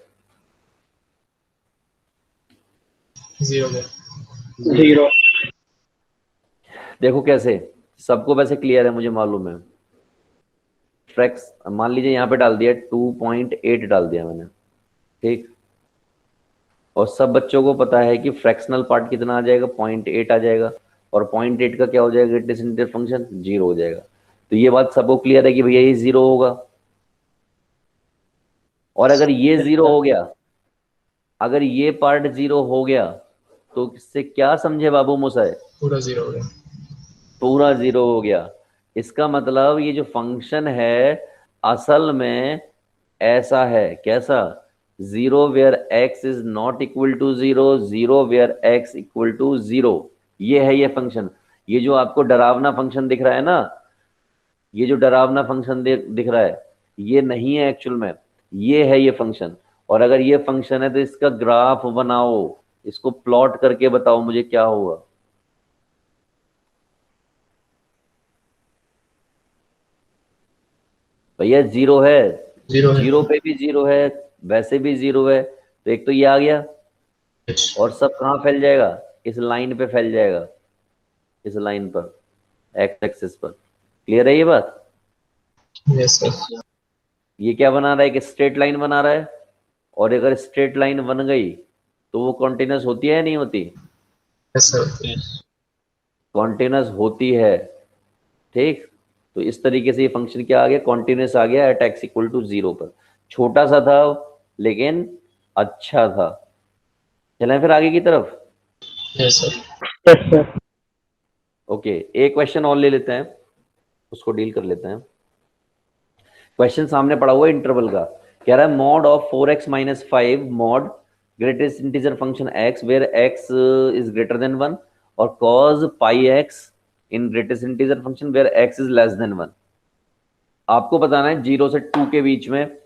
0 हो गया। 0। देखो कैसे, सबको वैसे क्लियर है मुझे मालूम है। फ्रैक्स मान लीजिए यहाँ पे डाल दिया 2.8 डाल दिया मैंने, ठीक। और सब बच्चों को पता है कि फ्रैक्शनल पार्ट कितना आ जाएगा? 0.8 आ जाएगा। और 0.8 का क्या हो जाएगा? ग्रेटेस्ट इंटीजर फंक्शन 0 हो जाएगा। तो ये बात सबको क्लियर है कि भैया ये 0 होगा। और अगर ये 0 हो गया, अगर ये पार्ट 0 हो गया तो इससे क्या समझे बाबू मोसाए? पूरा 0 हो गया। पूरा 0 हो गया। इसका मतलब ये जो फंक्शन है असल में ऐसा है, कैसा? 0 where x is not equal to 0, 0 where x equal to 0। ये है ये फंक्शन। ये जो आपको डरावना फंक्शन दिख रहा है ना, ये जो डरावना फंक्शन दिख रहा है, ये नहीं है एक्चुअल में, ये है ये फंक्शन। और अगर ये फंक्शन है तो इसका ग्राफ बनाओ, इसको प्लॉट करके बताओ मुझे क्या होगा। भैया 0 है, 0 है। 0 पे भी 0 है, वैसे भी 0 है, तो एक तो ये आ गया। h। और सब कहाँ फैल जाएगा? इस लाइन पे फैल जाएगा, इस लाइन पर। एक्स एक्सिस पर। क्लियर है ये बात? Yes sir. ये क्या बना रहा है? एक स्ट्रेट लाइन बना रहा है, और अगर स्ट्रेट लाइन बन गई तो वो कॉन्टिन्यूस होती है या नहीं होती? Yes sir. यस। कॉन्टिन्यूस होती है। ठीक, तो इस तरीके से ये फंक्शन क्या आ गया? कॉन्टिन्यूस आ गया एट एक्स इक्वल टू 0 पर। छोटा सा था लेकिन अच्छा था। चलें फिर आगे की तरफ। Yes sir. Yes sir. Okay, एक क्वेश्चन और ले लेते हैं, उसको डील कर लेते हैं। क्वेश्चन सामने पड़ा हुआ है इंटरवल का। कह रहा है mod of 4x minus 5 mod greatest integer function x where x is greater than 1 और cos pi x in greatest integer function where x is less than 1। आपको बताना है 0 से 2 के बीच में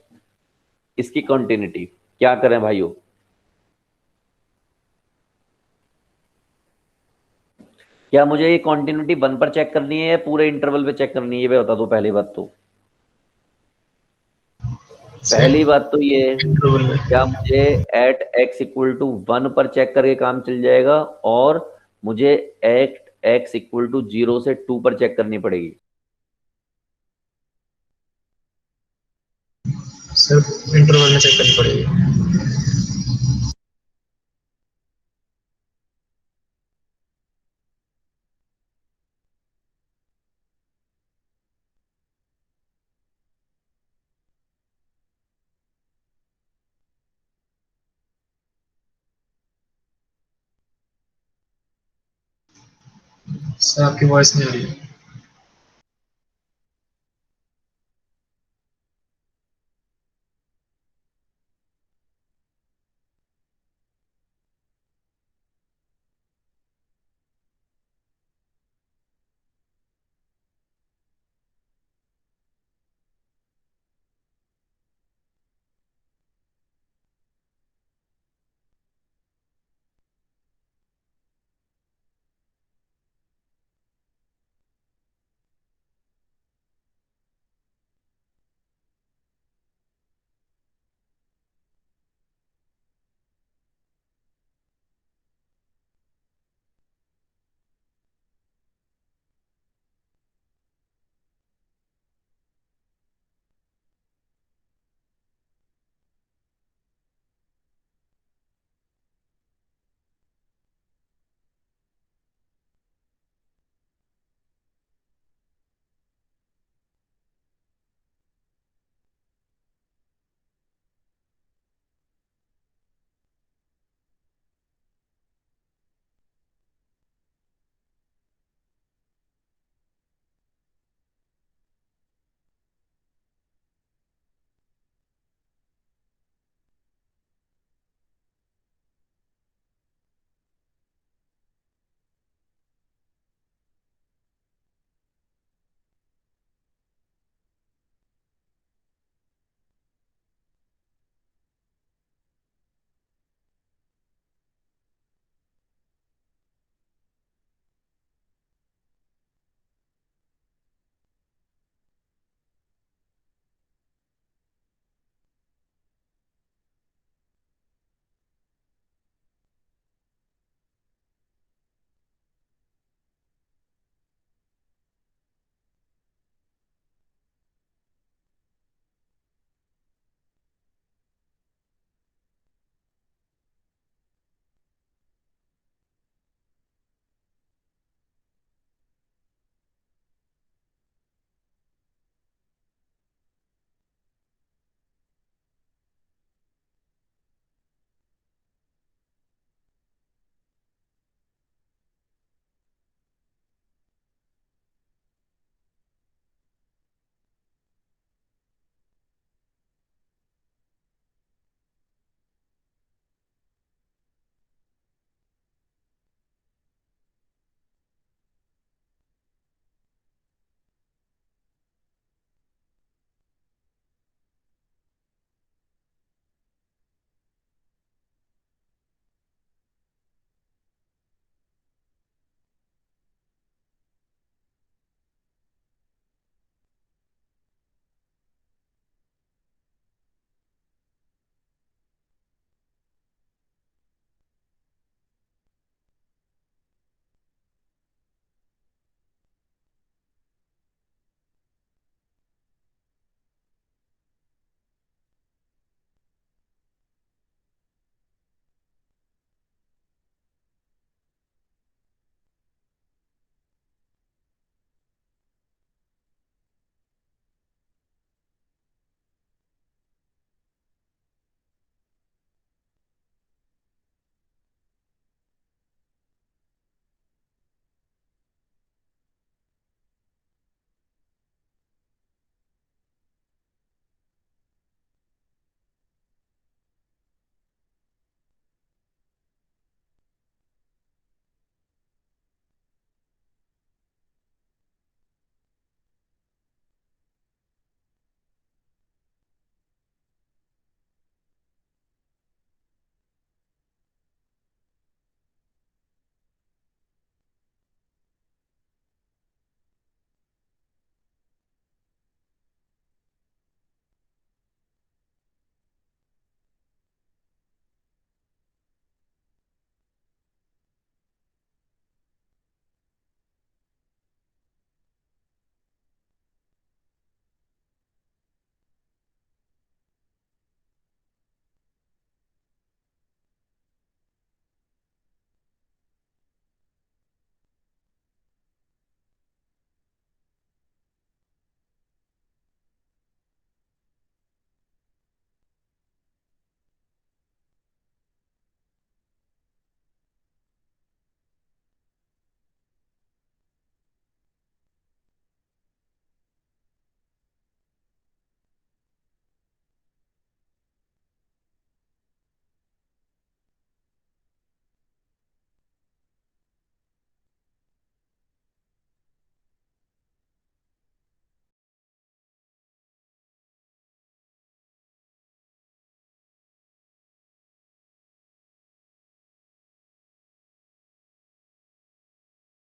इसकी कंटिन्यूटी। क्या करें भाइयों? क्या मुझे ये कंटिन्यूटी 1 पर चेक करनी है या पूरे इंटरवल पे चेक करनी है? ये बता दो पहली बात तो। पहली बात तो ये है, इंटरवल में। क्या मुझे एट एक्स इक्वल टू 1 पर चेक करके काम चल जाएगा और मुझे एट एक्स इक्वल टू 0 से 2 पर चेक करनी पड़ेगी? सर इंटरवल में चेक करनी पड़ेगी। सर आपकी वॉइस नहीं आ रही है।